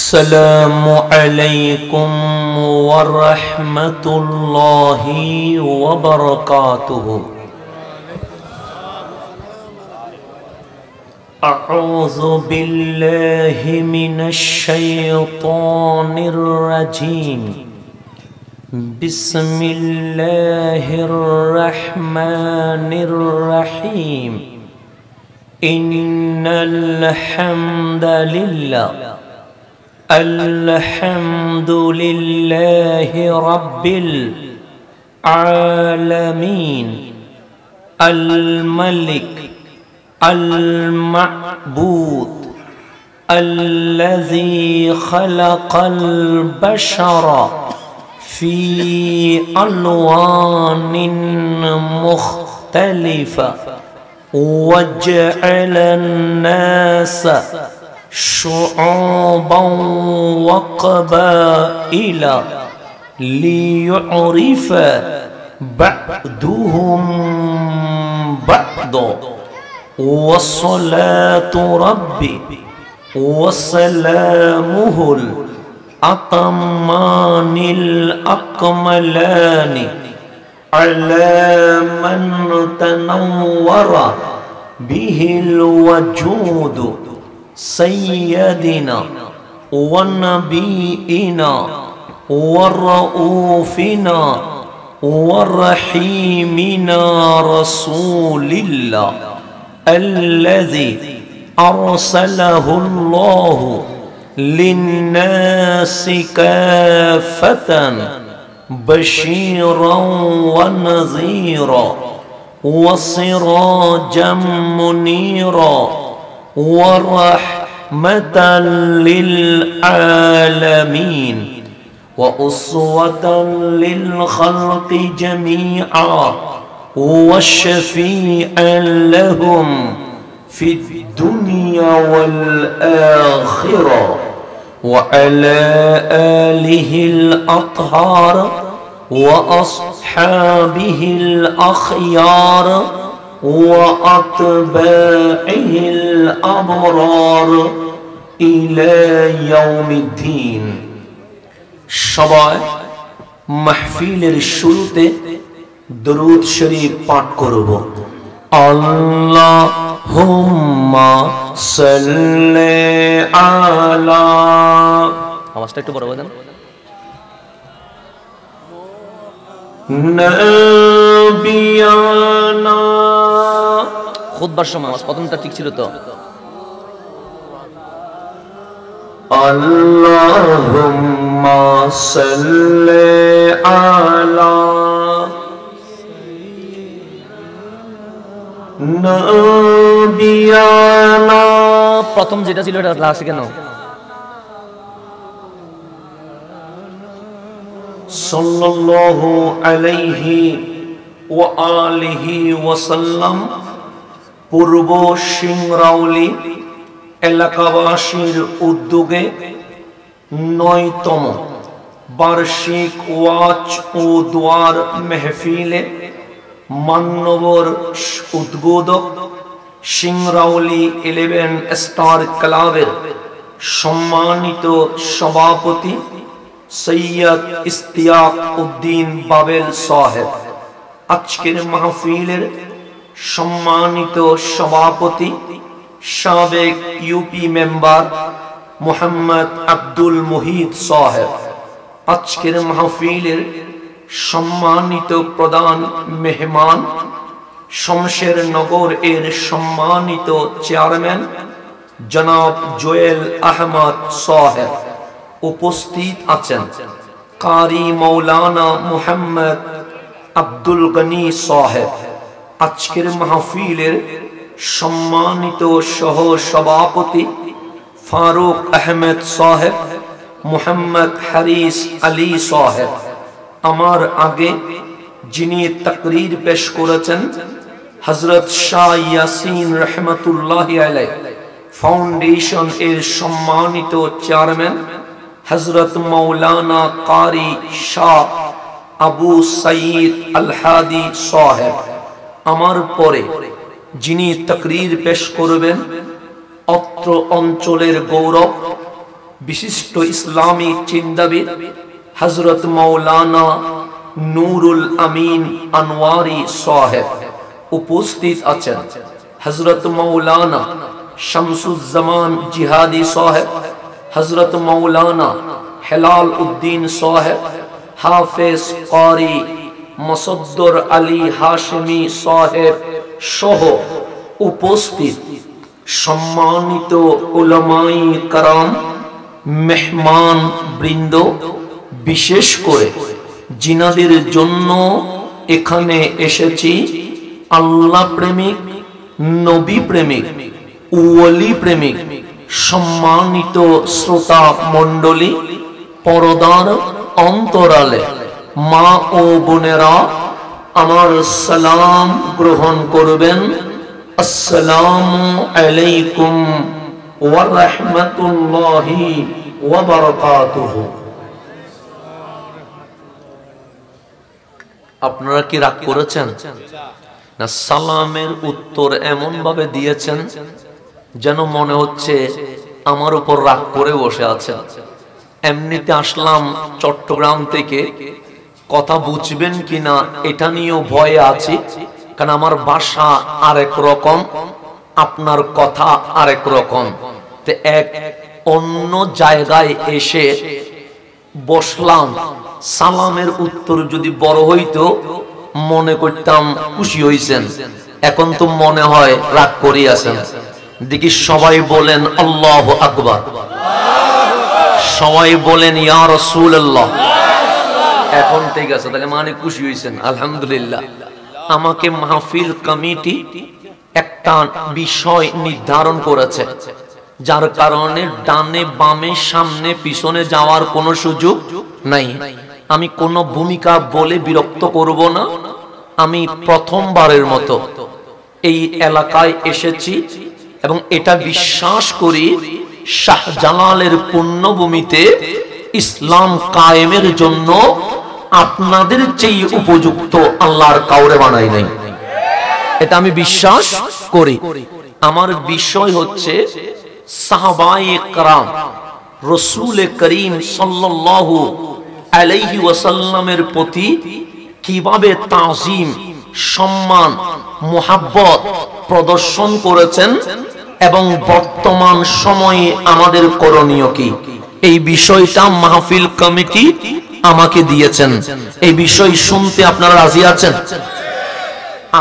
السلام عليكم ورحمة الله وبركاته. أعوذ بالله من الشيطان الرجيم. بسم الله الرحمن الرحيم. إن الحمد لله رب العالمين الملك المعبود الذي خلق البشر في ألوان مختلفة وجعل الناس شعوبا وقبائل ليعرف بعضهم بعضا. والصلاة ربي وسلامه الأتمان الأكملان على من تنور به الوجود سيدنا ونبينا ورؤوفنا ورحيمنا رسول الله الذي أرسله الله للناس كافة بشيرا ونذيرا وسراجا منيرا ورحمة للعالمين وأسوة للخلق جميعا والشفيعا لهم في الدنيا والآخرة وعلى آله الأطهار وأصحابه الأخيار وأتباعه الأبرار إلى يوم الدين. সবাই মাহফিলের শুরুতে দরুদ শরীফ পাঠ করব। আল্লাহুম্মা সাল্লি আলা, আওয়াজটা একটু বড় করে দেন। নবিয়ানা, খুতবার সময় আওয়াজ প্রথমটা ঠিক ছিল তো। আল্লাহুম্মা সাল্লি আলা নবিয়ানা, প্রথম যেটা ছিল এটা লাস্টে কেন? সাল্লাল্লাহু আলাইহি ওয়া আলিহি ওয়াসাল্লাম পূর্ব সিংরাউলি এলাকাবাসীর উদ্যোগে ৯তম বার্ষিক ওয়াজ ও দোয়ার মেহফিলে মান্যবর উদ্বোধক সিংরাউলি 11 স্টার ক্লাবের সম্মানিত সভাপতি সৈয়দ ইশতিয়াক উদ্দিন বাবেল সাহেব, আজকের মাহফিলের সম্মানিত সভাপতি সাবেক ইউপি মেম্বার মোহাম্মদ আব্দুল মুহিত সাহেব, আজকের মাহফিলের সম্মানিত প্রধান মেহমান শমশের নগর এর সম্মানিত চেয়ারম্যান জনাব জোয়েল আহমদ সাহেব, উপস্থিত আছেন কারি মৌলানা মোহাম্মদ আব্দুল গনি সাহেব, আজকের মাহফিলের সম্মানিত সহ সভাপতি ফারুক আহমেদ সাহেব, মোহাম্মদ হারিস আলী সাহেব। আমার আগে যিনি তাকরীর পেশ করেছেন হযরত শাহ ইয়াসিন রহমাতুল্লাহি আলাইহি ফাউন্ডেশন এর সম্মানিত চেয়ারম্যান হযরত মাওলানা কারি শাহ আবু সাঈদ আল হাদি সাহেব। আমার পরে যিনি তাকরীর পেশ করবেন অত্র অঞ্চলের গৌরব বিশিষ্ট ইসলামী চিন্তাবিদ হযরত মাওলানা নুরুল আমিন আনওয়ারি সাহেব উপস্থিত আছেন। হযরত মাওলানা শামসুজ্জামান জিহাদি সাহেব, হযরত মাওলানা হেলাল উদ্দিন সাহেব, হাফেজ কারি মুসদ্দর আলী হাশমি সাহেব সহ উপস্থিত সম্মানিত উলামায়ে کرام, মেহমান বৃন্দ, বিশেষ করে জিনাদের জন্য এখানে এসেছি আল্লাহ প্রেমিক, নবী প্রেমিক, ওলি প্রেমিক সম্মানিত শ্রোতা মণ্ডলী, পরদার অন্তরালে মা ও বোনেরা, আমার সালাম গ্রহণ করবেন। আসসালামু আলাইকুম ওয়া রাহমাতুল্লাহি ওয়া বারাকাতুহু। আপনারা কি রাগ করেছেন না? সালামের উত্তর এমন ভাবে দিয়েছেন যেন মনে হচ্ছে আমার উপর রাগ করে বসে আছেন। এমনিতে আসলাম চট্টগ্রাম থেকে, কথা বুঝবেন কিনা এটা নিয়েও ভয়ে আছি, কারণ আমার ভাষা আরেক রকম, আপনার কথা আরেক রকম। তো এক অন্য জায়গায় এসে বসলাম, সালামের উত্তর যদি বড় হইতো মনে করতাম খুশি হইছেন, এখন তো মনে হয় রাগ করিয়াছেন। দেখি সবাই বলেন আল্লাহু আকবার, সবাই বলেন ইয়া রাসূলুল্লাহ। এখন ঠিক আছে, তাহলে মানে খুশি হইছেন, আলহামদুলিল্লাহ। আমাকে মাহফিল কমিটি একটা বিষয় নির্ধারণ করেছে, যার কারণে ডানে বামে সামনে পিছনে যাওয়ার কোনো সুযোগ নাই। আমি কোনো ভূমিকা বলে বিরক্ত করব না। আমি প্রথমবারের মতো এই এলাকায় এসেছি এবং এটা বিশ্বাস করি শাহজালালের পুণ্যভূমিতে ইসলাম কায়েমের জন্য আপনাদের চেয়ে উপযুক্ত আল্লাহর কাউরে বানাই নাই, এটা আমি বিশ্বাস করি। আমার বিষয় হচ্ছে সাহাবায়ে কেরাম রাসূল করিম সাল্লাল্লাহু আলাইহি ওয়াসাল্লামের প্রতি কিভাবে তাজিম, সম্মান, মুহাব্বত প্রদর্শন করেছেন এবং বর্তমান সময়ে আমাদের করণীয় কি, এই বিষয়টা মাহফিল কমিটি আমাকে দিয়েছেন। এই বিষয় শুনতে আপনারা রাজি আছেন?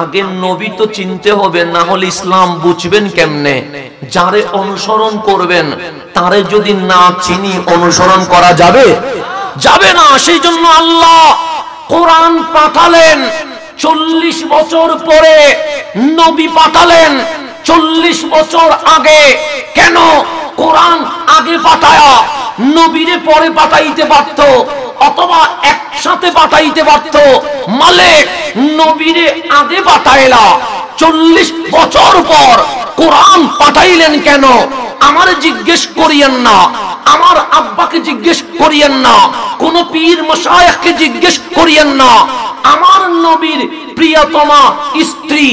আগে নবী তো চিনতে হবে, না হলে ইসলাম বুঝবেন কেমনে? যারে অনুসরণ করবেন তারে যদি না চিনি অনুসরণ করা যাবে? যাবে না। সেই জন্য আল্লাহ কোরআন পাঠালেন, 40 বছর পরে নবী পাঠালেন 40 বছর আগে। কেন? কোরআন আগে পাঠায়া নবীরে পরে পাঠাইতে পারত, অথবা একসাথে পাঠাইতে পারত। মালিক নবীরে আগে পাঠাইলা, 40 বছর পর কোরআন পাঠাইলেন কেন? আমার জিজ্ঞেস করিয়েন না, আমার আব্বাকে জিজ্ঞেস করিয়েন না, কোন পীর মাশায়েখকে জিজ্ঞেস করিয়েন না। আমার নবীর প্রিয়তমা স্ত্রী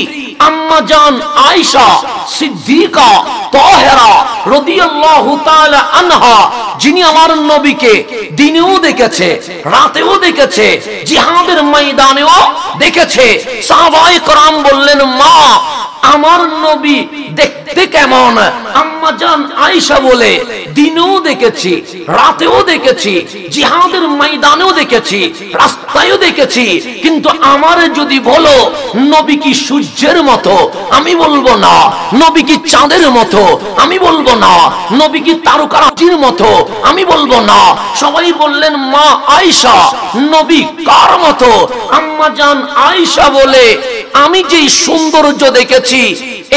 আম্মা জান আয়েশা সিদ্দিকা তাহেরা রাদিয়াল্লাহু তাআলা আনহা, যিনি আমার নবীকে দিনেও দেখেছে, রাতেও দেখেছে, জিহাদের ময়দানেও দেখেছে। সাহাবায়ে কেরাম বললেন, মা আমার নবী দেখতে কেমন? আম্মা জান আয়েশা বলে, দিনেও দেখেছি, রাতেও দেখেছি, জিহাদের ময়দানেও দেখেছি, রাস্তায়ও দেখেছি, কিন্তু আমারে যদি বলো নবী কি সূর্যের মতো, আমি বলবো না। নবী কি চাঁদের মতো, আমি বলবো না। নবী কি তারকারাজির মতো, আমি বলবো না। সবাই বললেন, মা আয়েশা নবী কার মতো? আম্মা জান আয়েশা বলে, আমি যেই সৌন্দর্য দেখেছি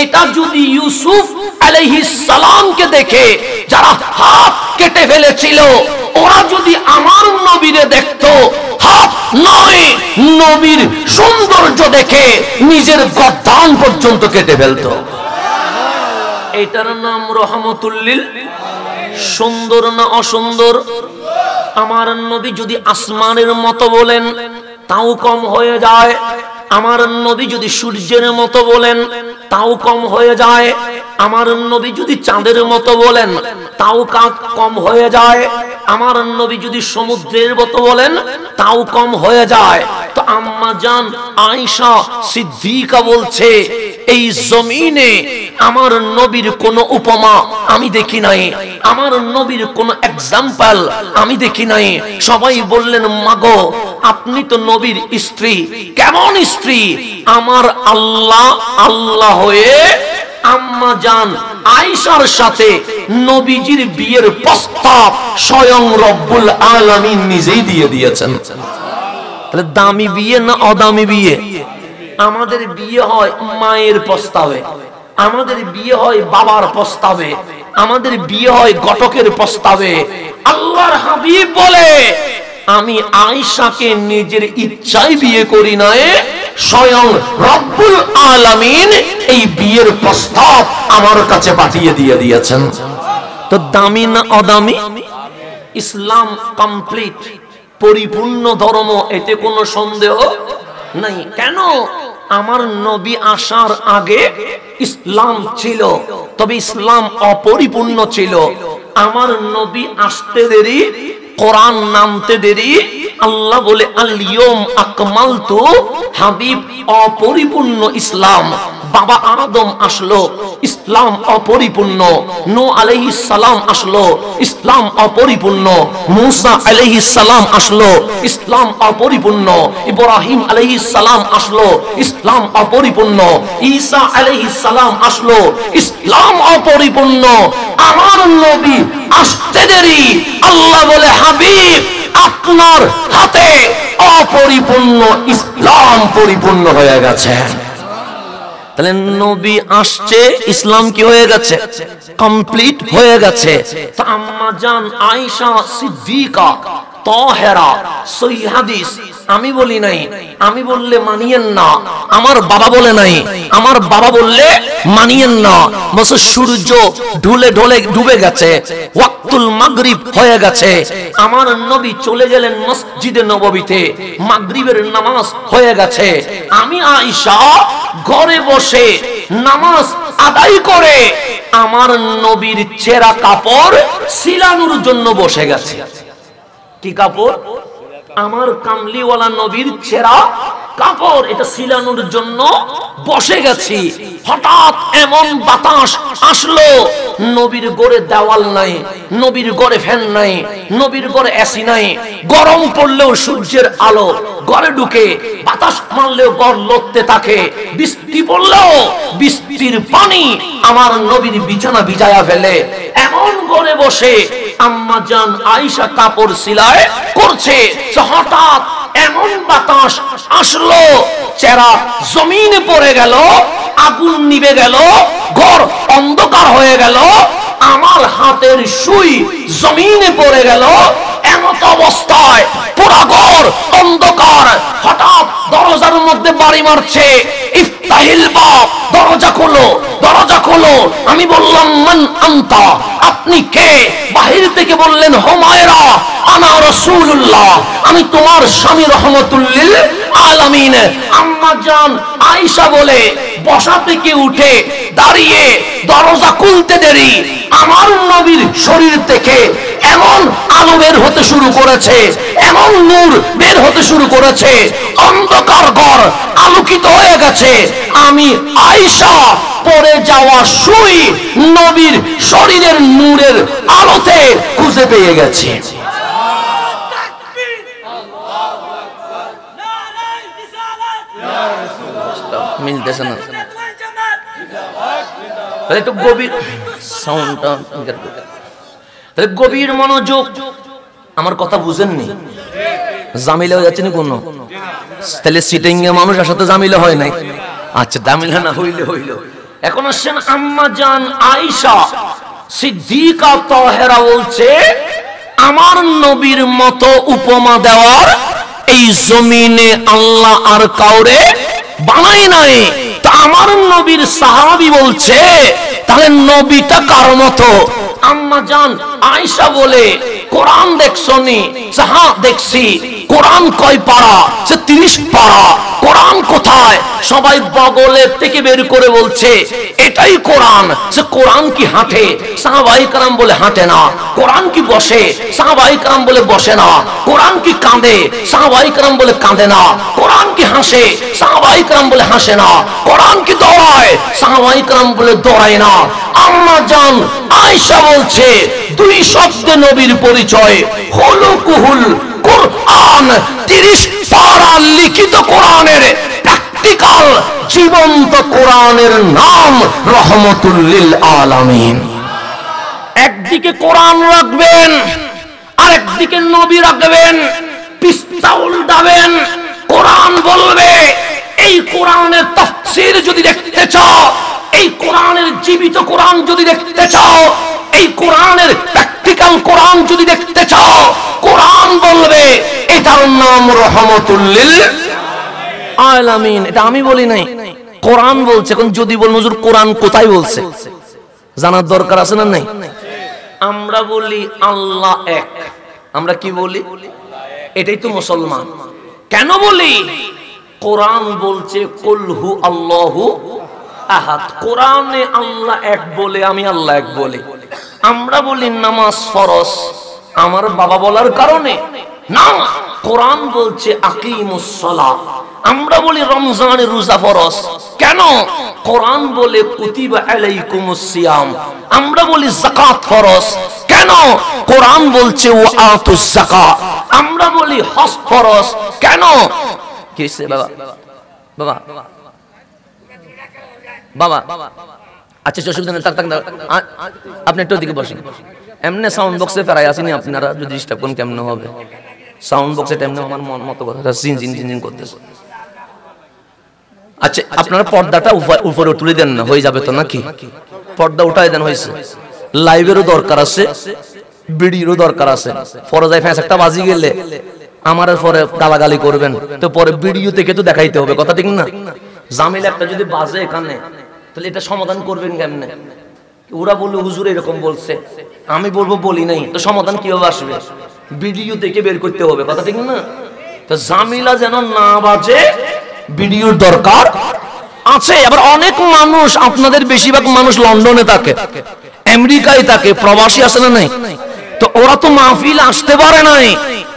এটা যদি ইউসুফ আলাইহিস সালামকে দেখে যারা হাত কেটে ফেলেছিল, ওরা যদি আমার নবীরে দেখতো, হাত নয় নবীর সৌন্দর্য দেখে নিজের গর্দান পর্যন্ত কেটে ফেলতো। এটার নাম রহমতুল লিল। সুন্দর না অসুন্দর? আমার নবী যদি আসমানের মতো বলেন তাও কম হয়ে যায়। আমার নবী যদি সূর্যের মতো বলেন তাও কম হয়ে যায়। আমার নবী যদি চাঁদের মতো বলেন তাও কম হয়ে যায়, আমার নবী যদি সমুদ্রের মতো বলেন তাও কম হয়ে যায়। তো আম্মা জান আয়েশা সিদ্দিকা বলছে এই জমিনে আমার নবীর কোন উপমা আমি দেখি নাই, আমার নবীর কোন এক্সাম্পল আমি দেখি নাই। সবাই বললেন মাগো আপনি তো নবীর স্ত্রী, কেমন স্ত্রী? আমার আল্লাহ আল্লাহ হয়ে আম্মা জান আয়েশার সাথে নবীজির বিয়ের প্রস্তাব স্বয়ং রব্বুল আলামিন নিজেই দিয়ে দিয়েছেন। তাহলে দামি বিয়ে না অদামি বিয়ে? আমাদের বিয়ে হয় মায়ের প্রস্তাবে, আমাদের বিয়ে হয় বাবার প্রস্তাবে, আমাদের বিয়ে হয় ঘটকের প্রস্তাবে। আল্লাহর হাবিব বলে আমি আয়েশাকে নিজের ইচ্ছায় বিয়ে করি নাই, স্বয়ং রব্বুল আলামিন এই বিয়ের প্রস্তাব আমার কাছে পাঠিয়ে দিয়ে দিয়েছেন। তো দামি না অদামি? ইসলাম কমপ্লিট, পরিপূর্ণ ধর্ম, এতে কোনো সন্দেহ নাই। কেন? আমার নবী আসার আগে ইসলাম ছিল, তবে ইসলাম অপরিপূর্ণ ছিল। আমার নবী আসতে দেরি, কোরআন নামতে দেরি। আল্লাহ বলে আল ইয়াউম আকমালতু, হাবিব অপরিপূর্ণ ইসলাম। বাবা আদম আসলো, ইসলাম অপরিপূর্ণ। নূহ আলাইহিস সালাম আসলো, ইসলাম অপরিপূর্ণ। মুসা আলাইহিস সালাম আসলো, ইসলাম অপরিপূর্ণ। ইব্রাহিম আলাইহিস সালাম আসলো, ইসলাম অপরিপূর্ণ। ঈসা আলাইহিস সালাম আসলো, ইসলাম অপরিপূর্ণ। আমার নবী আসতে দেরি। আল্লাহ বলে হাবিব আপনার হাতে অপরিপূর্ণ ইসলাম পরিপূর্ণ হয়ে গেছে। তাহলে নবী আসছে, ইসলাম কি হয়ে গেছে? কমপ্লিট হয়ে গেছে। তো আম্মা জান আয়েশা সিদ্দিকা তাহেরা, সহিহ হাদিস আমি বলি নাই, আমি বললে মানিয়েন না। আমার বাবা বলে নাই, আমার বাবা বললে মানিয়েন না। বছর সূর্য ঢলে ঢলে ডুবে গেছে, ওয়াক্তুল মাগরিব হয়ে গেছে। আমার নবী চলে গেলেন মসজিদে নববীতে, মাগরিবের নামাজ হয়ে গেছে। আমি আয়েশা ঘরে বসে নামাজ আদায় করে আমার নবীর ছেঁড়া কাপড় সিলানোর জন্য বসে গেছে। কি কাপড়? আমার কামলিওয়ালা নবীর ছেঁড়া কাপড়, এটা সিলানোর জন্য বসে গেছি। হঠাৎ এমন বাতাস আসলো, নবীর ঘরে দেওয়াল নাই, নবীর ঘরে ফ্যান নাই, নবীর ঘরে এসি নাই। গরম পড়লেও সূর্যের আলো ঘরে ঢুকে, বাতাস মারলেও ঘর লড়তে থাকে, বৃষ্টি পড়লেও বৃষ্টির পানি আমার নবীর বিছানা ভিজায়া ফেলে। এমন ঘরে বসে আম্মা জান আয়েশা কাপড় সিলাই করছে। হঠাৎ এমন বাতাস আসলো, চেরা জমিনে পড়ে গেল, আগুন নিভে গেল, ঘর অন্ধকার হয়ে গেল, আমার হাতের সুই জমিনে পড়ে গেল। এমত অবস্থায় পুরা ঘর অন্ধকার। হঠাৎ দরজার মধ্যে বাড়ি মারছে, ইফতাহিল বাব, দরজা খোলো, দরজা খোলো। আমি বললাম মান আনতা, আপনি কে? বাহির থেকে বললেন হুমায়রা, আনা রাসূলুল্লাহ, আমি তোমার স্বামী রহমাতুল লিল আলামিন। আম্মা জান আয়েশা বলে বসা থেকে উঠে দাঁড়িয়ে দরজা খুলতে দেরি, আমার নবীর শরীর থেকে এমন আলো বের হতে শুরু করেছে, এমন নূর বের হতে শুরু করেছে, অন্ধকার ঘর আলোকিত হয়ে গেছে। আমি আয়েশা পড়ে যাওয়া সুই নবীর শরীরের নূরের আলোতে খুঁজে পেয়ে গেছে। মিলতেছে না, একটু গভীর সাউন্ডটা, তাহলে গভীর মনোযোগ। আমার কথা বুঝেননি? জামিলা হয়ে যাচ্ছে না কোন? তাহলে সিটিং এ মানুষ আসলে জামিলা হয় নাই। আচ্ছা, জামিলা না হইলে হইল। এখন আসেন আম্মা জান আয়েশা সিদ্দিকা তাহেরা বলছে আমার নবীর মতো উপমা দেওয়ার এই জমিনে আল্লাহ আর কাউরে বানাই নাই। তা আমার নবীর সাহাবী বলছে তাহলে নবীটা কার মতো? আম্মা জান আয়েশা বলে কোরআন দেখছনি? হ্যাঁ দেখছি। কোরআন কয় পারা? 30 পারা। কোরআন কোথায়? সবাই বগলের থেকে বের করে বলছে এটাই কোরআন। সে কোরআন কি হাঁটে? সাহাবায়ে কেরাম বলে হাঁটে না। কোরআন কি বসে? সাহাবায়ে কেরাম বলে বসে না। কোরআন কি কাঁদে? সাহাবায়ে কেরাম বলে কাঁদে না। কোরআন কি হাসে? সাহাবায়ে কেরাম বলে হাসে না। কোরআন কি দৌড়ায়? সাহাবায়ে কেরাম বলে দৌড়ায় না। আম্মা জান আয়েশা বলছে দুই শব্দে নবীর পরিচয়, হুলুকুহুল কোরআন। 30 পারা লিখিত কোরআনের প্র্যাকটিক্যাল জীবন্ত কোরআনের নাম রহমতুল লিল আলামিন। একদিকে কোরআন রাখবেন আর একদিকে নবী রাখবেন, পিস্তা উল্টাবেন। কোরআন বলবে এই কোরআনের তাফসীর যদি দেখতে চাও, এই কোরআনের জীবিত কোরআন যদি দেখতে চাও, এই কোরআনের প্র্যাকটিক্যাল কোরআন যদি দেখতে চাও, কোরআন বলবে এটার নাম রহমতুল লিল আলামিন। এটা আমি বলি নাই, কোরআন বলছে। এখন যদি বল হুজুর কোরআন কোথায় বলছে, জানার দরকার আছে না নাই? আমরা বলি আল্লাহ এক। আমরা কি বলি? এটাই তো মুসলমান। কেন বলি? কোরআন বলছে কুল হু আল্লাহু আহাদ। কোরআনে আল্লাহ এক বলে, আমি আল্লাহ এক বলে। আমরা বলি নামাজ ফরজ, আমার বাবা বলার কারণে না। কোরআন বলছে আকিমুস সালাহ। আমরা বলি রমজানের রোজা ফরজ, কেন? কোরআন বলে কুতিবা আলাইকুমুস সিয়াম। আমরা বলি যাকাত ফরজ, কেন? কোরআন বলছে ওয়া আতুস যাকাত। আমরা বলি হজ ফরজ, কেন? কিসে বাবা বাবা বাবা আচ্ছা অসুবিধা নেই, আপনি একটু দিকে বসেন। এমনি সাউন্ড বক্সে ফেরাই আসেনি আপনারা, যদি ডিস্টার্ব করেন কেমন হবে? সাউন্ড বক্সে এমনি আমার মন মতো কথা জিন জিন জিন করতেছে। আচ্ছা আপনারা পর্দাটা উপরে তুলে দেন না, হয়ে যাবে তো নাকি? পর্দা উঠাই দেন। হয়েছে। লাইভেরও দরকার আছে, ভিডিওরও দরকার আছে। ফরজাই ফ্যাস একটা বাজি গেলে আমার পরে গালাগালি করবেন, তো পরে ভিডিও থেকে তো দেখাইতে হবে, কথা ঠিক না? জামিল একটা যদি বাজে এখানে, তাহলে এটা সমাধান করবেন কেমনে? ওরা বললো হুজুর এরকম বলছে, আমি বলবো বলি নাই, তো সমাধান কিভাবে আসবে? ভিডিও থেকে বের করতে হবে, কথা ঠিক না? তো জামিলা যেন না বাজে, ভিডিওর দরকার আছে। আবার অনেক মানুষ, আপনাদের বেশিরভাগ মানুষ লন্ডনে থাকে, আমেরিকায় থাকে, প্রবাসী আছে না নাই? তো ওরা তো মাহফিল আসতে পারে নাই,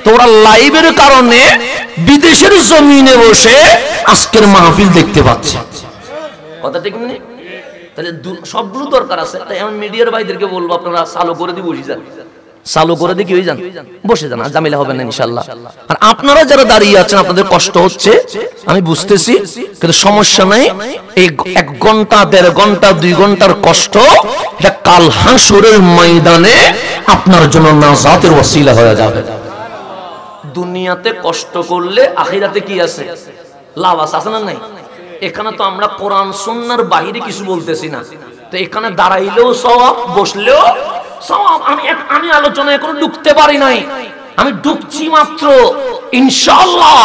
তো ওরা লাইভের কারণে বিদেশের জমিনে বসে আজকের মাহফিল দেখতে পাচ্ছে, কথা ঠিক নেই? তাহলে সবগুলো দরকার আছে। তাই আমি মিডিয়ার ভাইদেরকে বলবো আপনারা চালু করে দিয়ে বসে যান, চালু করে দিয়ে কি হয়ে যান, বসে যান, আর ঝামেলা হবে না ইনশাআল্লাহ। আর আপনারা যারা দাঁড়িয়ে আছেন আপনাদের কষ্ট হচ্ছে আমি বুঝতেছি, কিন্তু সমস্যা নাই। এই 1 ঘন্টা 1.5 ঘন্টা 2 ঘন্টার কষ্ট এটা কাল হাসরের ময়দানে আপনার জন্য নাজাতের ওসিলা হয়ে যাবে। দুনিয়াতে কষ্ট করলে আখিরাতে কি আছে? লাভ আছে না নাই? এখানে তো আমরা কোরআন সুন্নাহর বাইরে কিছু বলতেছি না, তো এখানে দাঁড়াইলেও সওয়াব, বসলেও সওয়াব। আমি আলোচনায় কোনো ঢুকতে পারি নাই, আমি ঢুকছি মাত্র। ইনশাআল্লাহ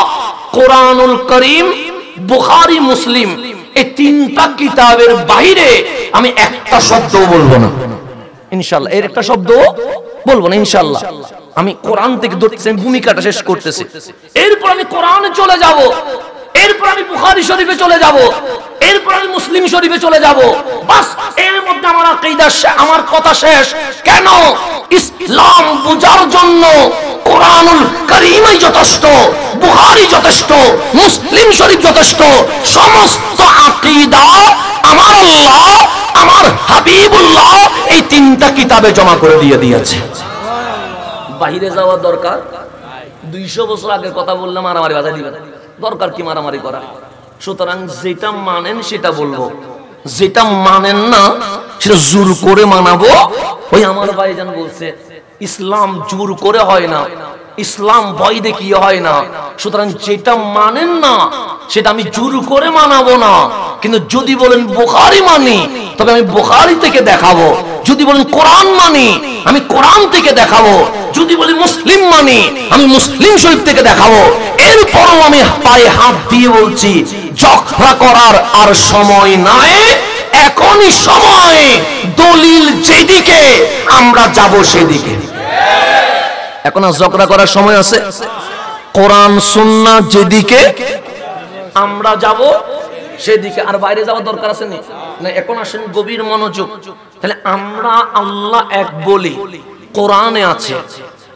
কোরআনুল কারীম, বুখারী, মুসলিম এই 3টা কিতাবের বাইরে আমি একটা শব্দ বলবো না ইনশাআল্লাহ। এর একটা শব্দ বলবো না ইনশাআল্লাহ। আমি কোরআন থেকে ধরতেছি, ভূমিকাটা শেষ করতেছি, এরপর আমি কোরআনে চলে যাব, এরপর আমি বুখারী শরীফে চলে যাব, এরপর আমি মুসলিম শরীফে চলে যাব। বাস এর মধ্যে আমার আকীদা, আমার কথা শেষ। কেন? ইসলাম বোঝার জন্য কোরআনুল কারীমই যথেষ্ট, বুখারী যথেষ্ট, মুসলিম শরীফ যথেষ্ট। সমস্ত আকীদা আমার আল্লাহ, আমার হাবিবুল্লাহ এই 3টা কিতাবে জমা করে দিয়ে দিয়েছে। বাইরে যাওয়ার দরকার 200 বছর আগের কথা বললে মারামারি বাধা দিবে, দরকার কি মারামারি করা? সুতরাং যেটা মানেন সেটা বলবো, যেটা মানেন না সেটা জোর করে মানাবো। ওই আমার ভাইজান বলছে ইসলাম জোর করে হয় না, ইসলাম ভয় দেখিয়ে হয় না। সুতরাং যেটা মানেন না সেটা আমি জোর করে মানাবো না। কিন্তু যদি বলেন বুখারী মানি, তবে আমি বুখারী থেকে দেখাবো। যদি বলেন কোরআন মানি, আমি কোরআন থেকে দেখাবো। যদি বলি মুসলিম মানি, আমি মুসলিম শরীফ থেকে দেখাবো। এরপরও আমি পায়ে হাত দিয়ে বলছি ঝগড়া করার আর সময় নাই। এখনই সময়, দলিল যেদিকে আমরা যাব সেদিকে। এখন আর ঝগড়া করার সময় আছে? কোরআন সুন্নাহ যেদিকে আমরা যাব সেদিকে, আর বাইরে যাওয়ার দরকার আছে না? এখন আসেন গভীর মনোযোগ। তাহলে আমরা আল্লাহ এক বলি, কোরআনে আছে।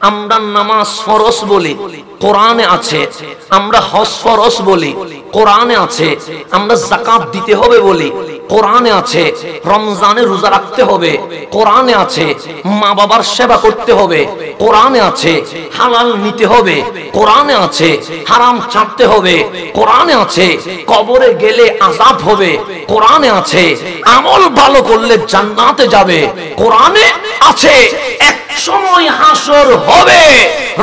আমরা নামাজ ফরজ বলি, কোরআনে আছে। আমরা হজ ফরজ বলি, কোরআনে আছে। আমরা যাকাত দিতে হবে বলি, কোরআনে আছে। রমজানে রোজা রাখতে হবে, কোরআনে আছে। মা বাবার সেবা করতে হবে, কোরআনে আছে। হালাল নিতে হবে, কোরআনে আছে। হারাম ছাড়তে হবে, কোরআনে আছে। কবরে গেলে আযাব হবে, কোরআনে আছে। আমল ভালো করলে জান্নাতে যাবে, কোরআনে আছে। এক সময় হাসর হবে,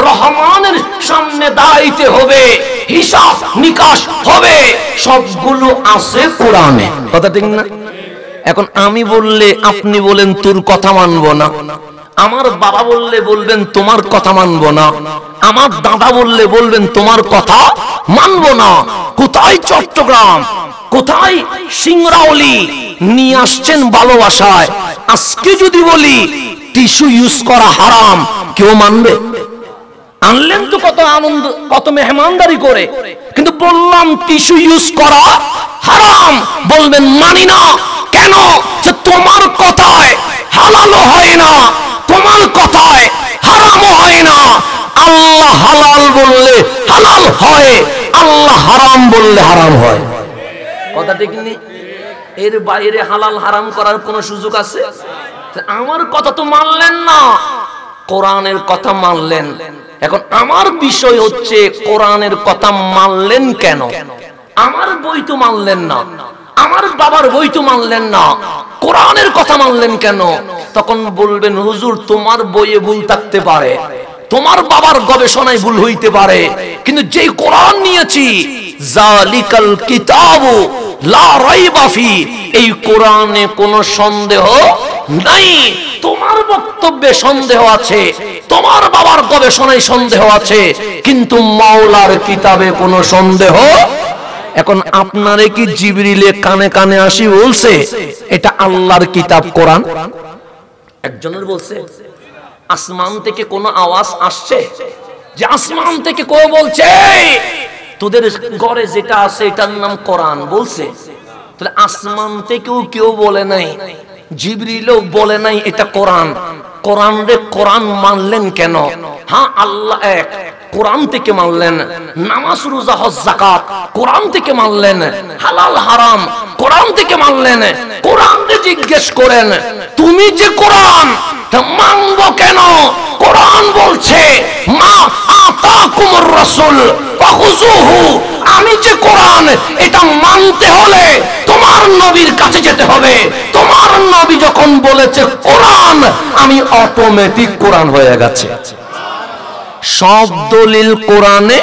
রহমানের সামনে দাঁড়াইতে হবে, হিসাব নিকাশ হবে, সবগুলো আছে কোরআনে। কথা ঠিক না? এখন আমি বললে আপনি বলেন তোর কথা মানবো না, আমার বাবা বললে বলবেন তোমার কথা মানবো না, আমার দাদা বললে বলবেন তোমার কথা মানবো না। কোথায় চট্টগ্রাম, কোথায় সিংরাউলি নিয়ে আসছেন ভালোবাসায়। আজকে যদি বলি টিস্যু ইউজ করা হারাম, কেউ মানবে? আনলেন তো কত আনন্দ, কত মেহমানদারি করে, কিন্তু বললাম টিস্যু ইউজ করা হারাম, বলবেন মানি না। কেন? যে তোমার কথায় হালালও হয় না, তোমার কথায় হারামও হয় না। আল্লাহ হালাল বললে হালাল হয়, আল্লাহ হারাম বললে হারাম হয়। কথা ঠিক নেই? এর বাইরে হালাল হারাম করার কোন সুযোগ আছে? আমার কথা তো মানলেন না, কোরআনের কথা মানলেন। এখন আমার বিষয় হচ্ছে কোরআনের কথা মানলেন কেন? আমার বই তো মানলেন না, আমার বাবার বই তো মানলেন না, কোরআনের কথা মানলেন কেন? তখন বলবেন হুজুর তোমার বইয়ে ভুল থাকতে পারে, তোমার বাবার গবেষণায় ভুল হইতে পারে, কিন্তু যেই কোরআন নিয়েছি জালিকাল কিতাবু লা রাইবা ফি, এই কোরআনে কোনো সন্দেহ নাই। তোমার বক্তব্যে সন্দেহ আছে, তোমার বাবার গবেষণায় সন্দেহ আছে, কিন্তু মাওলার কিতাবে কোনো সন্দেহ। এখন আপনারে কি জিবরিলে কানে কানে আসি বলছে এটা আল্লাহর কিতাব কোরআন? একজনের বলছে? আসমান থেকে কোনো আওয়াজ আসছে যে আসমান থেকে কেউ বলছে তোদের ঘরে যেটা আছে এটার নাম কোরআন বলছে? তাহলে আসমান থেকেও কেউ বলে নাই, জিবরিলও বলে নাই এটা কোরআন। কোরআন রে কোরআন মানলেন কেন? হ্যাঁ আল্লাহ এক, কোরআন থেকে মানলেন। নামাজ রোজা হজ যাকাত কোরআন থেকে মানলেন। হালাল হারাম কোরআন থেকে মানলেন। কোরআনকে জিজ্ঞেস করেন তুমি যে কোরআন মানবো কেন? কোরআন বলছে মা আতাকুমুর রাসূল ফাখুযুহু, আমি যে কোরআন এটা মানতে হলে তোমার নবীর কাছে যেতে হবে। তোমার নবী যখন বলেছে কোরআন, আমি অটোমেটিক কোরআন হয়ে গেছে। সব দলিল কোরআনে,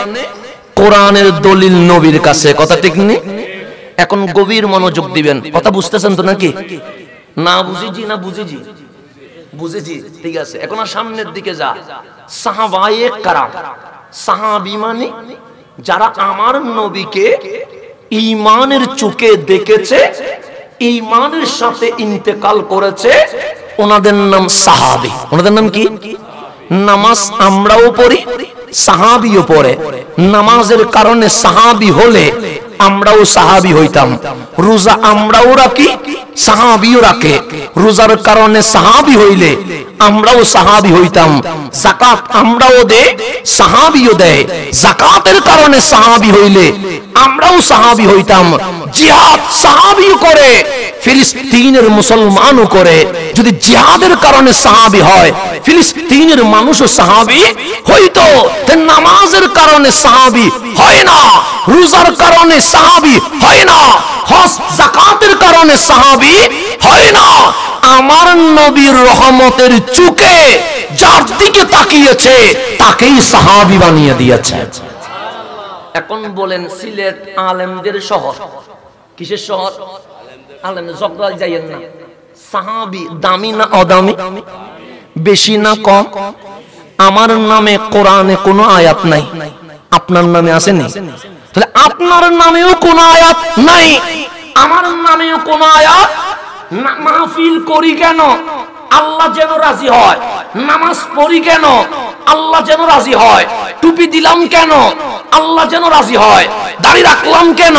কোরআনের দলিল নবীর কাছে। কথা ঠিক নেই? এখন গভীর মনোযোগ দিবেন। কথা বুঝতেছেন তো নাকি? না বুঝেছি না বুঝেছি? বুঝেছি, ঠিক আছে। এখন আর সামনের দিকে যা। সাহাবায়ে কারাম, সাহাবী মানে যারা আমার নবীকে ঈমানের চোখে দেখেছে, ঈমানের সাথে ইন্তেকাল করেছে, ওনাদের নাম সাহাবী। ওনাদের নাম কি? নামাজ আমরাও পড়ি, সাহাবীও পড়ে। নামাজের কারণে সাহাবী হলে আমরাও সাহাবী হইতাম। রোজা আমরাও রাখি, সাহাবীও রাখে। রোজার কারণে সাহাবী হইলে আমরাও সাহাবী হইতাম। যাকাত আমরাও দেই, সাহাবীও দেয়। যাকাতের কারণে সাহাবী হইলে আমরাও সাহাবী হইতাম। জিহাদ সাহাবীও করে, ফিলিস্তিনের মুসলমানও করে। যদি জিহাদের কারণে সাহাবী হয়, ফিলিস্তিনের মানুষও সাহাবী হইতো। নামাজের কারণে সাহাবী হয় না, রোজার কারণে সাহাবী হয় না, হজ যাকাতের কারণে সাহাবী হয় না। আমার নবীর রহমতের চোখে যার দিকে তাকিয়েছে তাকেই সাহাবী বানিয়ে দিয়েছে। এখন বলেন সিলেট আলেমদের শহর। কিসের শহর? আলেম। ঝগড়া যাইয়েন না। সাহাবী দামি না অদামি? বেশি না কম? আমার নামে কোরআনে কোনো আয়াত নাই, আপনার নামে আসেনি? তাহলে আপনার নামেও কোনো আয়াত নাই, আমার নামেও কোনো আয়াত মাহফিল করি কেন? আল্লাহ যেন রাজি হয়। নামাজ পড়ি কেন? আল্লাহ যেন রাজি হয়। টুপি দিলাম কেন? আল্লাহ যেন রাজি হয়। দাড়ি রাখলাম কেন?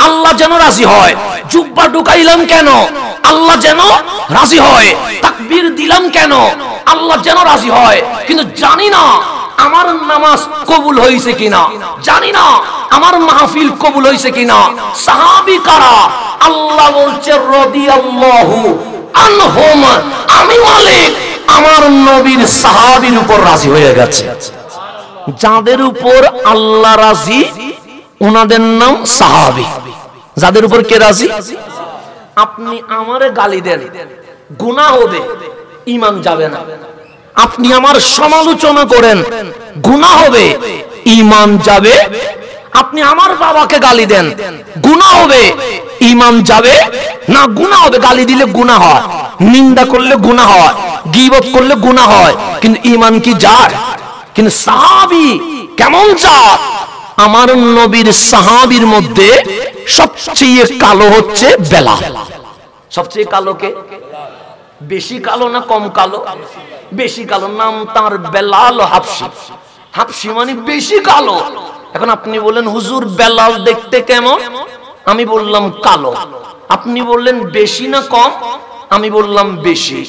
আল্লাহ যেন রাজি হয়। জুব্বা ঢুকাইলাম কেন? আল্লাহ যেন রাজি হয়। তাকবীর দিলাম কেন? আল্লাহ যেন রাজি হয়। কিন্তু জানি না আমার নামাজ কবুল হয়েছে কিনা, জানি না আমার মাহফিল কবুল হয়েছে কিনা। সাহাবী কারা? আল্লাহ বলছে রাদিয়াল্লাহু আনহুম, আমি মালিক আমার নবীর সাহাবীর উপর রাজি হয়ে গেছে। যাদের উপর আল্লাহ রাজি ওনাদের নাম সাহাবী। যাদের উপর কে রাজি? আপনি আমারে গালি দেন, গুনাহ হবে, ঈমান যাবে না। আপনি আমার সমালোচনা করেন, গুনাহ হবে, ঈমান যাবে। আপনি আমার বাবাকে গালি দেন, গুনাহ হবে, ঈমান যাবে না। গুনাহ হবে, গালি দিলে গুনাহ হয়, নিন্দা করলে গুনাহ হয়, গীবত করলে গুনাহ হয়, কিন্তু ঈমান কি যায়? কিন্তু সাহাবী কেমন জাত? আমার নবীর সাহাবীর মধ্যে সবচেয়ে কালো হচ্ছে বেলাল। সবচেয়ে কালো কে? বেশি কালো না কম কালো? বেশি কালো। নাম তার বেলাল হাবশী। হাবশী মানে বেশি কালো। এখন আপনি বললেন হুজুর বেলাল দেখতে কেমন? আমি বললাম কালো। আপনি বললেন বেশি না কম? আমি বললাম বেশি।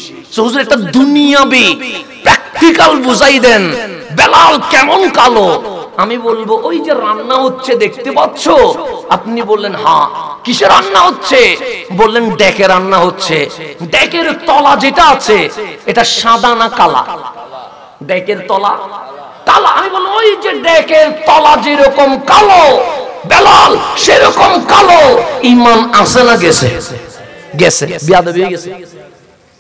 হুজুর একটা দুনিয়াবি প্র্যাকটিক্যাল বুঝাই দেন, বেলাল কেমন কালো? আমি বলবো ওই যে রান্না হচ্ছে দেখতে পাচ্ছ? আপনি বললেন হ্যাঁ। কিসে রান্না হচ্ছে? বললেন ডেকে রান্না হচ্ছে। ডেকের তলা যেটা আছে এটা সাদা না কালা? ডেকের তলা কালা। আমি বলবো ওই যে ডেকের তলা যেরকম কালো, বেলাল সেরকম কালো। ঈমান আছে না গেছে? গেছে। বিয়াদবি হয়ে গেছে,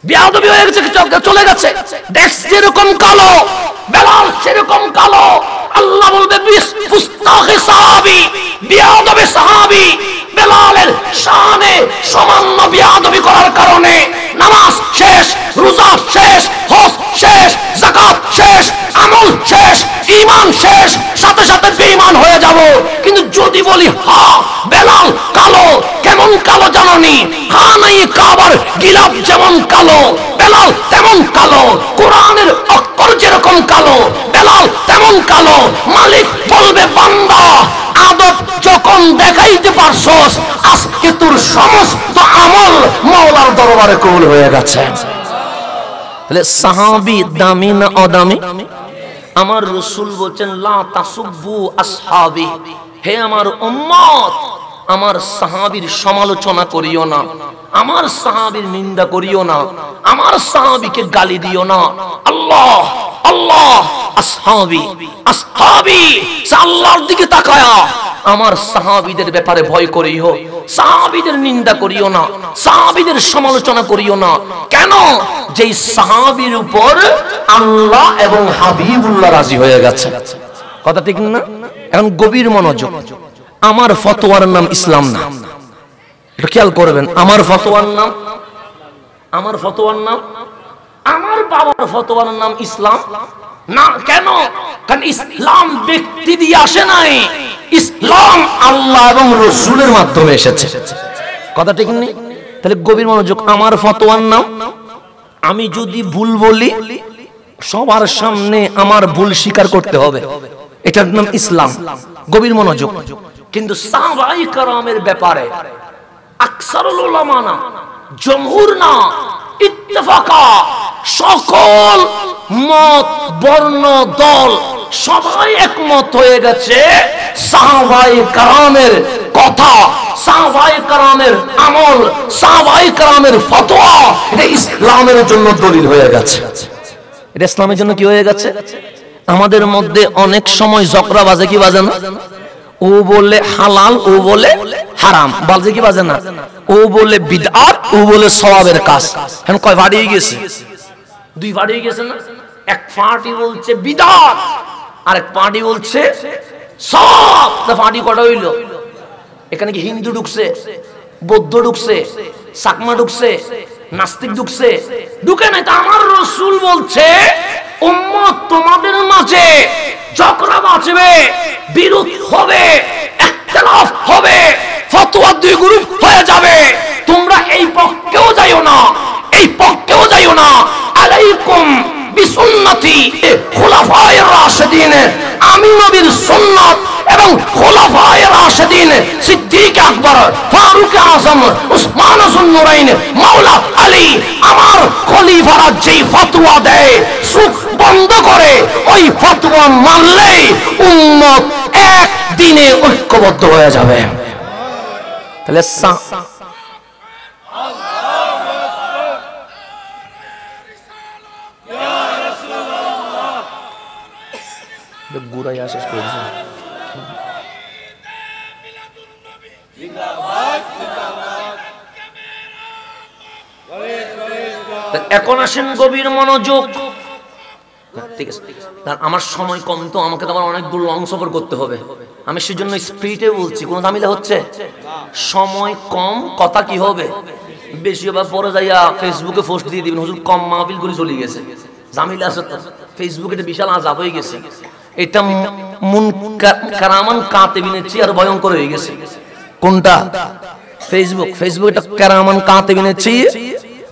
বিয়াদবি হয়ে গেছে, চলে গেছে। ডেক যেরকম কালো, বেলাল সেরকম কালো। আল্লাহ বলবে মুস্তাখি সাহাবী, বিয়াদবি সাহাবী। বেলালের শানে সামান্য বিয়াদবি করার কারণে নামাজ শেষ, রোজা শেষ, হজ শেষ, যাকাত শেষ, আমল শেষ, ঈমান শেষ, সাথে সাথে বেঈমান হয়ে যাব। কিন্তু যদি বলি হ্যাঁ বেলাল কালো, কেমন কালো জানোনি? খানায়ে কাবার গিলাফ যেমন কালো, বেলাল তেমন কালো। কোরআনের অক্ষর যেরকম কালো, বেলাল তেমন কালো। মালিক বলবে বান্দা আদব যখন দেখাইতে পারছস, আজকে তোর সমস্ত আমল মাওলার দরবারে কবুল হয়ে গেছে। তাহলে সাহাবী দামি না অদামি? আমার রাসূল বলেন লা তাসুব্বু আসহাবি, হে আমার উম্মত আমার সাহাবীর সমালোচনা করিও না, আমার সাহাবীর নিন্দা করিও না, আমার সাহাবীকে গালি দিও না। আল্লাহ আল্লাহ আসহাবি আসহাবি, আল্লাহর দিকে তাকায়া আমার সাহাবীদের ব্যাপারে ভয় করিও, সাহাবীদের নিন্দা করিও না, সাহাবীদের সমালোচনা করিও না। কেন? যেই সাহাবীর উপর আল্লাহ এবং হাবিবুল্লাহ রাজি হয়ে গেছে। কথা ঠিক না? এখন গভীর মনোযোগ। আমার ফতোয়ার নাম ইসলাম না, এটা খেয়াল করবেন। আমার ফতোয়ার নাম, আমার ফতোয়ার নাম, আমার বাবার ফতোয়ার নাম ইসলাম না। কেন? কারণ ইসলাম ব্যক্তি দিয়ে আসে নাই, ইসলাম আল্লাহ এবং রাসূলের মাধ্যমে এসেছে। কথা ঠিক নেই? তাহলে গভীর মনোযোগ। আমার ফতোয়ার নাম, আমি যদি ভুল বলি সবার সামনে আমার ভুল স্বীকার করতে হবে, এটার নাম ইসলাম। গভীর মনোযোগ। কিন্তু সাহাবায়ে কেরামের ব্যাপারে আকসারুল উলামা না, জমহুর না, ইত্তেফাকা, সকল মত বর্ণ দল সবাই একমত হয়ে গেছে সাহাবায়ে কেরামের কথা, সাহাবায়ে কেরামের আমল, সাহাবায়ে কেরামের ফতোয়া এটা ইসলামের জন্য দলিল হয়ে গেছে। এটা ইসলামের জন্য কি হয়ে গেছে? আমাদের মধ্যে অনেক সময় ঝগড়া বাজে কি বাজে না? ও বলে হালাল, ও বলে হারাম, বাজে কি বাজে না? ও বলে বিদআত, ও বলে সওয়াবের কাজ। এখন কয় ভাড়ি হয়ে গেছে? দুই ভাড়ি হয়ে গেছে না? এক পার্টি বলছে বিদআত, আর এক পার্টি বলছে সওয়াব। তা পার্টি কটা হইল? এখানে কি হিন্দু ঢুকছে, বৌদ্ধ ঢুকছে, চাকমা ঢুকছে, নাস্তিক ঢুকছে? ঢুকে নাই। তা আমার রাসূল বলছে উম্মত তোমাদের মাঝে ঝগড়া বাঁচবে, বিরোধ হবে, ইখতিলাফ হবে, ফতোয়া দুই গ্রুপ হয়ে যাবে। তোমরা এই পক্ষেও যাইও না, এই পক্ষেও যাইও না। আলাইকুম বিসুন্নতি খুলাফায়ে রাশিদিন, আমি নবীর সুন্নাত এবং খুলাফায়ে রাশিদিন সিদ্দিক আকবর, ফারুক আযম, উসমান যুন্নুরাইন, মাওলা আলী, আমার খলিফারা যেই ফতোয়া দেয় চোখ বন্ধ করে ওই ফতোয়া মানলেই উম্মত একদিনে ঐক্যবদ্ধ হয়ে যাবে। তাহলে গুড়াইয়া শেষ করেছে। এখন আসেন গভীর মনোযোগ। ঠিক আছে, আমার সময় কম, তো আমাকে তো আবার অনেক দূর লং সফর করতে হবে। আমি সেজন্য স্পিডে বলছি, কোনো ঝামেলা হচ্ছে? সময় কম, কথা কি হবে বেশি হবে, পরে যাইয়া ফেসবুকে পোস্ট দিয়ে দিবেন হুজুর কম মাহফিল করে চলে গেছে। ঝামেলা আছে তো, ফেসবুকে এটা বিশাল আযাব হয়ে গেছে। এটা কারামান কাতিবিনের চেয়ে আর ভয়ঙ্কর হয়ে গেছে। কোনটা? ফেসবুক। ফেসবুক এটা কারামান কাতিবিনের চেয়ে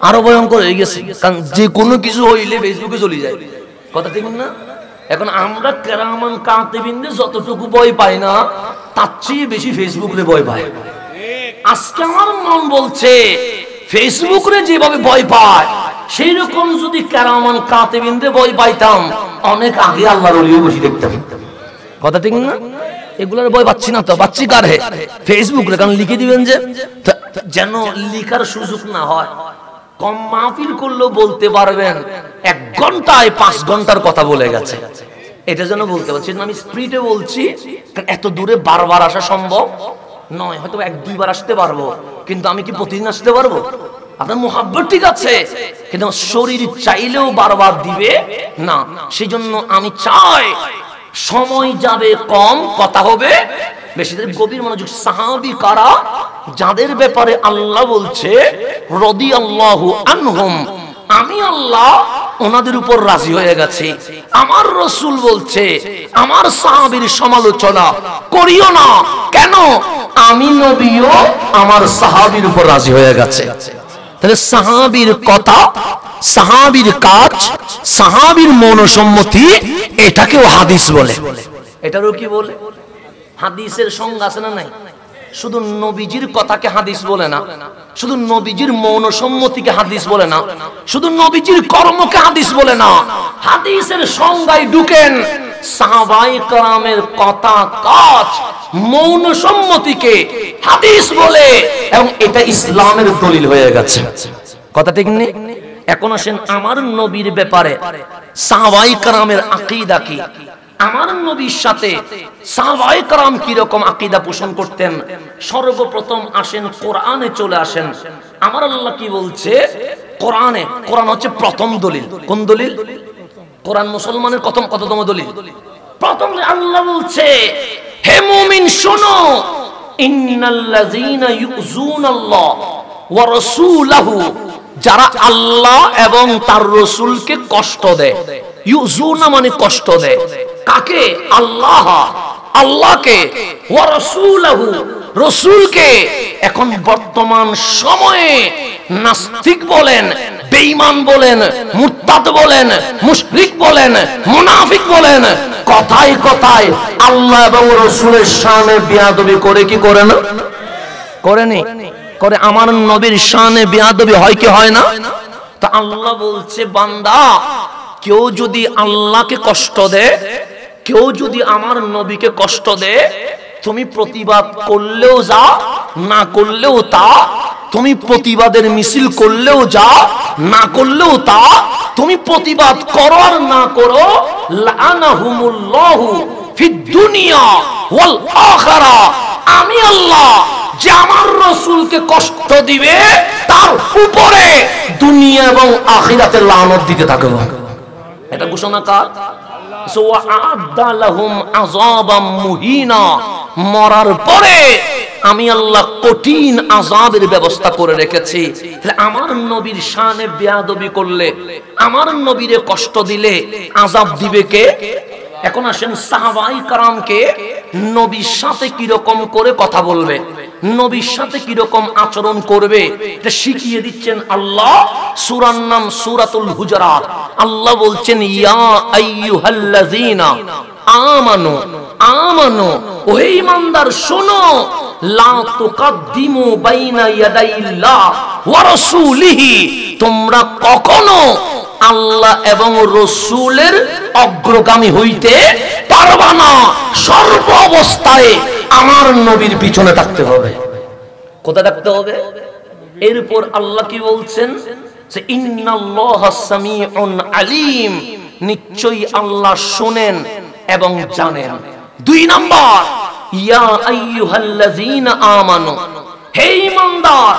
আরো ভয়ঙ্কর হয়ে গেছে, কারণ যে কোনো কিছু হইলে ফেসবুকে চলে যায়। কথা ঠিক না? এখন আমরা কেরামান কাতিবিনদের যতটুকু ভয় পাই না, তার চেয়ে বেশি ফেসবুকে ভয় পাই। আজকে আমার মন বলছে ফেসবুকে যেভাবে ভয় পায়, সেই রকম যদি কেরামান কাতিবিনদের ভয় পাইতাম, অনেক আগে আল্লাহর ওলিও বসে দেখতাম। কথা ঠিক না? এগুলোর ভয় পাচ্ছি না তো, পাচ্ছি কারে? ফেসবুকে। কারণ লিখে দিবেন যে, যেন লিখার সুযোগ না হয়। কম মাহফিল করলেও বলতে পারবেন 1 ঘন্টায় 5 ঘন্টার কথা বলে গেছে, এটা যেন বলতে পারছি। আমি স্পিডে বলছি, কারণ এত দূরে বারবার আসা সম্ভব নয়। হয়তো 1-2 বার আসতে পারবো, কিন্তু আমি কি প্রতিদিন আসতে পারবো? আপনার মুহাব্বত ঠিক আছে, কিন্তু শরীর চাইলেও বারবার দিবে না। সেই জন্য আমি চাই সময় যাবে কম, কথা হবে বেশি। গভীর মনোযোগ। সাহাবী কারা? যাদের ব্যাপারে আল্লাহ বলছে রাদিয়াল্লাহু আনহুম, আমি আল্লাহ ওনাদের উপর রাজি হয়ে গেছি। আমার রাসূল বলছে আমার সাহাবীর সমালোচনা করিও না। কেন? আমি নবীও আমার সাহাবীর উপর রাজি হয়ে গেছে। তাহলে সাহাবীর কথা, সাহাবীর কাজ, সাহাবীর মনসম্মতি, এটাকেও হাদিস বলে। এটারও কি বলে? হাদিসের সংজ্ঞা আছে না নাই? শুধু নবীজির কথাকে হাদিস বলে না, শুধু নবীজির মৌনসম্মতিকে হাদিস বলে না, শুধু নবীজির কর্মকে হাদিস বলে না। হাদিসের সংজ্ঞায় ঢুকেন সাহাবায়ে কেরামের কথা, কাজ, মৌনসম্মতিকে হাদিস বলে, এবং এটা ইসলামের দলিল হয়ে গেছে। কথা ঠিক নেই? এখন আসেন আমার নবীর ব্যাপারে সাহাবায়ে কেরামের আকীদা কি, আমার নবীর সাথে সাহাবায়ে কেরাম কি রকম আকীদা পোষণ করতেন। সর্বপ্রথম আসেন কোরআনে চলে আসেন। আমার আল্লাহ কি বলছে কোরআনে? কোরআন হচ্ছে প্রথম দলিল। কোন দলিল? কোরআন মুসলমানের কততম দলিল? প্রথম। আল্লাহ বলছে হে মুমিন শোনো, ইন্নাল্লাযীনা ইউযুনাল্লাহ ওয়া রাসূলাহু, যারা আল্লাহ এবং তার রাসূলকে কষ্ট দেয়। ইউযুনা মানে কষ্ট দেয়। কাকে? আল্লাহ, আল্লাহকে, ওয়া রাসূলাহু, রাসূলকে। এখন বর্তমান সময়ে নাস্তিক বলেন, বেঈমান বলেন, মুরতাদ বলেন, মুশরিক বলেন, মুনাফিক বলেন, কথায় কথায় আল্লাহ এবং রাসূলের শানে বেয়াদবি করে কি করে না? করেনি? করে। আমার নবীর শানে বেয়াদবি হয় কি হয় না? তো আল্লাহ বলছে বান্দা, কেউ যদি আল্লাহকে কষ্ট দেয়, কেউ যদি আমার নবীকে কষ্ট দেয়, তুমি প্রতিবাদ করলেও যা, না করলেও তা। তুমি প্রতিবাদের মিছিল করলেও যা, না করলেও তা। তুমি প্রতিবাদ করো আর না করো, লাআনাহুমুল্লাহু ফিদ দুনিয়া ওয়াল আখিরা, আমি আল্লাহ যে আমার রাসূলকে কষ্ট দিবে তার উপরে দুনিয়া এবং আখিরাতে লানত দিতে থাকবে। এটা ঘোষণা কার? মরার পরে আমি আল্লাহ কঠিন আযাবের ব্যবস্থা করে রেখেছি। আমার নবীর শানে বেয়াদবি করলে, আমার নবীরে কষ্ট দিলে আযাব দিবে কে? এখন আসেন সাহাবায়ে কেরামকে নবীর সাথে কি রকম করে কথা বলবে। নবীর সাথে কি রকম আচরণ করবে এটা শিখিয়ে দিচ্ছেন আল্লাহ। সূরার নাম সূরাতুল হুজুরাত। আল্লাহ বলছেন ইয়া আইয়ুহাল্লাযীনা আমানু আমানু, ও ঈমানদার শোনো, লা তুকাদ্দিমু বাইনা ইয়াদাইল্লাহ ওয়া রাসূলিহি, তোমরা কখনো আল্লাহ এবং রাসূলের অগ্রগামী হইতে পারবা না। সর্ব অবস্থায় আমার নবীর পিছনে থাকতে হবে। কোথায় থাকতে হবে? এরপর আল্লাহ কি বলছেন যে ইন্নাল্লাহা সামিউন আলিম, নিশ্চয়ই আল্লাহ শুনেন এবং জানেন। 2 নাম্বার, ইয়া আইয়ুহাল্লাযীনা আমানু, হে ঈমানদার,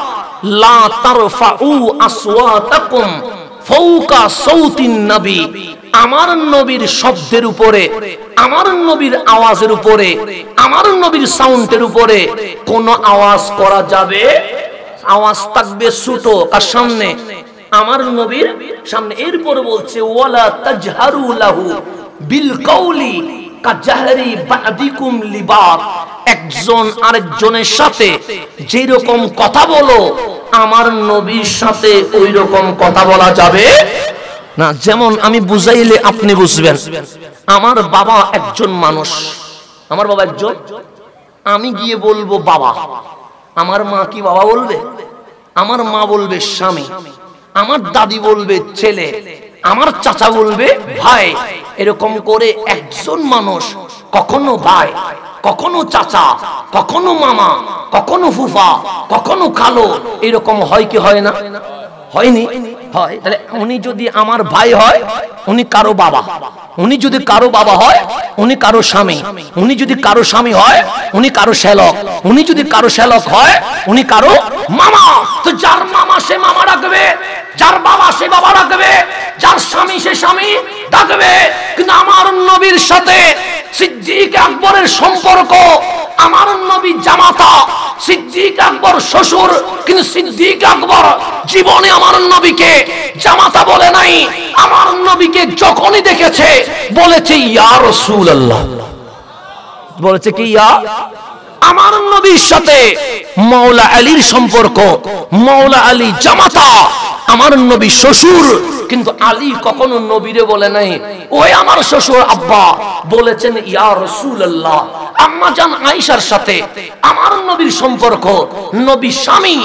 লা তারফাউ আসওয়াতাকুম ফাওকা সাউতিন নবী, আমার নবীর শব্দের উপরে, আমার নবীর আওয়াজের উপরে, আমার নবীর সাউন্ডের উপরে কোন আওয়াজ করা যাবে? আওয়াজ থাকবে ছোট কার সামনে? আমার নবীর সামনে। এরপর বলছে ওয়ালা তাজহারু লাহু বিল কওলি কাজাহরি বাদিকুম লিবাদ, একজন আরেকজনের সাথে যেরকম কথা বলো আমার নবীর সাথে ওই রকম কথা বলা যাবে না। যেমন আমি বুঝাইলে আপনি বুঝবেন। আমার বাবা একজন মানুষ, আমার বাবা একজন, আমি গিয়ে বলবো বাবা, আমার মা কি বাবা বলবে? আমার মা বলবে স্বামী, আমার দাদি বলবে ছেলে, আমার চাচা বলবে ভাই। এরকম করে একজন মানুষ কখনো ভাই, কখনো চাচা, কখনো মামা, কখনো ফুফা, কখনো খালো, এরকম হয় কি হয় না? হয়নি? হয়। তাহলে উনি যদি আমার ভাই হয় উনি কারো বাবা, উনি যদি কারো বাবা হয় উনি কারো স্বামী, উনি যদি কারো স্বামী হয় উনি কারো শ্যালক, উনি যদি কারো শ্যালক হয় উনি কারো মামা। তো যার মামা সে মামা রাখবে, যার বাবা সে বাবা রাখবে, যার স্বামী সে স্বামী রাখবে। কিন্তু আমার নবীর সাথে সিদ্দিক আকবরের সম্পর্ক, আমার নবী জামাতা, সিদ্দিক আকবর শ্বশুর, কিন্তু সিদ্দিক আকবর জীবনে আমার নবীকে জামাতা বলে নাই। আমার নবীকে যখনই দেখেছে বলেছে ইয়া রাসূলুল্লাহ, বলেছে কি ইয়া। আমার নবীর সাথে মাওলা আলীর সম্পর্ক, মাওলা আলী জামাতা, আমার নবী শ্বশুর, কিন্তু আলী কখনো নবীরে বলে নাই ওই আমার শ্বশুর আব্বা, বলেছেন ইয়া রাসূলুল্লাহ। আম্মা জান আয়েশার সাথে আমার নবীর সম্পর্ক, নবী স্বামী,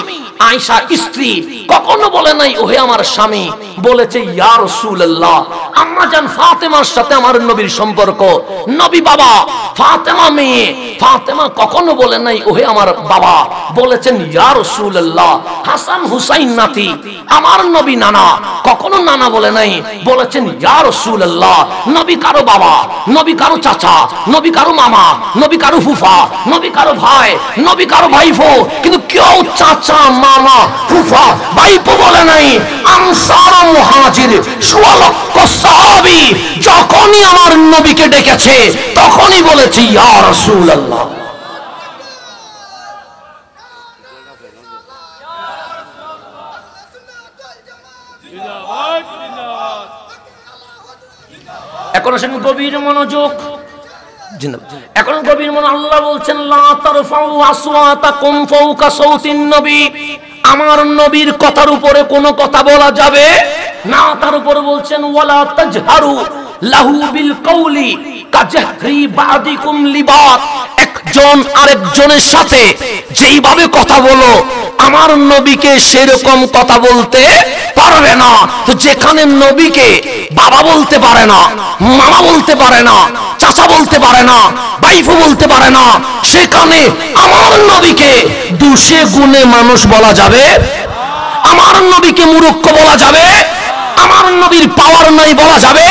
আয়েশা স্ত্রী, কখনো বলে নাই ওহে আমার স্বামী, বলেছে ইয়া রাসূলুল্লাহ। আম্মা জান ফাতেমার সাথে আমার নবীর সম্পর্ক, নবী বাবা, ফাতেমা মেয়ে, ফাতেমা কখনো বলে নাই ওহে আমার বাবা, বলেছেন ইয়া রাসূলুল্লাহ। হাসান হুসাইন নাতি, আমার নবী নানা, কখনো নানা বলে নাই, বলেছেন ইয়া রাসূলুল্লাহ। নবী কারো বাবা, নবী কারো চাচা, নবী কারো মামা, নবী কারো ফুফা, নবী কারো ভাই, নবী কারো ভাইপো, কিন্তু কেউ চাচা, মামা, ফুফা, ভাইপো বলে নাই। আনসার ও মুহাজির 16 লক্ষ সাহাবী যখনই আমার নবীকে ডেকেছে তখনই বলেছে ইয়া রাসূলুল্লাহ। এখন আসেন গভীর মনোযোগ, এখন গভীর মন। আল্লাহ বলছেন লা তারফাউ আসওয়াতাকুম ফাওকা সাউতিন নবী, আমার নবীর কথার উপরে কোনো কথা বলা যাবে না। তার উপর বলছেন ওয়ালা তাজহারু লাহু বিল কওলি কাজাহরি বাদিকুম লিবাদ, একজন আরেকজনের সাথে যেইভাবে কথা বলো আমার নবীকে সেরকম কথা বলতে পারবে না। তো যেখানে নবীকে বাবা বলতে পারে না, মামা বলতে পারে না, চাচা বলতে পারে না, ভাইফো বলতে পারে না, সেখানে আমার নবীকে দুষে গুণে মানুষ বলা যাবে? আমার নবীকে মূর্খ বলা যাবে? আমার নবীর পাওয়ার নাই বলা যাবে?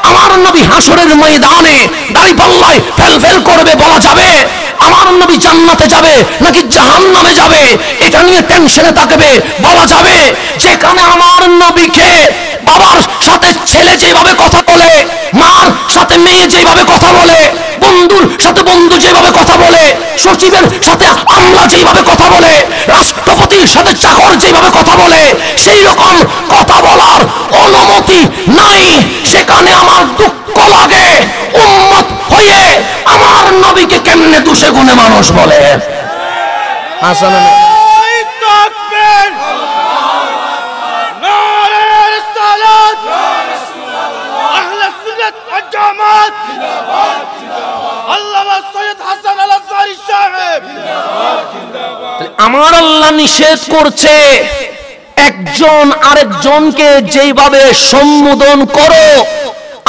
আমার নবী হাসরের ময়দানে দাঁড়িপাল্লায় ফেলফেল করবে বলা যাবে? আমার নবী জান্নাতে যাবে নাকি জাহান্নামে যাবে এটা নিয়ে টেনশনে থাকবে বলা যাবে? যেখানে আমার নবীকে বাবার সাথে ছেলে যেভাবে কথা বলে, মার সাথে মেয়ে যেভাবে কথা বলে, বন্ধুর সাথে বন্ধু যেভাবে কথা বলে, সচিবের সাথে আমলা যেভাবে কথা বলে, রাষ্ট্রপতির সাথে চাকর যেভাবে কথা বলে, সেই রকম কথা বলার অনুমতি নাই। সেখানে আমার দুঃখ লাগে, উম্মত হয়ে আমার নবীকে কেমনে দুষে গুণে মানুষ বলে। হাসান আমার আল্লাহ নিষেধ করছে একজন আরেকজনকে যেভাবে সম্বোধন করো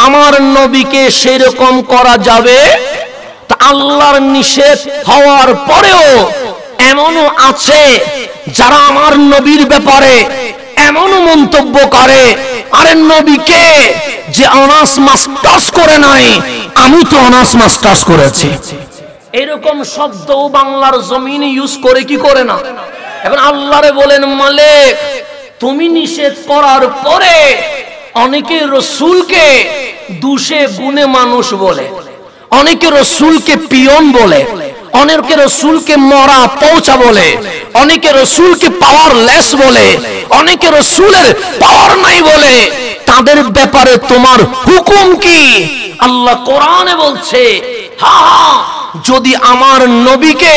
আমার নবীকে সেরকম করা যাবে। তা আল্লাহর নিষেধ হওয়ার পরেও এমনও আছে যারা আমার নবীর ব্যাপারে এমন মন্তব্য করে, আরে নবীকে যে অনার্স মাস্টার্স করে নাই, আমি তো অনার্স মাস্টার্স করেছি। এরকম শব্দ বাংলার জমিনে ইউজ করে কি করে না। এখন আল্লাহরে বলেন মালিক তুমি নিষেধ করার পরে অনেকে রসুলকে দুষে গুণে মানুষ বলে, অনেকে রসুলকে পিয়ন বলে, অনেকে রসুলকে মরা পৌঁছা বলে, অনেকে রসুলকে পাওয়ারলেস বলে, অনেকে রসুলের পাওয়ার নাই বলে। তাদের ব্যাপারে তোমার হুকুম কি? আল্লাহ কোরআনে বলছে হ্যাঁ, যদি আমার নবীকে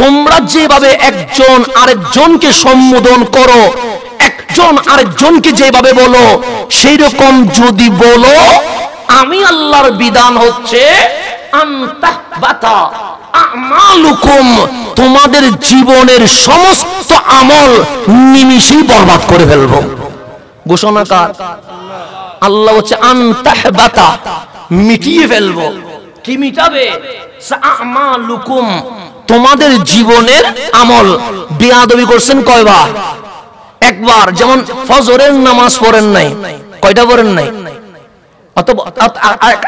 তোমরা যেভাবে একজন আরেকজনকে সম্বোধন করো, একজন আরেকজনকে যেভাবে বলো, সেই রকম যদি বলো, আমি আল্লাহর বিধান হচ্ছে আনতাহবাতা আমালুকুম, তোমাদের জীবনের সমস্ত আমল নিমিষেই বরবাদ করে ফেলবো। ঘোষণাকার আল্লাহ হচ্ছে আনতাহবাতা, মিটিয়ে ফেলবো। কি মিটাবে? আমালুকুম, তোমাদের জীবনের আমল। বেয়াদবি করছেন কয়বার? একবার। যেমন ফজরের নামাজ পড়েন নাই, কয়টা পড়েন নাই?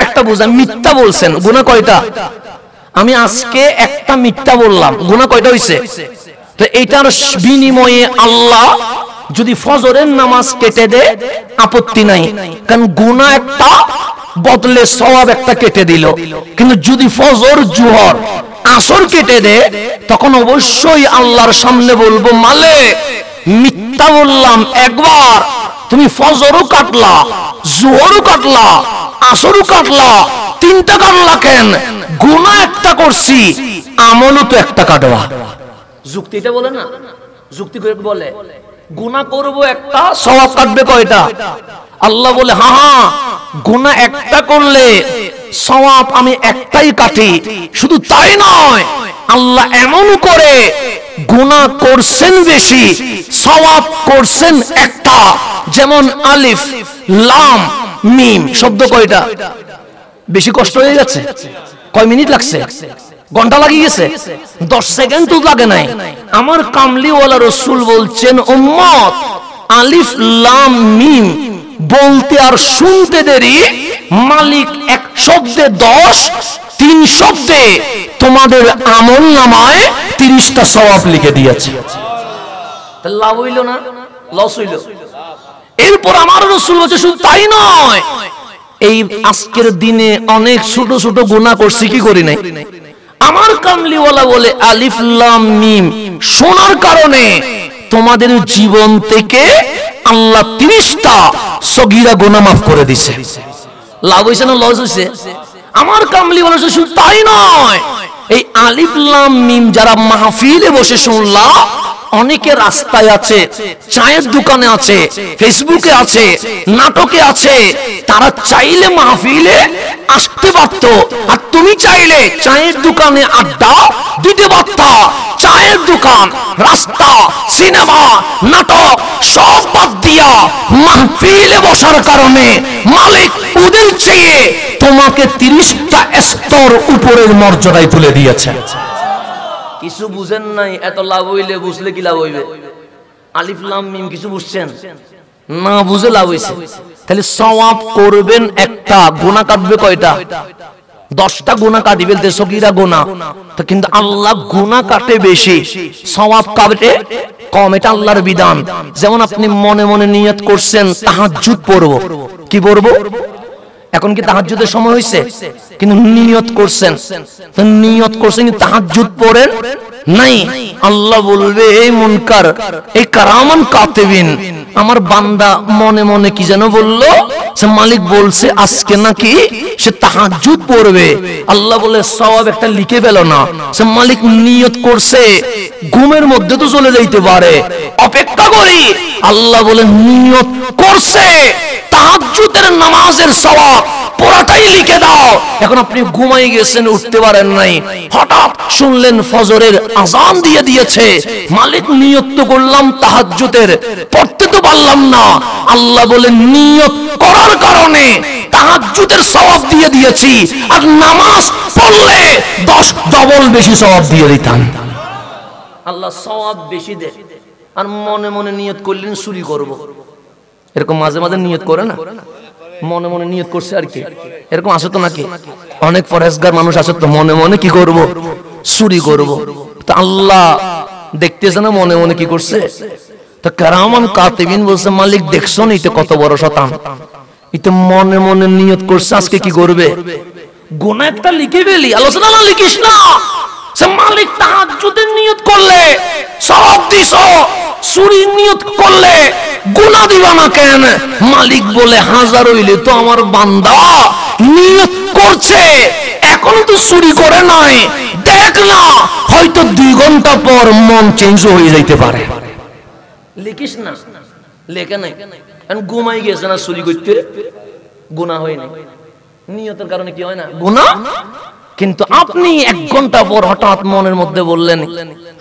একটা বুঝেন, মিথ্যা বলছেন, গুনাহ কয়টা? আমি আজকে একটা মিথ্যা বললাম, গুনাহ কয়টা হইছে? তো এইটার বিনিময়ে আল্লাহ যদি ফজরের নামাজ কেটে দেয় আপত্তি নাই, কারণ গুনাহ একটা বদলে সওয়াব একটা কেটে দিল। কিন্তু যদি ফজর জোহর আসর কেটে দেয় তখন অবশ্যই আল্লাহর সামনে বলবো মালিক মিথ্যা বললাম একবার, তুমি ফজরও কাটলা, জোহরও কাটলা, আসরও কাটলা, তিনটা কাটলা কেন? গুনাহ একটা করছি, আমলও তো একটা কাটবা। যুক্তিটা বলে না, যুক্তি করে বলে গুনাহ করব একটা, সওয়াব কাটবে কয়টা? আল্লাহ বলে হ্যাঁ, গুনাহ একটা করলে সওয়াব আমি একটাই কাটি। শুধু তাই নয়, আল্লাহ এমন করে গুনাহ করছেন বেশি, সওয়াব করছেন একটা। যেমন আলিফ লাম মিম শব্দ কয়টা? বেশি কষ্ট হয়ে যাচ্ছে? কয় মিনিট লাগছে? ঘন্টা লাগিয়ে গেছে? 10 সেকেন্ড তো লাগে নাই। আমার কামলিওয়ালা রসুল বলছেন উম্মত আলিফ লাম মিম বলতে আর শুনতে দেরি, মালিক এক শব্দে 10, 3 শব্দে তোমাদের আমল নামায় 30টা সওয়াব লিখে দিয়েছে। লাভ হইল না লস হইল? এরপর আমার রসুল বলছে শুধু তাই নয়, এই আজকের দিনে অনেক ছোট ছোট গুনাহ করছি, কি করি নাই? আমার কামলিওয়ালা বলে আলিফ লাম মিম শোনার কারণে তোমাদের জীবন থেকে আল্লাহ 30টা সগীরা গুনাহ মাফ করে দিছে। লাভ হইছে না লস হইছে? আমার কামলিওয়ালা শুধু তাই নয়, এই আলিফ লাম মিম যারা মাহফিলে বসে শুনলা, অনেকে রাস্তায় আছে, চায়ের দোকানে আছে, ফেসবুকে আছে, নাটকে আছে, তারা চাইলে মাহফিলে আসতে পারত, আর তুমি চাইলে চায়ের দোকানে আড্ডা দিতে পারত। চায়ের দোকান, রাস্তা, সিনেমা, নাটক সব বাদ দিয়া মাহফিলে বসার কারণে মালিক ওদের চেয়ে তোমাকে 30টা স্তর উপরের মর্যাদায় তুলে দিয়েছে। কিছু বুঝেন নাই? এত লাভ হইলে বুঝলে কি লাভ হইবে? আলিফ লাম মিম কিছু বুঝছেন না, বুঝে লাভ হইছে। তাহলে সওয়াব করবেন একটা, গুনাহ কাটবে কয়টা? 10টা গুনাহ কাটি ফেলতে সগীরা গুনাহ। তো কিন্তু আল্লাহ গুনাহ কাটে বেশি, সওয়াব কাটে কম। এটা আল্লাহর বিধান। যেমন আপনি মনে মনে নিয়ত করছেন তাহাজ্জুদ পড়ব, কি পড়ব? এখন কি তাহাজ্জুদের সময় হইছে? কিন্তু নিয়ত করছেন, তো নিয়ত করছেন তাহাজ্জুদ পড়েন নাই, আল্লাহ বলবে এই মুনকার, এই কারামান কাতিবিন, আমার বান্দা মনে মনে কি যেন বলল, সে মালিক বলছে আজকে নাকি সে তাহাজ্জুদ পড়বে। আল্লাহ বলে সওয়াব একটা লিখে ফেল না। সে মালিক নিয়ত করছে, ঘুমের মধ্যে তো চলে যাইতে পারে, অপেক্ষা করি। আল্লাহ বলে নিয়ত করছে তাহাজ্জুদের নামাজের সওয়াব পুরোটাই লিখে দাও। এখন আপনি ঘুমাই গেছেন, উঠতে পারেন নাই, হঠাৎ শুনলেন ফজরের আযান দিয়ে দিয়েছে। মালিক নিয়ত তো করলাম তাহাজ্জুদের, পড়তে তো পারলাম না। আল্লাহ বলে নিয়ত করার কারণে তাহাজ্জুদের সওয়াব দিয়ে দিয়েছি, আর নামাজ পড়লে 10 ডবল বেশি সওয়াব দিয়ে দিতাম। আল্লাহ সওয়াব বেশি দেয়। আর মনে মনে নিয়ত করলেন চুরি করব, এরকম মাঝে মাঝে নিয়ত করে না, মনে মনে নিয়ত করছে আর কি, এরকম আছে তো নাকি? অনেক পরহেজগার মানুষ আছে তো মনে মনে কি করব, চুরি করব। তো আল্লাহ দেখতেছে না মনে মনে কি করছে? তো কারামান কাতিবিন বলছে মালিক দেখছো না এটা কত বড় শয়তান, এটা মনে মনে নিয়ত করছে আজকে কি করবে, গুনাহ একটা লিখে ফেলি। আলোচনা না লিখিস না। সে মালিক তাহাজ্জুদের নিয়ত করলে সওয়াব দিছো, চুরির নিয়ত করলে গুনাহ দিবা না কেন? মালিক বলে হাজার হইলে তো আমার বান্দা নিয়ত করছে, এখনো তো চুরি করে নাই, দেখ না হয়তো 2 ঘন্টা পর মন চেঞ্জ হয়ে যাইতে পারে। লিখিস না, লেখে নাই, এখন ঘুমাই গেছে না চুরি করতে, গুনাহ হয় না। নিয়তের কারণে কি হয় না? গুনাহ। কিন্তু আপনি 1 ঘন্টা পর হঠাৎ মনের মধ্যে বললেন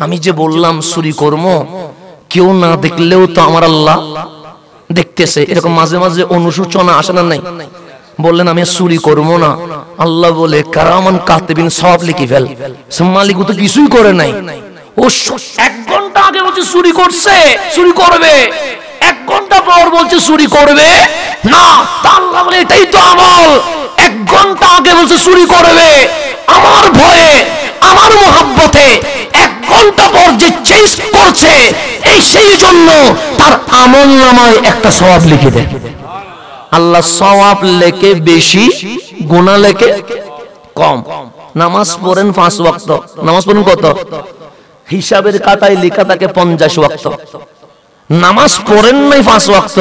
আমি যে বললাম চুরি করব, কেউ না দেখলেও তো আমার আল্লাহ দেখতেছে। এরকম মাঝে মাঝে অনুশোচনা আসে না? নাই। বললেন আমি চুরি করব না, আল্লাহ বলে কারামান কাতিবিন সওয়াব লিখে ফেল। মালিক তো কিছুই করে নাই, ও 1 ঘন্টা আগে বলছে চুরি করছে, চুরি করবে, 1 ঘন্টা পর বলছে চুরি করবে না। তা আল্লাহ বলে এটাই তো আমল। 1 ঘন্টা আগে বলছে চুরি করবে, আমার ভয়ে আমার মোহাব্বতে 1 ঘন্টা পর যে চেঞ্জ করছে, এই সেই জন্য তার আমলনামায় একটা সওয়াব লিখে দেয়। আল্লাহ সওয়াব লেখে বেশি, গুনাহ লেখে কম। নামাজ পড়েন 5 ওয়াক্ত, নামাজ পড়েন কত? হিসাবের খাতায় লেখা থাকে 50 ওয়াক্ত। নামাজ পড়েন নাই 5 ওয়াক্ত,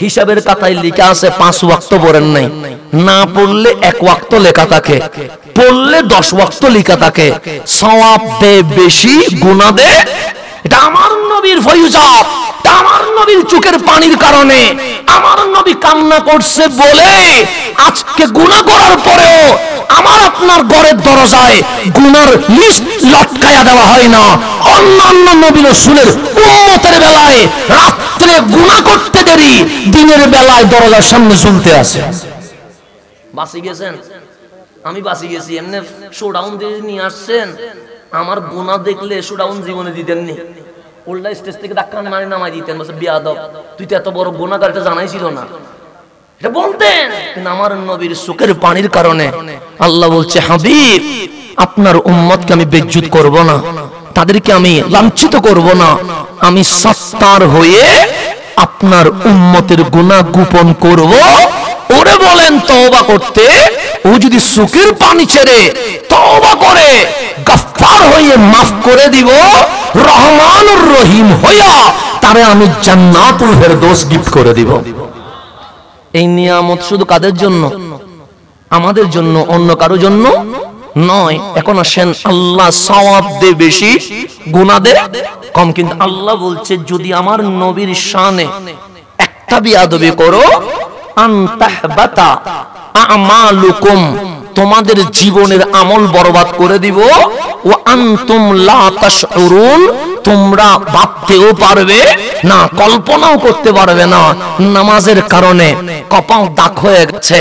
হিসাবের খাতায় লেখা আছে 5 ওয়াক্ত পড়েন নাই। না পড়লে 1 ওয়াক্ত লেখা থাকে, পড়লে 10 ওয়াক্ত লেখা থাকে। সওয়াব দে বেশি, গুনাহ দে। এটা আমার নবীর ফয়জাত, এটা আমার নবীর চোখের পানির কারণে। আমার নবী কান্না করছে বলে আজকে গুনাহ করার পরেও আমার আপনার ঘরের দরজায় গুনার লিস্ট লটকায়া দেওয়া হয় না। অন্যান্য নবী রাসূলের উম্মতের বেলায় রাত্রে গুনাহ করতে দেরি, দিনের বেলায় দরজার সামনে ঝুলতে আছে। বাঁচি গেছেন, আমি বাঁচি গেছি। এমনি শোডাউন দিয়ে নিয়ে আসছেন, আমার গুনাহ দেখলে শোডাউন জীবনে দিতেননি, উল্টা স্টেজ থেকে ধাক্কা মারি নামাই দিতেন, বলছে বিয়াদব তুই তো এত বড় গুনাহগার, এটা জানাই ছিল না, এটা বলতেন। কিন্তু আমার নবীর চোখের পানির কারণে আল্লাহ বলছে হাবিব আপনার উম্মতকে আমি বেজ্জুত করব না, তাদেরকে আমি লাঞ্ছিত করব না, আমি সত্তার হয়ে আপনার উম্মতের গুনাহ গোপন করব। ওরে বলেন তওবা করতে, ও যদি চোখের পানি ছেড়ে তওবা করে গফফার হয়ে মাফ করে দিব, রহমানুর রহিম হইয়া তারে আমি জান্নাতুল ফেরদৌস গিফট করে দিব। এই নিয়ামত শুধু কাদের জন্য? আমাদের জন্য, অন্য কারো জন্য নয়। এখন আসেন আল্লাহ সওয়াব দে বেশি, গুনাহ দে কম। কিন্তু আল্লাহ বলছে যদি আমার নবীর শানে একটা বিয়াদবি করো, আনতাহবাতা আমালুকুম, তোমাদের জীবনের আমল বরবাদ করে দিব। ও আনতুম লা তাশউরুন, তোমরা ভাবতেও পারবে না, কল্পনাও করতে পারবে না। নামাজের কারণে কপাল দাগ হয়ে গেছে,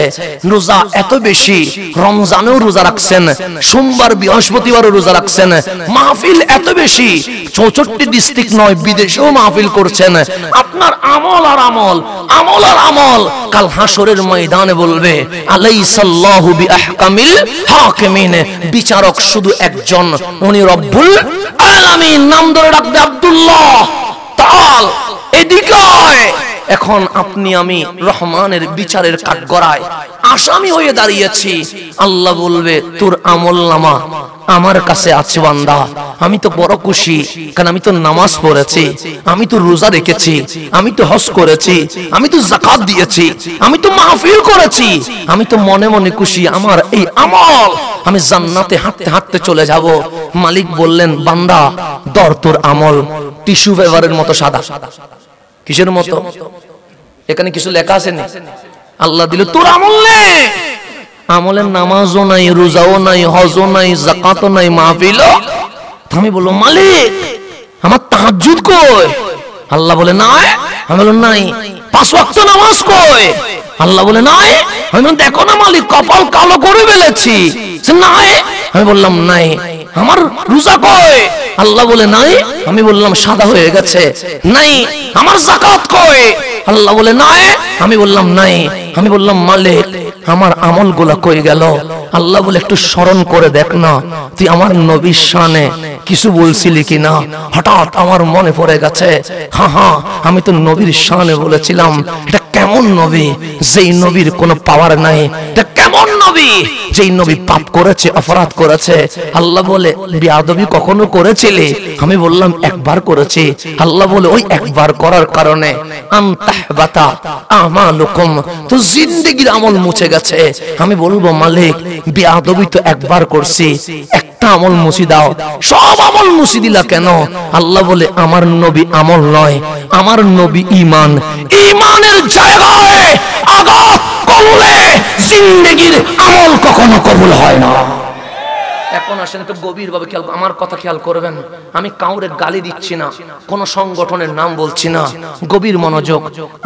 রোজা এত বেশি, রমজানেও রোজা রাখছেন, সোমবার বৃহস্পতিবারও রোজা রাখছেন, মাহফিল এত বেশি, 64 ডিস্ট্রিক্ট নয় বিদেশেও মাহফিল করছেন। আপনার আমল আর আমল, আমল আর আমল কাল হাসরের ময়দানে বলবে আলাইসাল্লাহু বিআহকামিল হাকিমিন, বিচারক শুধু একজন, উনি রব্বুল আলামিন। নাম ধরে রাখবে আব্দুল্লাহ, তাল এদিকে এখন আপনি আমি রহমানের বিচারের কাঠগড়ায় আসামি হয়ে দাঁড়িয়েছি। আল্লাহ বলবে তোর আমলনামা আমার কাছে আছে বান্দা, আমি তো বড় খুশি, কারণ আমি তো নামাজ পড়েছি, আমি তো রোজা রেখেছি, আমি তো হজ করেছি, আমি তো যাকাত দিয়েছি, আমি তো মাহফিল করেছি, আমি তো মনে মনে খুশি, আমার এই আমল আমি জান্নাতে হাঁটতে হাঁটতে চলে যাব। মালিক বললেন বান্দা ধর তোর আমল, টিস্যু পেপারের মতো সাদা। কিসের মতো? এখানে কিছু লেখা আছে না? আল্লাহ দিল তোর আমল নে। আমলের নামাজও নাই, রোজাও নাই, হজও নাই, যাকাতও নাই, মাহফিলও। আমি বললাম মালিক আমার তাহাজ্জুদ কই? আল্লাহ বলে নাই। আমি বললাম নাই। 5 ওয়াক্ত নামাজ কই? আল্লাহ বলে নাই। আমি বললাম দেখো না মালিক কপাল কালো করে ফেলেছি। নাই। আমি বললাম নাই। আমার রোজা কই? আল্লাহ বলে নাই। আমি বললাম সাদা হয়ে গেছে। নাই। আমার যাকাত কই? আল্লাহ বলে নাই। আমি বললাম নাই। আমি বললাম মালিক আমার আমলগুলো কই গেল? আল্লাহ বলে একটু স্মরণ করে দেখ না, তুই আমার নবীর শানে কিছু বলছিলি কিনা? হঠাৎ আমার মনে পড়ে গেছে, হ্যাঁ আমি তো নবীর শানে বলেছিলাম। এটা কেমন নবী যেই নবীর কোনো পাওয়ার নাই? এটা কেমন নবী যেই নবী পাপ করেছে, অপরাধ করেছে? আল্লাহ বলে বেয়াদবি কখনো করেছিলে? আমি বললাম একবার করেছি। আল্লাহ বলে ওই একবার করার কারণে আনতাহবাতা আমালুকুম, তো জিন্দেগীর আমল মুছে গেছে। আমি বলবো মালিক বেয়াদবি তো একবার করছি, একটা আমল মুছি দাও। সব আমল মুছি দিলা কেন? আল্লাহ বলে আমার নবী আমল নয়, আমার নবী ঈমান। ঈমানের জায়গায় আঘাত করলে জিন্দেগীর আমল কখনো কবুল হয় না। এখন আসেন একটু গভীরভাবে খেয়াল, আমার কথা খেয়াল করবেন। আমি কাউরে গালি দিচ্ছি না, কোন সংগঠনের নাম বলছি না, গভীর মনোযোগ।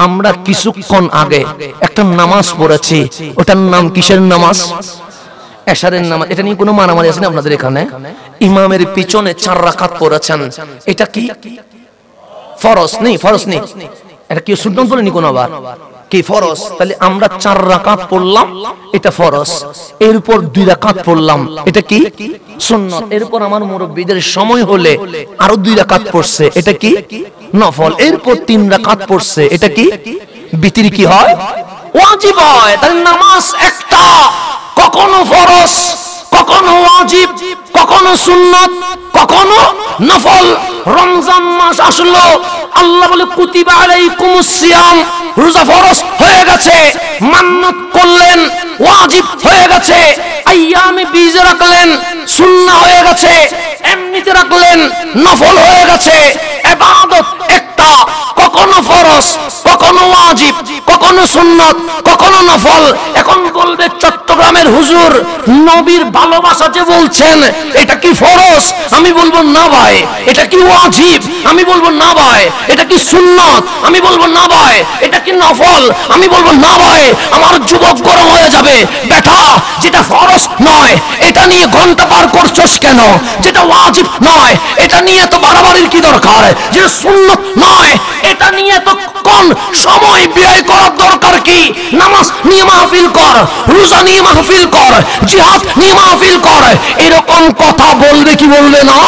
আমরা কিছুক্ষণ আগে একটা নামাজ পড়েছি, ওটার নাম কিসের নামাজ? এশারের নামাজ। এটা নিয়ে কোনো মারামারি আছে না আপনাদের এখানে? ইমামের পিছনে 4 রাকাত পড়েছেন, এটা কি ফরজ? নেই, ফরজ নেই। এটা কি সুন্নাত বলেনি কোন? আবার কি ফরজ? তাহলে আমরা 4 রাকাত পড়লাম, এটা ফরজ। এরপর 2 রাকাত পড়লাম, এটা কি সুন্নাত। এরপর আমার মুরব্বিদের সময় হলে আরো 2 রাকাত পড়ছে, এটা কি নফল। এরপর 3 রাকাত পড়ছে, এটা কি বিতির কি হয়? ওয়াজিব হয়। তাহলে নামাজ একটা, কখনো ফরজ, কখনো ওয়াজিব, কখনো সুন্নাত, কখনো নফল। রমজান মাস আসলো, আল্লাহ বলে কুতিবা আলাইকুমুস সিয়াম, রোজা ফরজ হয়ে গেছে। মান্নত করলেন, ওয়াজিব হয়ে গেছে। আইয়ামে বীজ রাখলেন, সুন্নাহ হয়ে গেছে। এমনিতে রাখলেন, নফল হয়ে গেছে। ইবাদত একটা, কখনো ফরজ, কখনো ওয়াজিব, কখনো সুন্নাত, কখনো নফল। এখন বলবে চট্টগ্রামের হুজুর নবীর ভালোবাসা যে বলছেন এটা কি ফরজ? আমি বলবো না ভাই। এটা কি ওয়াজিব? আমি বলবো না ভাই। এটা কি সুন্নাত? আমি বলবো না ভাই। এটা কি নফল? আমি বলবো না ভাই। আমার যুবক গরম হয়ে যাবে। বেটা যেটা ফরজ নয় এটা নিয়ে ঘন্টা পার করছস কেন? যেটা ওয়াজিব নয় এটা নিয়ে তো বাড়াবাড়ির কি দরকার? যেটা সুন্নাত নয় এটা নিয়ে তো কোন সময় ব্যয় করার দরকার কি? নামাজ নিয়ে মাহফিল কর, রোজা নিয়ে মাহফিল কর, জিহাদ নিয়ে মাহফিল কর। এরকম কথা বলবে কি বলবে না?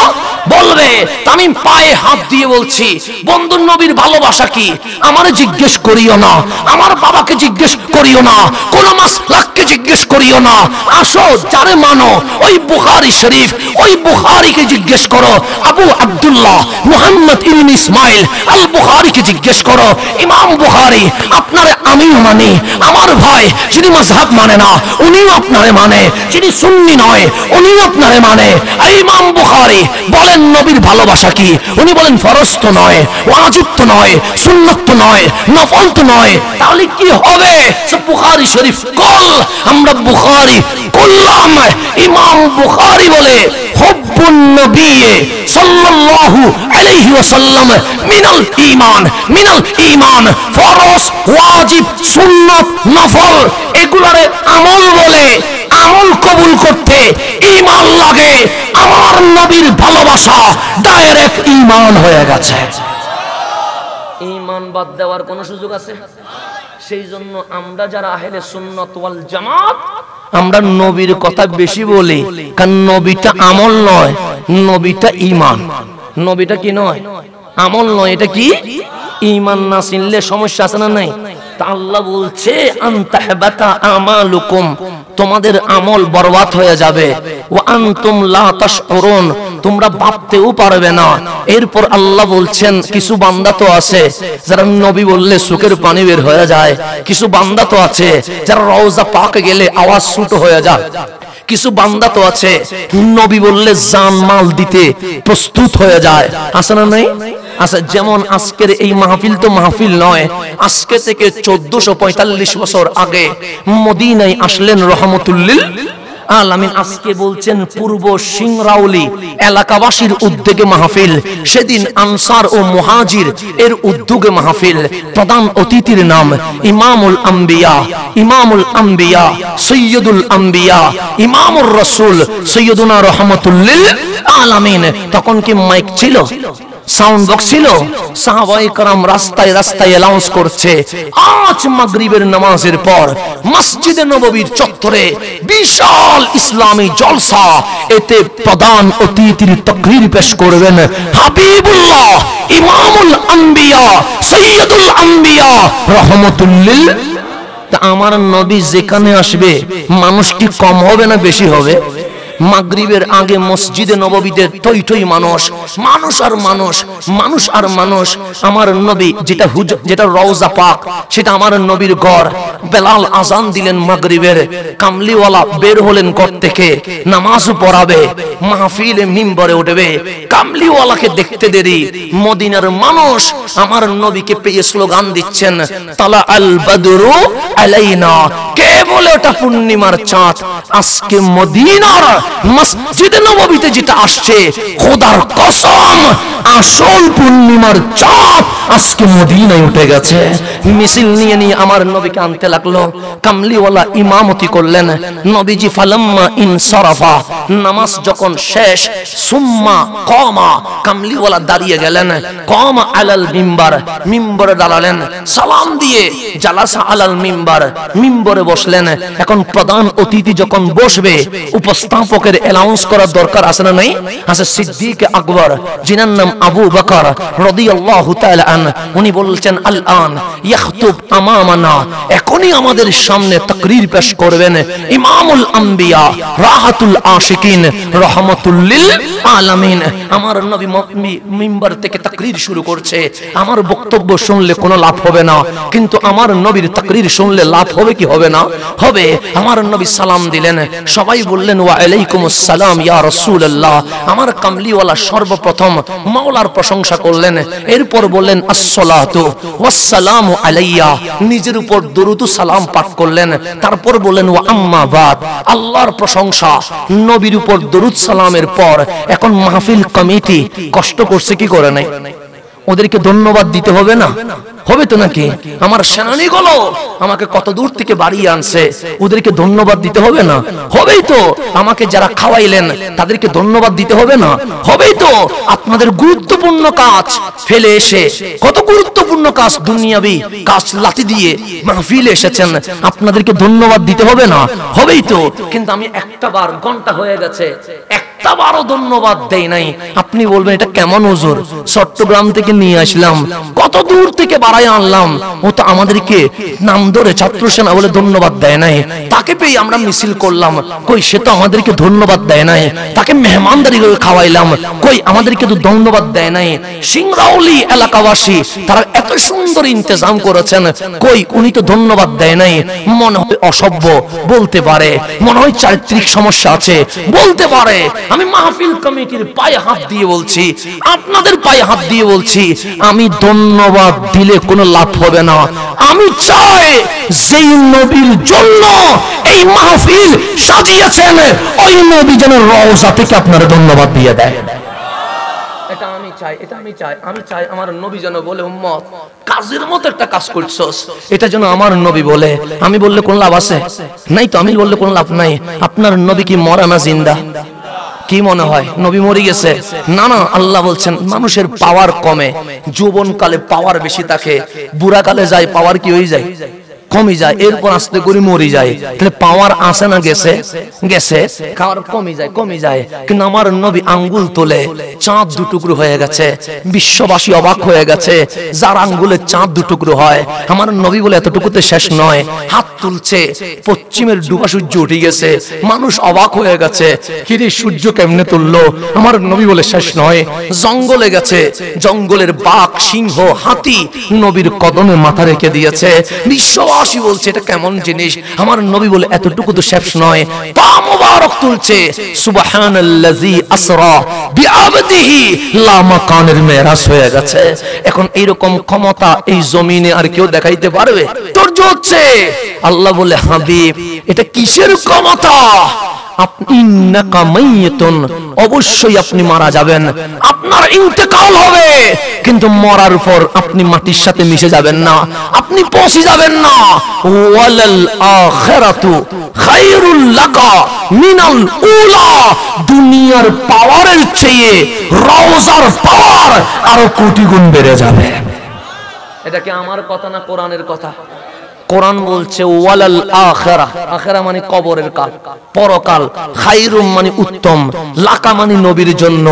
বলবে। আমি পায়ে হাত দিয়ে বলছি বন্ধুর নবীর ভালোবাসা কি আমারে জিজ্ঞেস করিও না, আমার বাবাকে জিজ্ঞেস করিও না, কোন মাসলাককে জিজ্ঞেস করিও না। আসো যারে মানো ওই বুখারী শরীফ, ওই বুখারীকে জিজ্ঞেস করো। আবু আব্দুল্লাহ মুহাম্মদ ইবনে ইসমাইল আল বুখারীকে জিজ্ঞেস করো। ইমাম বুখারী আপনারে আমিও মানি, আমার ভাই যিনি মাযহাব মানে না উনিও আপনারে মানে, যিনি সুন্নি নয় উনিও আপনারে মানে। আর ইমাম বুখারী বলেন নবীর ভালোবাসা কি? উনি বলেন ফরজ তো নয়, ওয়াজিব তো নয়, সুন্নাত তো নয়, নফল তো নয়। তাহলে কি হবে? বুখারী শরীফ কল আমরা বুখারী করলাম। ইমাম বুখারী বলে হুব্বুন নবী সাল্লাল্লাহু আলাইহি ওয়াসাল্লাম মিনাল ঈমান, মিনাল ঈমান। ফরজ, ওয়াজিব, সুন্নাত, নফল এগুলারে আমল বলে। আমল কবুল করতে ঈমান লাগে। আমার নবীর ভালোবাসা ডাইরেক্ট ঈমান হয়ে গেছে। ঈমান বাদ দেওয়ার কোন সুযোগ আছে? সেই জন্য আমরা যারা আহলে সুন্নাত ওয়াল জামাত আমরা নবীর কথা বেশি বলি, কারণ নবীটা আমল নয়, নবীটা ঈমান। নবীটা কি নয়? আমল নয়, এটা কি ঈমান না চিনলে সমস্যা আছে না নাই? তা আল্লাহ বলছে আনতাহবাতা আমালুকুম, তোমাদের আমল বরবাদ হয়ে যাবে, ওয়া আনতুম লা তাশউরুন, তোমরা ভাবতেও পারবে না। এরপর আল্লাহ বলছেন কিছু বান্দা তো আছে যারা নবী বললে চোখের পানি বের হয়ে যায়, কিছু বান্দা তো আছে যারা রওজা পাকে গেলে আওয়াজ ছোট হয়ে যায়, কিছু বান্দা তো আছে নবী বললে জান মাল দিতে প্রস্তুত হয়ে যায়, আছে না নাই? আচ্ছা, যেমন আজকের এই মাহফিল তো মাহফিল নয়, আজকে থেকে 1445 বছর আগে মদিনায় আসলেন রহমতুল্লিল আলামিন। আজকে বলছেন পূর্ব সিংরাউলি এলাকাবাসীর উদ্যোগে মাহফিল, সেদিন আনসার ও মুহাজির এর উদ্যোগে মাহফিল। প্রধান অতিথির নাম ইমামুল আম্বিয়া, ইমামুল আম্বিয়া সৈয়দুল আম্বিয়া, ইমামুর রাসূল সৈয়দুনা রহমতুল্লিল আলামিন। তখন কি মাইক ছিল, সাউন্ড বক্স ছিল? সাহাবায়ে کرام রাস্তায় রাস্তায় অ্যানাউন্স করছে আজ মাগরিবের নামাজের পর মসজিদে নববীর চত্বরে বিশাল ইসলামী জলসা, এতে প্রধান অতিথির তাকরীর পেশ করবেন হাবিবুল্লাহ ইমামুল আম্বিয়া সৈয়দুল আম্বিয়া রহমাতুল্লিল। তা আমার নবী যেখানে আসবে মানুষ কি কম হবে না বেশি হবে? মাগরিবের আগে মসজিদে নববীতে টই টই মানুষ, মানুষ আর মানুষ, মানুষ আর মানুষ। আমার নবী যেটা রওজা পাক, সেটা আমার নবীর ঘর। বেলাল আজান দিলেন মাগরিবের, কামলিওয়ালা বের হলেন ঘর থেকে, নামাজ পড়াবে, মাহফিলে মিম্বরে উঠবে। কামলিওয়ালাকে দেখতে দেরি মদিনার মানুষ আমার নবীকে পেয়ে স্লোগান দিচ্ছেন তালা আল বদরু আলাইনা। কে বলে ওটা পূর্ণিমার চাঁদ? আজকে মদিনার মসজিদে নববীতে যেটা আসছে, খোদার কসম আসল পূর্ণিমার চাঁদ আজকে মদিনায় উঠে গেছে। মিছিল নিয়ে নিয়ে আমার নবীকে আনতে লাগলো, কামলিওয়ালা ইমামতি করলেন। নবীজি ফালাম্মা ইনসারাফা, নামাজ যখন শেষ, সুম্মা কমা, কামলিওয়ালা দাঁড়িয়ে গেলেন, কমা আলাল মিম্বার, মিম্বরে দাঁড়ালেন, সালাম দিয়ে জালাসা আলাল মিম্বার, মিম্বরে বসলেন। এখন প্রধান অতিথি যখন বসবে, উপস্থাপকের অ্যানাউন্স করার দরকার আছে না নাই? আছে। সিদ্দিক আকবর যিনার নাম আবু বকর রাদিয়াল্লাহু তাআলা আন, উনি বলছেন আল আন ইয়াখতুব আমামানা, এখনই আমাদের সামনে তাকরীর পেশ করবেন ইমামুল আম্বিয়া রাহাতুল আশিকিন রহমাতুল্লিল আলামিন। আমার নবী মিম্বার থেকে তাকরীর শুরু করছে। আমার বক্তব্য শুনলে কোনো লাভ হবে না, কিন্তু আমার নবীর তাকরীর শুনলে লাভ হবে কি হবে না? হবে। আমার নবী সালাম দিলেন, সবাই বললেন ওয়া আলাইকুমুস সালাম ইয়া রাসূলুল্লাহ। আমার কামলিওয়ালা সর্বপ্রথম মাওলার প্রশংসা করলেন, এরপর বললেন আসসালাতু ওয়াসসালামু আলাইয়া, নিজের উপর দরুদ ও সালাম পাঠ করলেন, তারপর বললেন ওয়া আম্মা বাদ, আল্লাহর প্রশংসা, নবীর উপর দরুদ সালামের পর এখন মাহফিল কমিটি কষ্ট করছে কি করে নাই? ওদেরকে ধন্যবাদ দিতে হবে না? হবে তো নাকি? আমার সেনানীগুলো আমাকে কত দূর থেকে বাড়িয়ে আনছে, ওদেরকে ধন্যবাদ দিতে হবে না? হবেই তো। আমাকে যারা খাওয়াইলেন তাদেরকে ধন্যবাদ দিতে হবে না? হবেই তো। আপনাদের গুরুত্বপূর্ণ কাজ ফেলে এসে, কত গুরুত্বপূর্ণ কাজ, দুনিয়াবি কাজ লাথি দিয়ে মাহফিলে এসেছেন, আপনাদেরকে ধন্যবাদ দিতে হবে না? হবেই তো। কিন্তু আমি একটা বার, ঘন্টা হয়ে গেছে, একটা বারও ধন্যবাদ দেই নাই। আপনি বলবেন এটা কেমন হুজুর? চট্টগ্রাম থেকে নিয়ে আসলাম, কত দূর থেকে বাড়াই আনলাম, ও তো আমাদেরকে নাম ধরে ছাত্র সেনা বলে ধন্যবাদ দেয় নাই। তাকে পেয়ে আমরা মিছিল করলাম, কই সে তো আমাদেরকে ধন্যবাদ দেয় নাই। তাকে মেহমানদারি করে খাওয়াইলাম, কই আমাদেরকে তো ধন্যবাদ দেয় নাই। সিংরাউলি এলাকাবাসী তারা এত সুন্দর ইন্তজাম করেছেন, কই উনি তো ধন্যবাদ দেয় নাই। মনে হয় অসভ্য বলতে পারে, মনে হয় চারিত্রিক সমস্যা আছে বলতে পারে। আমি মাহফিল কমিটির পায়ে হাত দিয়ে বলছি, আপনাদের পায়ে হাত দিয়ে বলছি, আমি ধন্যবাদ দিলে কোনো লাভ হবে না। আমি চাই যেই নবীর জন্য এই মাহফিল সাজিয়েছেন, ওই নবী যেন রওজা থেকে আপনারা ধন্যবাদ দিয়ে দেয়। এটা আমি চাই, এটা আমি চাই। আমি চাই আমার নবী যেন বলে উম্মত কাজের মতো একটা কাজ করছস, এটা যেন আমার নবী বলে। আমি বললে কোন লাভ আছে? নাই তো। আমি বললে কোন লাভ নাই। আপনার নবী কি মরা না জিন্দা? কি মনে হয় নবী মরে গেছে? না না, আল্লাহ বলছেন মানুষের পাওয়ার কমে, যৌবন কালে পাওয়ার বেশি থাকে, বুড়া কালে যায় পাওয়ার কি হয়ে যায়? কমে যায়, এরপর আস্তে করে মরে যায়। তাহলে পাওয়ার আসে না গেছে? গেছে। খাওয়ার কমে যায়। কিন্তু আমার নবী আঙ্গুল তোলে, চাঁদ দুটুকরো হয়ে গেছে। বিশ্ববাসী অবাক হয়ে গেছে, যার আঙ্গুলে চাঁদ দুটুকরো হয়। আমার নবী বলে এতটুকুতে শেষ নয়, হাত তুলছে, পশ্চিমের ডুবা সূর্য উঠে গেছে। মানুষ অবাক হয়ে গেছে, কিরে সূর্য কেমনে তুললো? আমার নবী বলে শেষ নয়, জঙ্গলে গেছে, জঙ্গলের বাঘ, সিংহ, হাতি নবীর কদমে মাথা রেখে দিয়েছে। বিশ্ববাসী বলছে এটা কেমন জিনিস? আমার নবী বলে এতটুকু তো শেষ নয়, পা মোবারক তুলছে, সুবহানাল্লাযী আসরা বিআবদিহি, লা মাকানের মেরাজ হয়ে গেছে। এখন এইরকম ক্ষমতা এই জমিনে আর কেউ দেখাইতে পারবে? তোর্য হচ্ছে। আল্লাহ বলে হাবিব এটা কিসের ক্ষমতা? ইন্নাকা মাইয়াতুন, অবশ্যই আপনি মারা যাবেন, আপনার ইন্তেকাল হবে, কিন্তু মরার পর আপনি মাটির সাথে মিশে যাবেন না, আপনি পচে যাবেন না। ওয়ালাল আখিরাতু খায়রুল লাকা মিনাল উলা, দুনিয়ার পাওয়ারের চেয়ে রওজার পাওয়ার আরো কোটি গুণ বেড়ে যাবে। এটা কি আমার কথা না কোরআনের কথা? কোরআন বলছে ওয়ালাল আখিরা, আখিরা মানে কবরের কাল, পরকাল, খায়রুম মানে উত্তম, লাকা মানে নবীর জন্য,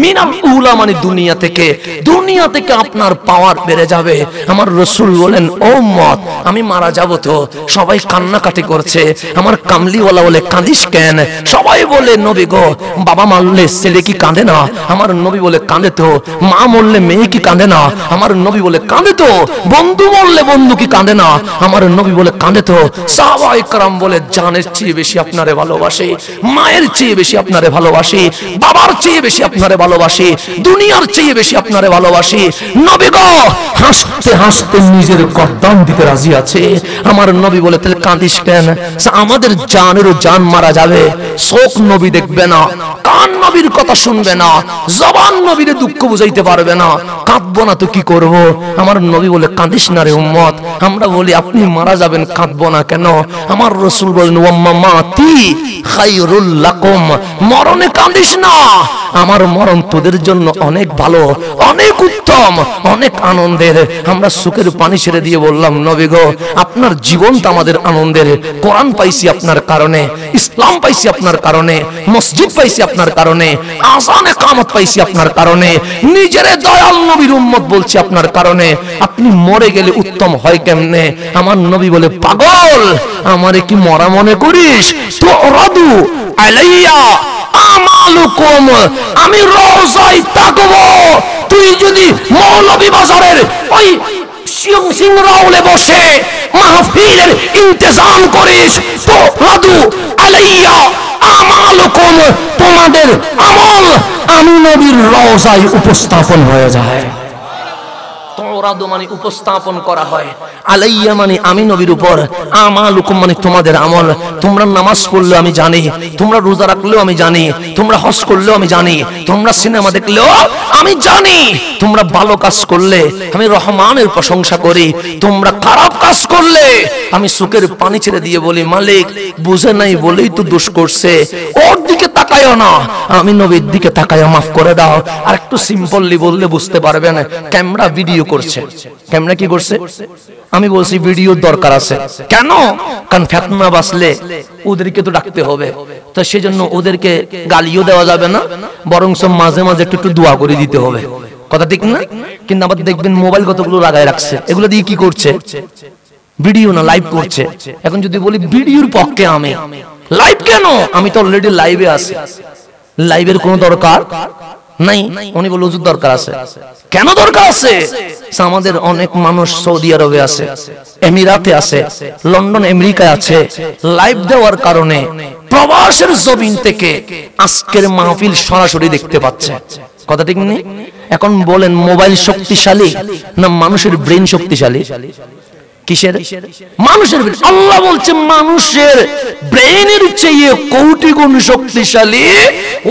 মিনাল উলা মানে দুনিয়া থেকে, দুনিয়া থেকে আপনার পাওয়ার বেড়ে যাবে। আমার রাসূল বলেন ও উম্মত আমি মারা যাব তো, সবাই কান্নাকাটি করছে, আমার কামলিওয়ালা বলে কাঁদিস কেন? সবাই বলে নবী গো, বাবা মারলে ছেলে কি কাঁদে না? আমার নবী বলে কাঁদে তো। মা মরলে মেয়ে কি কাঁদে না? আমার নবী বলে কাঁদে তো। বন্ধু মরলে বন্ধু কি কাঁদে না? আমার নবী বলে কাঁদে তো। সাহাবায়ে কেরাম বলে জানের চেয়ে বেশি আপনারে ভালোবাসি, মায়ের চেয়ে বেশি আপনারে ভালোবাসি, বাবার চেয়ে বেশি আপনারে ভালোবাসি, দুনিয়ার চেয়ে বেশি আপনারে ভালোবাসি। নবী গো, হাসতে হাসতে নিজের গর্দান দিতে রাজি আছে। আমার নবী বলে তাহলে কাঁদিস কেন? আমাদের জানেরও জান মারা যাবে, চোখ নবী দেখবে না, কান নবীর কথা শুনবে না, জবান নবীর দুঃখ বুঝাইতে পারবে না, কাঁদবো না তো কি করব? আমার নবী বলে কাঁদিস না রে উম্মত। আমরা বলি আপনি মারা যাবেন, কাঁদবো না কেন? আমার রাসূল বলেন ওয়াম্মা মাতি খায়রুল লাকুম, মরণে কাঁদিস না, আমার মরণ তোদের জন্য অনেক ভালো, অনেক উত্তম, অনেক আনন্দের। আমরা সুখের পানি ছেড়ে দিয়ে বললাম নবী গো, আপনার জীবনটা আমাদের আনন্দের। কোরআন পাইছি আপনার কারণে, ইসলাম পাইছি আপনার কারণে, মসজিদ পাইছি আপনার কারণে, আযান ইকামত পাইছি আপনার কারণে, নিজের দয়াল নবীর উম্মত বলছি আপনার কারণে। আপনি মরে গেলে উত্তম হয় কেমনে? আমার নবী বলে পাগল, আমারে কি মরা মনে করিস? তো রাদু আলাইয়া আমালুকুম, আমি রওজায় থাকবো, তুই যদি মৌলভী বাজারের ওই সিংরাউলে বসে মাহফিলের ইন্তজাম করিস, তো রাদু আলাইয়া আমালুকুম, তোমাদের আমল আমি নবীর রওজায় উপস্থাপন হয়ে যায়। তোরাদু মানে উপস্থাপন করা হয়, আলাইয়া মানে আমি নবীর উপর, আমালুকুম মানে তোমাদের আমল। তোমরা নামাজ পড়লেও আমি জানি, তোমরা রোজা রাখলেও আমি জানি, তোমরা হজ করলেও আমি জানি, তোমরা সিনেমা দেখলেও আমি জানি, তোমরা ভালো কাজ করলে আমি রহমানের প্রশংসা করি, তোমরা খারাপ কাজ করলে আমি সুখের পানি ছেড়ে দিয়ে বলি মালিক বুঝে নাই বলেই তো দোষ করছে, ওর দিকে তাকায়ও না, আমি নবীর দিকে তাকায় মাফ করে দাও। আর একটু সিম্পলি বললে বুঝতে পারবেন, ক্যামেরা ভিডিও করছে, ক্যামেরা কি করছে? আমি বলছি ভিডিওর দরকার আছে। কেন? কারণ ফিতনা বাসলে ওদেরকে তো ডাকতে হবে, তো সেজন্য ওদেরকে গালিও দেওয়া যাবে না, বরং মাঝে মাঝে একটু একটু দোয়া করে দিতে হবে। কথা ঠিক না? কিন্তু আবার দেখবেন মোবাইল কতগুলো লাগায় রাখছে, এগুলো দিয়ে কি করছে? ভিডিও না, লাইভ করছে। এখন যদি বলি ভিডিওর পক্ষে আমি, লাইভ কেন? আমি তো অলরেডি লাইভে আছি, লাইভের কোনো দরকার নাই। উনি বলে হুজুর দরকার আছে। কেন দরকার আছে? আমাদের অনেক মানুষ সৌদি আরবে আছে, এমিরাতে আছে, লন্ডন আমেরিকায় আছে, লাইভ দেওয়ার কারণে প্রবাসের জমিন থেকে আজকের মাহফিল সরাসরি দেখতে পাচ্ছে। কথা ঠিক নেই? এখন বলেন মোবাইল শক্তিশালী না মানুষের ব্রেন শক্তিশালী? কিসের? মানুষের ব্রেন। আল্লাহ বলছে মানুষের ব্রেনের চেয়ে কোটি গুণ শক্তিশালী।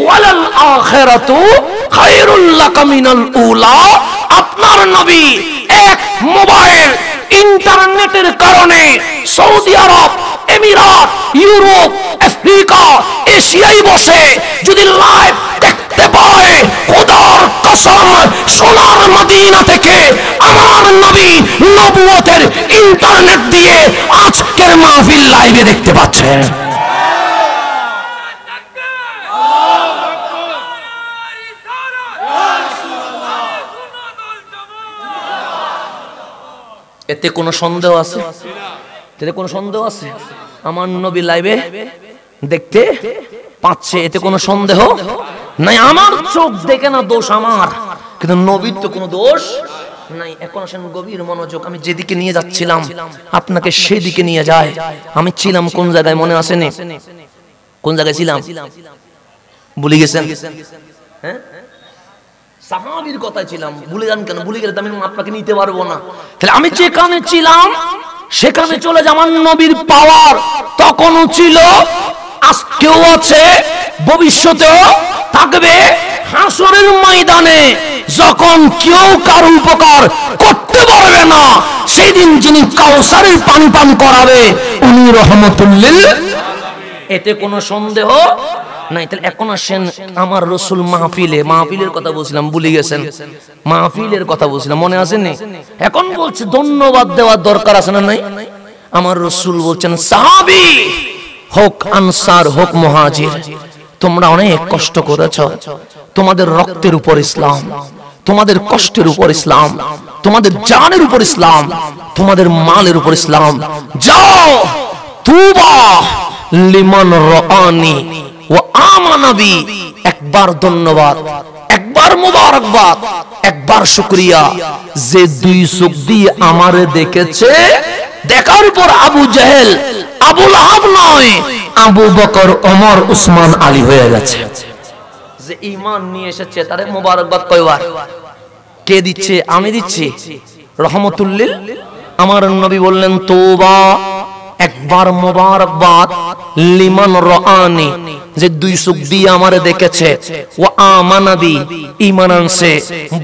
ওয়ালাল আখিরাতু খায়রুল লাকা মিনাল উলা। আপনার নবী এক মোবাইল ইন্টারনেটের কারণে সৌদি আরব, এমিরাত, ইউরোপ, আফ্রিকা, এশিয়ায় বসে যদি লাইভ দেখতে পায়, খোদার কসম সোনার মদিনা থেকে আমার নবী নবুয়তের ইন্টারনেট দিয়ে আজকের মাহফিল লাইভে দেখতে পাচ্ছেন। এতে কোনো সন্দেহ আছে? এতে কোনো সন্দেহ আছে? আমার নবী লাইভে দেখতে পাচ্ছে, এতে কোনো সন্দেহ নাই। আমার চোখ দেখে না দোষ আমার, কিন্তু নবীর তো কোনো দোষ নাই। এখন আসেন গভীর মনোযোগ। আমি যেদিকে নিয়ে যাচ্ছিলাম আপনাকে সেদিকে নিয়ে যায়। আমি ছিলাম কোন জায়গায় মনে আসেনি? কোন জায়গায় ছিলাম ভুলে গেছেন? হ্যাঁ, সাহাবীর কথাই ছিলাম। ভুলে যান কেন? ভুলে গেলে আমি আপনাকে নিতে পারবো না। তাহলে আমি যেখানে ছিলাম সেখানে চলে যে আমার নবীর পাওয়ার তখনও ছিল, আজকেও আছে, ভবিষ্যতেও থাকবে। হাসরের ময়দানে যখন কেউ কারো উপকার করতে পারবে না, সেই দিন যিনি কাউসারের পানি পান করাবে উনি রহমতুল লিল। এতে কোনো সন্দেহ নাই। তাহলে এখন আসেন আমার রসুল মাহফিলে, মাহফিলের কথা বলছিলাম, ভুলে গেছেন? মাহফিলের কথা বলছিলাম, মনে আসেনি? এখন বলছে ধন্যবাদ দেওয়ার দরকার আছে না নাই? আমার রসুল বলছেন সাহাবী হোক আনসার হোক মুহাজির, তোমরা অনেক কষ্ট করেছো, তোমাদের রক্তের উপর ইসলাম, তোমাদের কষ্টের উপর ইসলাম, তোমাদের জানের উপর ইসলাম, তোমাদের মালের উপর ইসলাম। যাও তুবা লিমান রাআনি ওয়া আমানা বি, একবার ধন্যবাদ, একবার মুবারকবাদ, একবার শুকরিয়া। যে দুই চোখ দিয়ে আমারে দেখেছে, দেখার পর আবু জেহেল আবু লাহাব নয়, আবু বকর ওমর উসমান আলী হয়ে গেছে। যে ঈমান নিয়ে এসেছে তারে মুবারকবাদ কয়বার? কে দিচ্ছে? আমি দিচ্ছি। রহমতুল লিল। আমার নবী বললেন তওবা, একবার মুবারকবাদ লিমান রাআনি, যে দুই চোখ দিয়ে আমারে দেখেছে, ওয়া আমানা বি, ঈমান আনছে।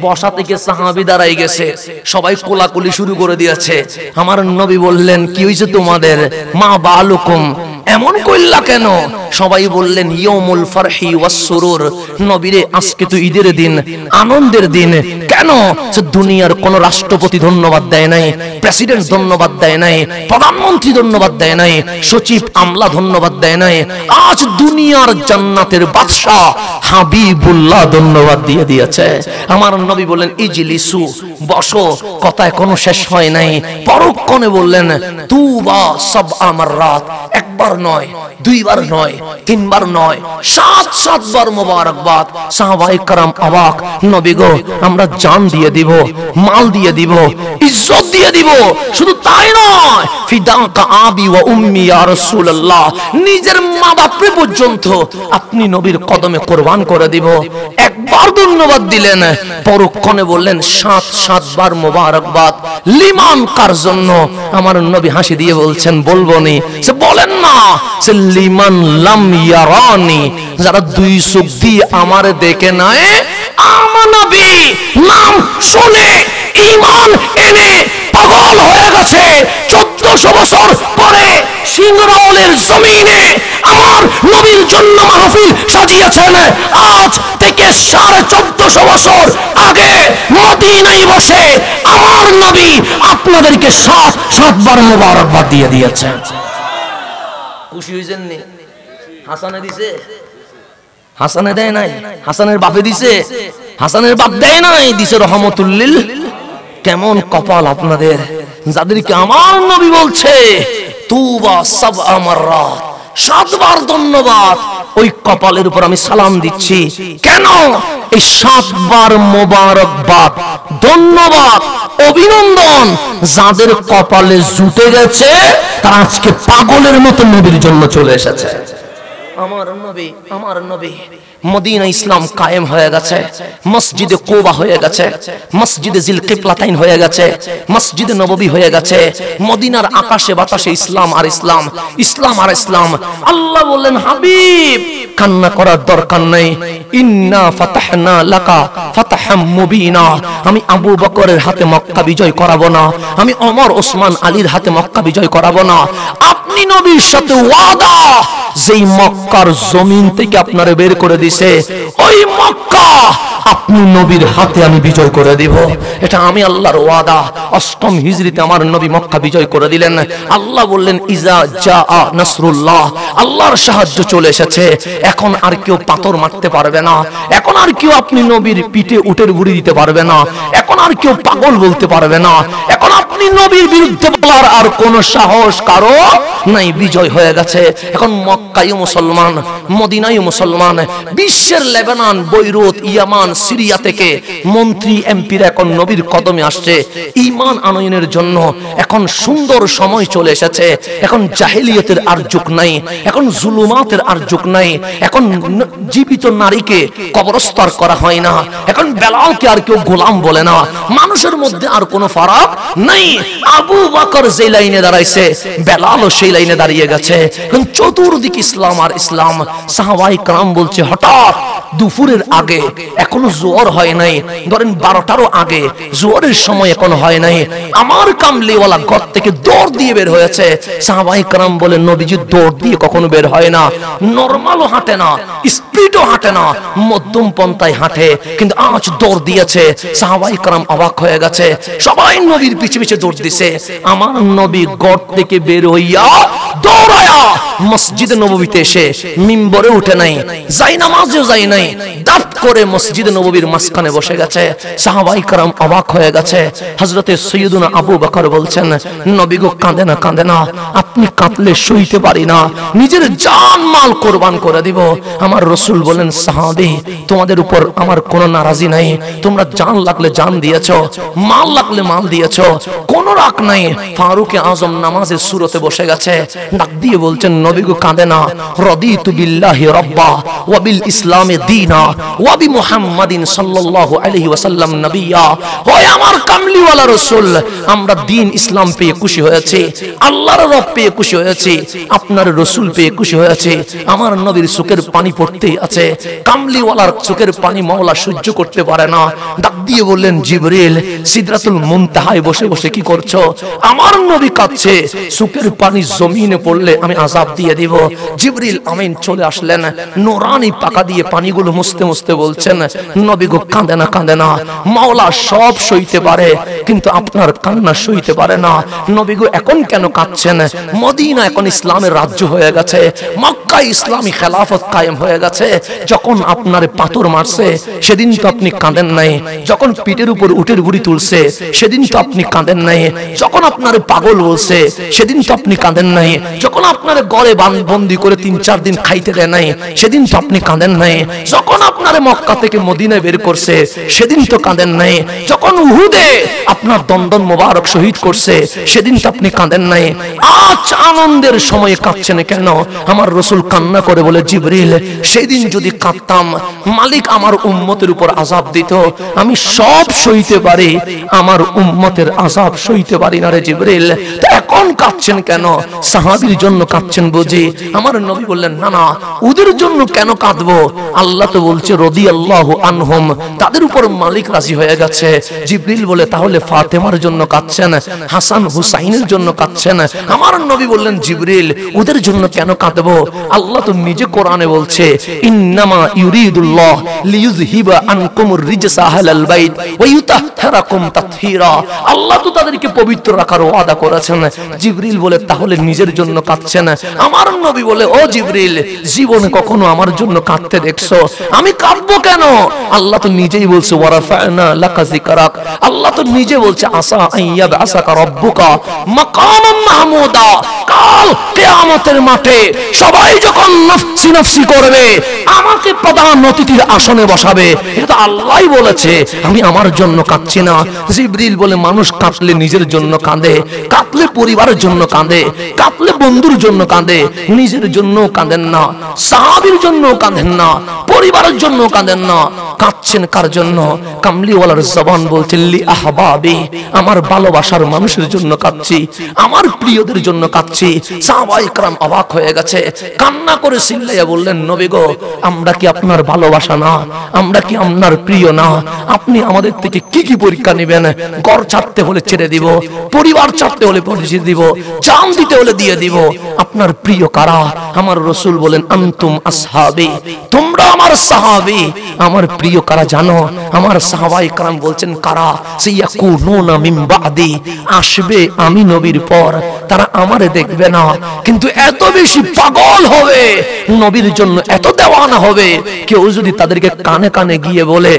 বসা থেকে সাহাবী দাঁড়াই গেছে, সবাই কোলাকুলি শুরু করে দিয়েছে। আমার নবী বললেন কি হইছে তোমাদের? মা বালুকুম, এমন কইলা কেন? সবাই বললেন ইয়াউমুল ফারহি ওয়াস সুরুর, নবীরে আজকে তো ঈদের দিন, আনন্দের দিন। কেন? যে দুনিয়ার কোন রাষ্ট্রপতি ধন্যবাদ দেয় নাই, প্রেসিডেন্ট ধন্যবাদ দেয় নাই, প্রধানমন্ত্রী ধন্যবাদ দেয় নাই, সচিব আমলা ধন্যবাদ দেয় নাই। আজ দুনিয়ার জান্নাতের বাদশা হাবিবুল্লাহ ধন্যবাদ দিয়ে দিয়েছে। আমার নবী বললেন ইজলিসু, বসো। কথা এখনো শেষ হয় নাই। পরক্ষণে বললেন তুবা সাবআ মাররাত, একবার নয়, দুইবার নয়, তিনবার নয়, 7 বার মুবারকবাদ। সাহাবায়ে কেরাম অবাক, নবী গো আমরা জান দিয়ে দিব, মাল দিয়ে দিব, ইজ্জত দিয়ে দিব। শুধু তাই নয়, ফিদাকা আবি ওয়া উম্মি ইয়া রাসূলুল্লাহ, নিজের মা বাপরে পর্যন্ত আপনি নবীর কদমে কুরবান করে দিব। একবার ধন্যবাদ দিলেন, পরক্ষণে বললেন 7 বার মুবারকবাদ। লিমান, কার জন্য? আমার নবী হাসি দিয়ে বলছেন বলবো নি, সে বলেন না, সে লিমান লাম ইয়ারানি, যারা দুই চোখ দিয়ে আমারে দেখে নাই, আমানাবি নাম শুনে ঈমান এনে পাগল হয়ে গেছে। 1400 বছর পরে সিংরাওলের জমিনে আমার নবীর জন্য মাহফিল সাজিয়েছেন। আজ থেকে 1450 বছর আগে মদিনায় বসে আমার নবী আপনাদেরকে 7 বার মুবারকবাদ দিয়ে দিয়েছেন। খুশি হয়েছেন নি? হাসানে দিছে? হাসানে দেয় নাই? হাসানের বাপে দিছে? হাসানের বাপ দেয় নাই, দিছে রহমতুল লিল। কেমন কপাল আপনাদের, যাদেরকে আমার নবী বলছে তুবা সাবআ মাররাত, 7 বার ধন্যবাদ। ওই কপালের উপর আমি সালাম দিচ্ছি। কেন? এই 7 বার মোবারকবাদ, ধন্যবাদ, অভিনন্দন যাদের কপালে জুটে গেছে, তারা আজকে পাগলের মতো নবীর জন্য চলে এসেছে। আমার নবী মদিনা ইসলাম কায়েম হয়ে গেছে, মসজিদে কুবা হয়ে গেছে, মসজিদে জিল কিবলাতাইন হয়ে গেছে, মসজিদে নববী হয়ে গেছে। মদিনার আকাশে বাতাসে ইসলাম আর ইসলাম, ইসলাম আর ইসলাম। আল্লাহ বললেন হাবিব কান্না করার দরকার নাই, ইন্না ফাতাহনা লাকা ফাতাহাম মুবিনা। আমি আবু বকরের হাতে মক্কা বিজয় করাবো না, আমি ওমর ওসমান আলীর হাতে মক্কা বিজয় করাবো না। আপনি নবীর সাথে ওয়াদা, যেই মক্কার জমিন থেকে আপনারে বের করে দিছে, ওই মক্কা আপনি নবীর হাতে আমি বিজয় করে দিব। এটা আমি আল্লাহর ওয়াদা। 8ম হিজরিতে আমার নবী মক্কা বিজয় করে দিলেন। আল্লাহ বললেন ইজা জাআ নাসরুল্লাহ, আল্লাহর সাহায্য চলে এসেছে। এখন আর কেউ পাথর মারতে পারবে না, এখন আর কেউ আপনি নবীর পিঠে উটের গুড়ি দিতে পারবে না, এখন আর কেউ পাগল বলতে পারবে না, এখন আপনি নবীর বিরুদ্ধে বলার আর কোন সাহস কারো নাই। বিজয় হয়ে গেছে। এখন মক্কায় মুসলমান, মদিনায় মুসলমান, বিশ্বের লেবানন, বৈরুত, ইয়ামান, সিরিয়া থেকে মন্ত্রী এমপিরা এখন নবীর কদমে আসছে ঈমান আনয়নের জন্য। এখন সুন্দর সময় চলে এসেছে। এখন জাহেলিয়তের আর যুগ নাই, এখন জুলুমাতের আর যুগ নাই। এখন জীবিত নারীকে কবরস্থান করা হয় না, এখন বেলালকে আর কেউ গোলাম বলে না। মানুষের মধ্যে আর কোনো ফারাক নাই। আবু বকর যে লাইনে দাঁড়াইছে, বেলালও সেই লাইনে দাঁড়িয়ে গেছে। এখন চতুর্দিকে ইসলাম আর ইসলাম। সাহাবায়ে কেরাম বলছে হঠাৎ দুপুরের আগে, এখনো জোহর হয় নাই, ধরেন 12টারও আগে, জোহরের সময় এখন হয় নাই, আমার কামলিওয়ালা ঘর থেকে দৌড় দিয়ে বের হয়েছে। সাহাবায়ে কেরাম বলে নবীজি দৌড় দিয়ে কখনো বের হয় না, নরমালও হাঁটে না, স্পিডও হাঁটে না, মধ্যম পন্থায় হাঁটে, কিন্তু আজ দৌড় দিয়েছে। সাহাবায়ে কেরাম অবাক হয়ে গেছে। সবাই নবীর পিছে পিছে দৌড় দিছে। আমার নবী ঘর থেকে বের হইয়া দৌড়ায়া মসজিদে নববীতে এসে মিম্বরে উঠে নাই, যাই নামাজেও যাই নাই, দাঁত করে মসজিদে নববীর মাঝখানে বসে গেছে। সাহাবায়ে কেরাম অবাক হয়ে গেছে। হযরতে সৈয়দুনা আবু বকর বলছেন নবী গো কাঁদে না, কাঁদে না, আপনি কাঁদলে সইতে পারি না, নিজের জান মাল কোরবান করে দিব। আমার রাসূল বলেন সাহাবী তোমাদের উপর আমার কোনো নারাজি নাই, তোমরা জান লাগলে জান দিয়েছো, মাল লাগলে মাল দিয়েছো, কোনো রাগ নাই। ফারুক আজম নামাজের সুরতে বসে গেছে, ডাক দিয়ে বলছেন নবী গো কাঁদে না, রাদিতু বিল্লাহি রাব্বা ওয়া বিল ইসলামে দীনা ওয়া বি মুহাম্মাদিন সাল্লাল্লাহু আলাইহি ওয়াসাল্লাম নবিয়্যা। ওই আমার কামলিওয়ালা রাসূল, আমরা দ্বীন ইসলাম পেয়ে খুশি হয়েছি, আল্লাহর রব পেয়ে খুশি হয়েছি, আপনার রাসূল পেয়ে খুশি হয়েছি। আমার নবীর চোখের পানি পড়তেই আছে। কামলিওয়ালার চোখের পানি মাওলা সহ্য করতে পারে না। ডাক দিয়ে বললেন জিবরিল সিদরাতুল মুনতাহায় বসে বসে কি করছো? আমার নবী কাঁদছে, চোখের পানি জমিনে পড়লে আমি আযাব দিয়ে দিব। জিবরিল আমিন চলে আসলেন, নূরানি পাকা দিয়ে পানিগুলো মুছতে মুছতে বলছেন নবী গো কাঁদে না, কাঁদে না, মাওলা সব সইতে পারে কিন্তু আপনার কান্না সইতে পারে না। নবী গো এখন কেন কাঁদছেন? মদিনা এখন ইসলামের রাজ্য হয়ে গেছে, মক্কায় ইসলামী খেলাফত কায়েম হয়ে গেছে। যখন আপনারে পাথর মারছে সেদিন তো আপনি কাঁদেন নাই, যখন পিঠের উপর উটের গুড়ি তুলছে সেদিন তো আপনি কাঁদেন নাই, যখন আপনারে পাগল বলছে সেদিন তো আপনি কাঁদেন নাই, যখন আপনারে গড়ে বন্দি করে 3-4 দিন খাইতে দেয় নাই সেদিন তো আপনি কাঁদেন নাই, যখন আপনারে মক্কা থেকে মদিনায় বের করছে সেদিন তো কাঁদেন নাই, যখন উহুদে আপনার দন্দন মোবারক শহীদ করছে সেদিন তো আপনি কাঁদেন নাই। আজ আনন্দের সময়ে কাঁদছেন কেন? আমার রাসূল কান্না করে বলে জিবরিল সেদিন যদি কাঁদতাম মালিক আমার উম্মতের উপর আযাব দিত, আমি সব সইতে পারি, আমার উম্মতের আযাব সইতে পারি না রে জিবরিল। তো এখন কাঁদছেন কেন? সাহাবীর জন্য কাঁদছেন বুঝি? আমার নবী বললেন না না, ওদের জন্য কেন কাঁদবো? আল্লাহ তো বলছে রাদিয়াল্লাহু আনহুম, তাদের উপর মালিক রাজি হয়ে গেছে। জিবরিল বলে তাহলে ফাতেমার জন্য কাঁদছেন, হাসান হুসাইনের জন্য কাঁদছেন? আমার নবী বললেন জিবরিল ওদের জন্য কেন কাঁদবো? আল্লাহ তো নিজে কোরআনে বলছে ইন্নামা ইউরিদুল্লাহ লিইয়ুযহিবা আনকুমুর রিজসা আহলাল বাইত ওয়া ইউতাহহিরাকুম তাতহীরা। আল্লাহ তো তাদেরকে পবিত্র রাখার ওয়াদা করেছেন। জিবরিল বলে তাহলে নিজের জন্য কাঁদছেন? আমার নবী বলে ও জিবরিল জীবনে কখনো আমার জন্য কাঁদতে দেখছো? আমি কাঁদবো কেন? আল্লাহ তো নিজেই বলছে ওয়ারাফা'না লাকা যিকরাক। আল্লাহ তো নিজে বলছে আসা আইয়াবআসাকা রাব্বুকা মাকামান মাহমুদা। কাল কিয়ামতের মাঠে সবাই যখন নফসি নফসি করবে আমাকে প্রধান অতিথির আসনে বসাবে, এটা তো আল্লাহই বলেছে, আমি আমার জন্য কাঁদছি না। জিবরিল বলে মানুষ কাঁদলে নিজের জন্য কাঁদে, কাঁদলে পরিবারের জন্য কাঁদে, কাঁদলে বন্ধুর জন্য কাঁদে, নিজের জন্য কাঁদেন না, সাহাবীর জন্য কাঁদেন না, পরিবারের জন্য কাঁদেন না। কাঁদছেন কার জন্য? কামলিওয়ালার জবান বলছে লি আহবাবি, আমার ভালোবাসার মানুষের জন্য কাঁদছি, আমার প্রিয়দের জন্য কাঁদছি। সাহাবায়ে কেরাম অবাক হয়ে গেছে, কান্না করে চিল্লাইয়া বললেন নবী গো আমরা কি আপনার ভালোবাসা না? আমরা কি আপনার প্রিয় না? আপনি আমাদের থেকে কি কি পরীক্ষা নেবেন? ঘর ছাড়তে হলে ছেড়ে দিব, পরিবার ছাড়তে হলে পরিচয় দিব, জান দিতে হলে দিয়ে দিব। আপনার প্রিয় কারা? আমার রাসূল বলেন আনতুম আসহাবি, তোমরা আমার সাহাবী। আমার প্রিয় কারা জানো? আমার সাহাবায়ে کرام বলছেন কারা? সাইয়াকুনুনা মিন বাদি, আসবে আমি নবীর পর, তারা আমারে দেখবে না কিন্তু এত বেশি পাগল হবে, নবীর জন্য এত দেওয়ানা হবে। কেউ যদি তাদেরকে কানে কানে গিয়ে বলে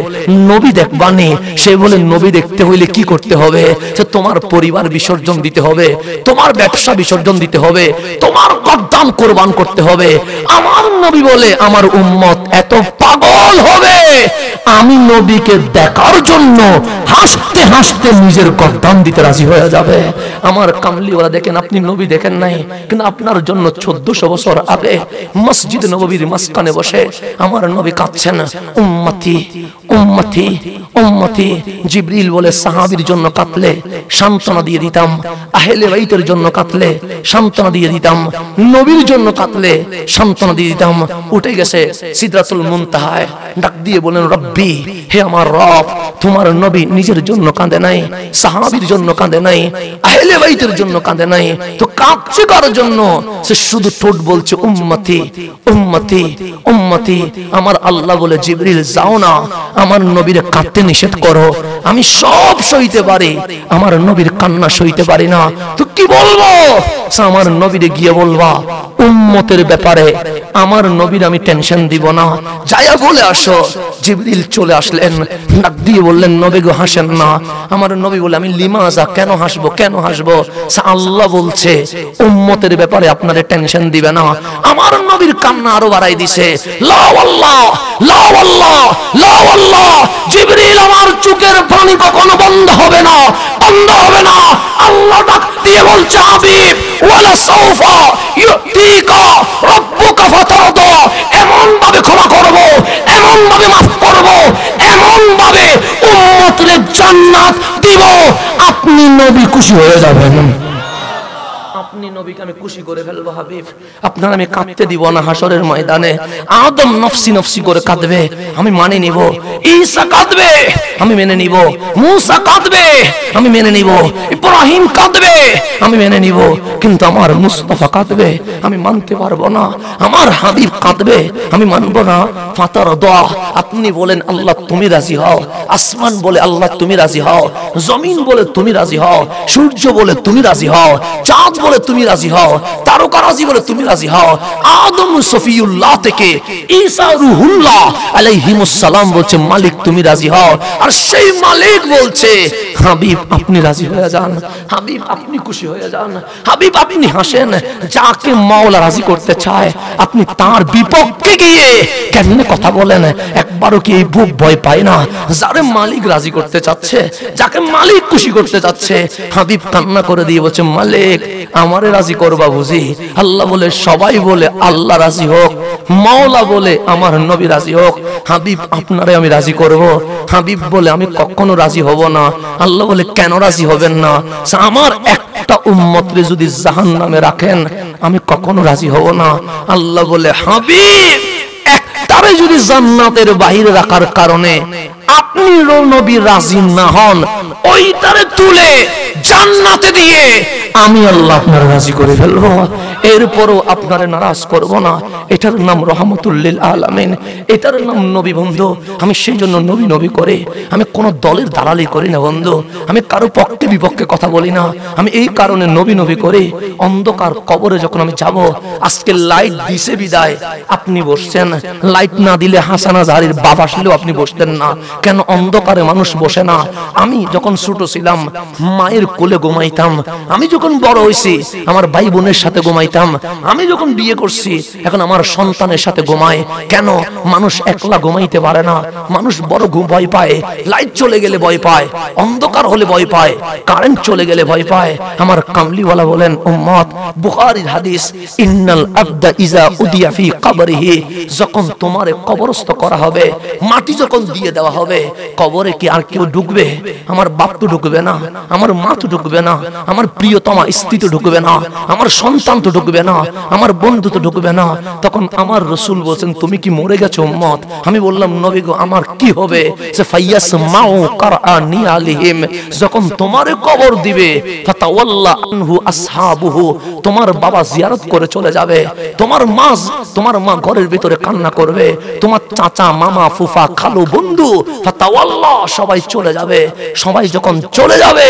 নবী দেখবানি, সে বলে নবী দেখতে হইলে কি করতে হবে? যে তোমার পরিবার বিসর্জন দিতে হবে, তোমার ব্যবসা বিসর্জন দিতে হবে, তোমার গদ্দান কোরবান করতে হবে। আমার নবী বলে আমার উম্মত এত পাগল হবে, আমি নবীকে দেখার জন্য হাসতে হাসতে নিজের গদ্দান দিতে রাজি হয়ে যাবে। আমার কামলিওয়ালা দেখেন, আপনি নবী দেখেন নাই, কিন্তু আপনার জন্য 1400 বছর আগে মসজিদ নববীর মাঝখানে বসে আমার নবী কাঁদছেন, উম্মতি উম্মতি উম্মতি। জিবরিল বলে সাহাবীর জন্য কাঁদলে সান্ত্বনা দিয়ে দিতাম, আহলে বাইতের জন্য কাঁদলে সান্ত্বনা দিয়ে দিতাম, নবীর জন্য কাঁদলে সান্ত্বনা দিয়ে দিতাম। উঠে গেছে সিদরাতুল মুনতাহায়, ডাক দিয়ে বলেন রব্বি, হে আমার রব, তোমার নবী নিজের জন্য কাঁদে নাই, সাহাবীর জন্য কাঁদে নাই, আহলে বাইতের জন্য কাঁদে নাই, তো কাঁদছে কার জন্য? সে শুধু ঠোঁট বলছে উম্মতি উম্মতি উম্মতি। আমার আল্লাহ বলে জিবরিল যাও না, আমার নবীর কাঁদতে নিষেধ করো, আমি সব সইতে পারি, আমার নবীর কান্না সইতে পারি না। তো কি বলবো? আমার নবীরে গিয়ে বলবা উম্মতের ব্যাপারে আমার নবীর আমি টেনশন দিব না, যায়া বলে আসো। জিবরিল চলে আসলেন, ডাক দিয়ে বললেন নবী গো হাসেন না। আমার নবী বলে আমি লিমাজা, কেন হাসবো কেন হাসবো? আল্লাহ বলছে উম্মতের ব্যাপারে আপনারে টেনশন দিবে না। আমার নবীর কান্না আরো বাড়াই দিছে, লা ওয়াল্লাহ লা ওয়াল্লাহ লা ওয়াল্লাহ। জিবরিল আমার চোখের পানি কখনো বন্ধ হবে না, বন্ধ হবে না। আল্লাহ ডাক দিয়ে বলছে হাবিব ওয়ালা সাউফা ইউতিকা রাব্বুকা ফাতারদা, এমন ভাবে ক্ষমা করব, এমন ভাবে মাফ করব, এমন ভাবে উম্মতের জান্নাত দিব, আপনি নবী খুশি হয়ে যাবেন। আপনি নবীকে আমি খুশি করে ফেলবো হাবিব, আপনার আমি কাঁদতে দিব না। হাসরের ময়দানে আদম নফসি নফসি করে কাঁদবে, আমি মানে নিব। ঈসা কাঁদবে, আমি মেনে নিব। মুসা কাঁদবে, আমি মেনে নিব। ইব্রাহিম কাঁদবে, আমি মেনে নিব। কিন্তু আমার মুস্তাফা কাঁদবে, আমি মানতে পারবো না। আমার হাবিব কাঁদবে, আমি মানবো না। ফাতার দোয়া, আপনি বলেন আল্লাহ তুমি রাজি হও, আসমান বলে আল্লাহ তুমি রাজি হও, জমিন বলে তুমি রাজি হও, সূর্য বলে তুমি রাজি হও, চাঁদ বলে তুমি রাজি হও, তারকা রাজি বলে তুমি রাজি হও। আদম সফিউল্লাহ থেকে ঈসা রুহুল্লাহ আলাইহিমুস সালাম বলছে মালিক তুমি রাজি হও, আর সেই মালিক বলছে হাবিব আপনি রাজি হয়ে যান, হাবিব আপনি খুশি হয়ে যান, হাবিব আপনি হাসেন। যাকে মাওলা রাজি করতে চায় আপনি তার বিপক্ষে গিয়ে কেমনে কথা বলেন? একবারও কি এই বুক ভয় পায় না? যারে মালিক রাজি করতে চাচ্ছে, যাকে মালিক খুশি করতে চাচ্ছে, হাবিব কান্না করে দিয়ে বলছে মালিক আমারে রাজি করবা বুঝি? আল্লাহ বলে সবাই বলে আল্লাহ রাজি হোক, মাওলা বলে আমার নবী রাজি হোক, হাবিব আপনারে আমি রাজি করব। হাবিব বলে আমি কখনো রাজি হব না। আল্লাহ বলে কেন রাজি হবেন না? আমার একটা উম্মতরে যদি জাহান্নামে রাখেন আমি কখনো রাজি হব না। আল্লাহ বলে হাবিব একটারে যদি জান্নাতের বাহিরে রাখার কারণে আপনি নবী রাজি না হন, ওইটারে তুলে জান্নাতে দিয়ে আমি আল্লাহ আপনারা রাজি করে ফেলবো, এরপরও আপনারা নারাজ করব না। এটার নাম রহমতুল লিল আলামিন, এটার নাম নবী বন্ধু। আমি সেই জন্য নবী নবী করে আমি কোন দলের দালালি করি না বন্ধু, আমি কারো পক্ষে বিপক্ষে কথা বলি না। আমি এই কারণে নবী নবী করে অন্ধকার কবরে যখন আমি যাব, আজকে লাইট দিছে বিদায় আপনি বসছেন, লাইট না দিলে হাসান আজহারীর বাবা আসলেও আপনি বসতেন না। কেন অন্ধকারে মানুষ বসে না? আমি যখন ছোট ছিলাম মায়ের কোলে ঘুমাইতাম, আমি যখন বড় হইছি আমার ভাই বোনের সাথে ঘুমাইতাম, আমি যখন বিয়ে করছি এখন আমার সন্তানের সাথে ঘুমাই। কেন? মানুষ একলা ঘুমাইতে পারে না, মানুষ বড় ভয় পায়, লাইট চলে গেলে ভয় পায়, অন্ধকার হলে ভয় পায়, কারেন্ট চলে গেলে ভয় পায়। আমার কামলিওয়ালা বলেন উম্মত, বুখারীর হাদিস, ইন্নাল আবদা ইজা উদিয়া ফি কবরিহি, যখন তোমারে কবরস্থ করা হবে, মাটি যখন দিয়ে দেওয়া হবে, কবরে কি আর কেউ ঢুকবে? আমার বাপ তো ঢুকবে না, আমার মা তো ঢুকবে না, আমার প্রিয়তমা স্ত্রী তো ঢুকবে না, আমার সন্তান তো ঢুকবে ঢুকবে না, আমার বন্ধু তো ঢুকবে না। তখন আমার রাসূল বলেন, তুমি কি মরে গেছো উম্মত? আমি বললাম, নবী গো, আমার কি হবে? সে ফায়াসমাউ কারআনি আলিহিম, যখন তোমারে কবর দিবে, ফাতাওয়াল্লা আনহু আসহাবুহু, তোমার বাবা জিয়ারত করে চলে যাবে, তোমার মা ঘরের ভিতরে কান্না করবে, তোমার চাচা, মামা, ফুফা, খালু, বন্ধু, ফাতাওয়াল্লা, সবাই চলে যাবে। সবাই যখন চলে যাবে,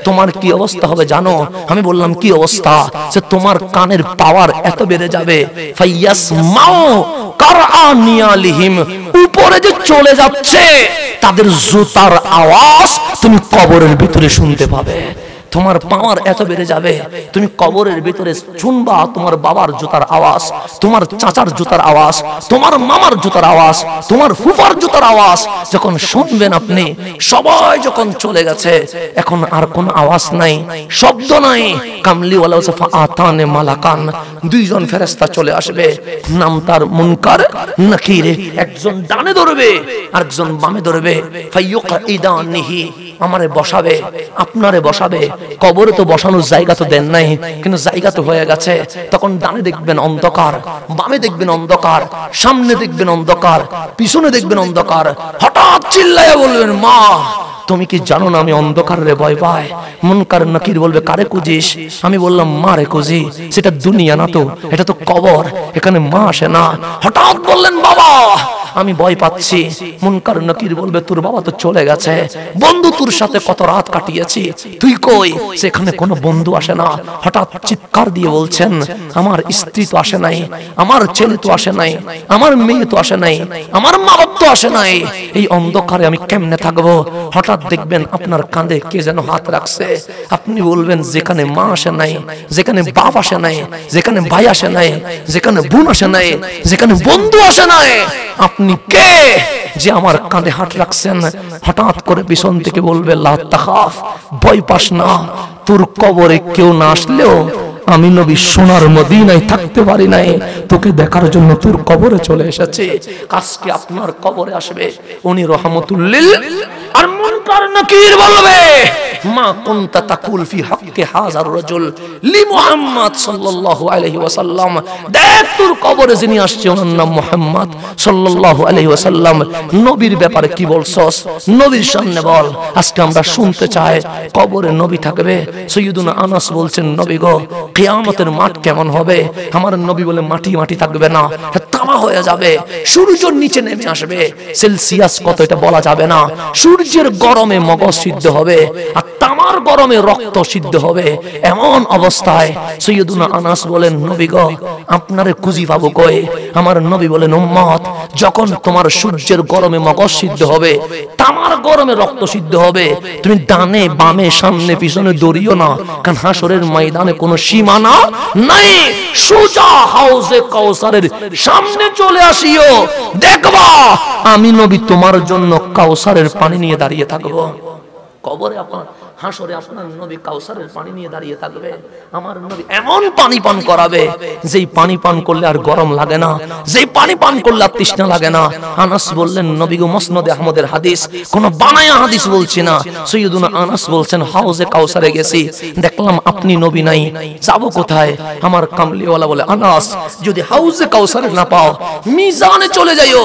তোমার কি অবস্থা হবে জানো? আমি বললাম, কি অবস্থা? যে তোমার কানের পাওয়ার এত বেড়ে যাবে, ফায়াসমাউ কারআনি আলিহিম, উপরে যে চলে যাচ্ছে তাদের জুতার আওয়াজ তুমি কবরের ভিতরে শুনতে পাবে। তোমার পাওয়ার এত বেড়ে যাবে, তুমি কবরের ভিতরে শুনবা তোমার বাবার জুতার আওয়াজ, তোমার চাচার জুতার আওয়াজ, তোমার মামার জুতার আওয়াজ, তোমার ফুফার জুতার আওয়াজ যখন শুনবেন আপনি। সবাই যখন চলে গেছে, এখন আর কোন আওয়াজ নাই, শব্দ নাই। কামলিওয়ালা ওয়াসফা আতানে মালাকান, দুইজন ফেরেশতা চলে আসবে, নাম তার মুনকার নাকির, একজন ডানে ধরবে আর একজন বামে ধরবে। ফায়ুকইদানিহি, আমারে বসাবে, আপনারে বসাবে। কবরে তো বসানোর জায়গা তো দেন নাই, কিন্তু জায়গা তো হয়ে গেছে। তখন ডানে দেখবেন অন্ধকার, বামে দেখবেন অন্ধকার, সামনে দেখবেন অন্ধকার, পিছনে দেখবেন অন্ধকার। হঠাৎ চিল্লাইয়া বলবেন, মা তুমি কি জানো না আমি অন্ধকারে ভয় পাই? মুনকার নাকির বলবে, কারে খুঁজিস? আমি বললাম, মা রে খুঁজি। সেটা দুনিয়া না তো, এটা তো কবর, এখানে মা আসে না। হঠাৎ বললেন, বাবা আমি ভয় পাচ্ছি। মুনকার নাকির বলবে, তোর বাবা তো চলে গেছে, বন্ধু তোর সাথে কত রাত কাটিয়েছি, তুই কই? সেখানে কোনো বন্ধু আসে না। হঠাৎ চিৎকার দিয়ে বলছেন, আমার স্ত্রী তো আসে নাই, আমার ছেলে তো আসে নাই, আমার মেয়ে তো আসে নাই, আমার মা বাবা তো আসে নাই, এই অন্ধকারে আমি কেমনে থাকবো? হঠাৎ দেখবেন আপনার কাঁধে কে যেন হাত রাখছে। আপনি বলবেন, যেখানে মা আসে নাই, যেখানে বাপ আসে নাই, যেখানে ভাই আসে নাই, যেখানে বোন আসে নাই, যেখানে বন্ধু আসে নাই, আপনি কে যে আমার কাঁধে হাত রাখছেন? হঠাৎ করে পিছন থেকে বলবে, লা তাখাফ, ভয় পাস না, তোর কবরে কেউ না আসলেও আমি নবী সোনার মদিনায় থাকতে পারি নাই, তোকে দেখার জন্য তোর কবরে চলে এসেছে। আজকে আপনার কবরে আসবে উনি রহমতুল লিল। আর মুনকার নাকির বলবে, মা কুনতা তাকুল ফি হাক্কি হাযার রাজুল লি মুহাম্মদ সাল্লাল্লাহু আলাইহি ওয়াসাল্লাম, দেখ তোর কবরে যিনি আসছে ওনার নাম মুহাম্মদ সাল্লাল্লাহু আলাইহি ওয়াসাল্লাম, নবীর ব্যাপারে কি বলছস? নবীর সামনে বল। আজকে আমরা শুনতে চাই কবরে নবী থাকবে। সাইয়্যিদুনা আনাস বলছেন, নবী গো, কিয়ামতের মাঠ কেমন হবে? আমার নবী বলে, মাটি মাটি থাকবে না, তামা হয়ে যাবে, সূর্য নিচে নেমে আসবে, সেলসিয়াস কত এটা বলা যাবে না। সূর্যের গরমে মগজ সিদ্ধ হবে আর তামার গরমে রক্ত সিদ্ধ হবে। এমন অবস্থায় সাইয়্যিদুনা আনাস বলেন, নবী গো, আপনারে খুঁজি পাবো কই? আমার নবী বলেন, উম্মত, যখন তোমার সূর্যের গরমে মগজ সিদ্ধ হবে, তামার গরমে রক্ত সিদ্ধ হবে, তুমি ডানে বামে সামনে পিছনে দৌড়িও না, কারণ হাসরের ময়দানে কোনো সীমানা নাই। সোজা হাউজে কাউসারের সামনে চলে আসিও, দেখবা আমি নবী তোমার জন্য কাউসারের পানি নিয়ে দাঁড়িয়ে থাকবো। কবরে আপনার, হাসরে আপনার নবী কাউসারের পানি নিয়ে দাঁড়িয়ে থাকবে। আমার নবী এমন পানি পান করাবে, যেই পানি পান করলে আর গরম লাগে না, যেই পানি পান করলে আর তৃষ্ণা লাগে না। আনাস বললেন, নবী গো, মুসনাদে আহমদের হাদিস, কোন বানায়া হাদিস বলছি না। সাইয়্যিদুনা আনাস বলছেন, হাউজে কাউসারে গেছি, দেখলাম আপনি নবী নাই, যাবো কোথায়? আমার কামলিওয়ালা বলে, আনাস, যদি হাউজে কাউসারে না পাও, মিজানে চলে যাইও,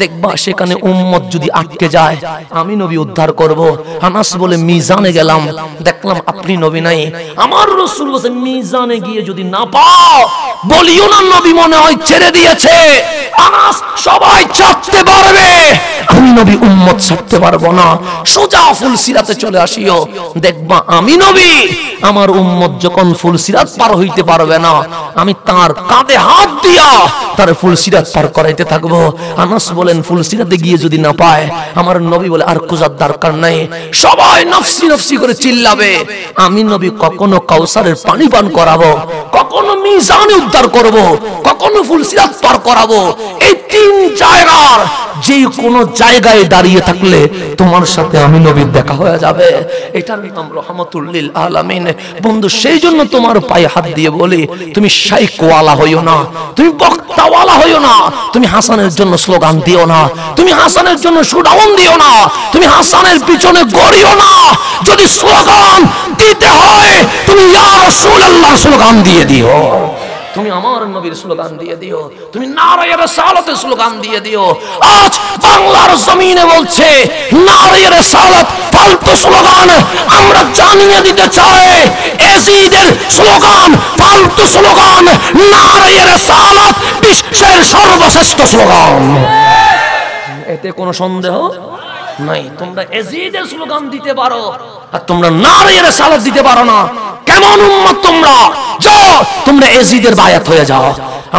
দেখবা সেখানে উম্মত যদি আটকে যায়, আমি নবী উদ্ধার করব। আনাস বলে, মিজানে গেলাম, দেখলাম আপনি নবী নাই। আমার রাসূল বলেন, মিজানে গিয়ে যদি না পাও, বলিও না নবী মনে হয় ছেড়ে দিয়েছে। আনাস, সবাই ছাড়তে পারবে, আমি নবী উম্মত ছাড়তে পারবো না। সোজা ফুলসিরাতে চলে আসিও, দেখবা আমি নবী, আমার উম্মত যখন ফুলসিরাত পার হইতে পারবে না, আমি তার কাঁধে হাত দিয়া তার ফুলসিরাত পার করাইতে থাকবো। আনাস বলেন, ফুলসিরাতে গিয়ে যদি না পায়, আমার নবী বলে, আর খোঁজার দরকার নাই। সবাই নফসি নফসি করে চিল্লাবে। আমি নবী কখনো কাউসারের পানি পান করাবো, কখনো মিজানে উদ্ধার করব, কখনো ফুলসিরাত পার করাবো। এই তিন জায়গার যে কোনো জায়গায় দাঁড়িয়ে থাকলে তোমার সাথে আমি নবীর দেখা হয়ে যাবে। এটার নাম রহমতুল লিল আলামিন। বন্ধু, সেই জন্য তোমার পায়ে হাত দিয়ে বলি, তুমি শাইখওয়ালা হইও না, তুমি বক্তাওয়ালা হইও না, তুমি হাসানের জন্য স্লোগান দিও না, তুমি হাসানের জন্য সুডাউন দিও না, তুমি হাসানের পিছনে গড়িও না। যদি স্লোগান দিতে হয়, তুমি ইয়া রাসূলুল্লাহ স্লোগান দিয়ে দিও। তুমি আমার নবীর স্লোগান দিয়ে দিও, তুমি নারায়ে রিসালাতের স্লোগান দিয়ে দিও। আজ বাংলার জমিনে বলছে নারায়ে রিসালাত ফালতু স্লোগান। আমরা জানিয়ে দিতে চাই এজিদের স্লোগান ফালতু স্লোগান, নারায়ে রিসালাত বিশ্বের সর্বশ্রেষ্ঠ স্লোগান, এতে কোনো সন্দেহ নাই। তোমরা এজিদের স্লোগান দিতে পারো আর তোমরা নারায়ে রিসালাত দিতে পারো না, কেমন উম্মত তোমরা? যাও তোমরা এজিদের বায়াত হয়ে যাও।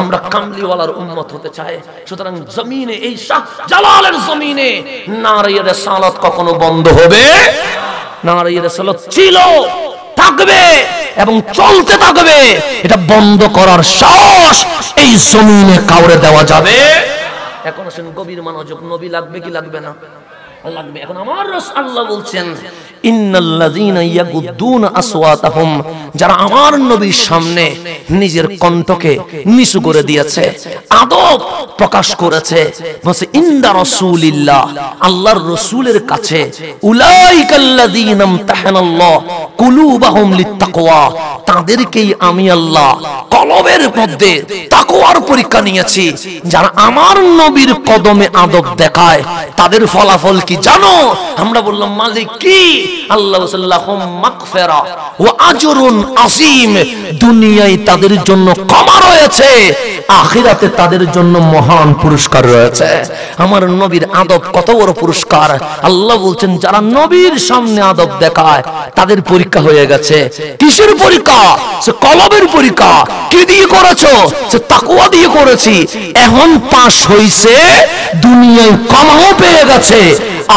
আমরা কামলিওয়ালার উম্মত হতে চাই। সুতরাং জমিনে, এই শাহ জালালের জমিনে নারায়ে রিসালাত কখনো বন্ধ হবে? নারায়ে রিসালাত ছিল, থাকবে এবং চলতে থাকবে। এটা বন্ধ করার সাহস এই জমিনে কাউরে দেওয়া যাবে? এখন আসেন গভীর মনোযোগ, নবী লাগবে কি লাগবে না? লাগবে। এখন আমার আল্লাহ বলছেন ইন্নাল্লাযীনা ইয়াগুদ্দুনা আসওয়াতাহুম, যারা আমার নবীর সামনে নিজের কণ্ঠকে নিচু করে দিয়েছে, আদব প্রকাশ করেছে, বলছে ইনদা রাসূলিল্লাহ, আল্লাহর রাসূলের কাছে, উলাইকাল্লাযীনা ইমতাহানাল্লাহ কুলুবাহুম লিত্তাকওয়া, তাদেরকেই আমি আল্লাহ কলবের মধ্যে তাকওয়ার পরীক্ষা নিয়েছি। যারা আমার নবীর কদমে আদব দেখায় তাদের ফলাফল কি জানো? আমরা বললাম মালিক কি? আল্লাহ সাল্লাহুম মাগফিরা ওয়া আজরুন আযীম, দুনিয়ায় তাদের জন্য ক্ষমা রয়েছে, আখিরাতে তাদের জন্য মহান পুরস্কার রয়েছে। আমার নবীর আদব কত বড় পুরস্কার! আল্লাহ বলছেন যারা নবীর সামনে আদব দেখায় তাদের পরীক্ষা হয়ে গেছে। কিসের পরীক্ষা? সে কলবের পরীক্ষা। কি দিয়ে করেছো? সে তাকওয়া দিয়ে করেছি। এখন পাস হইছে, দুনিয়ায় ক্ষমাও পেয়ে গেছে,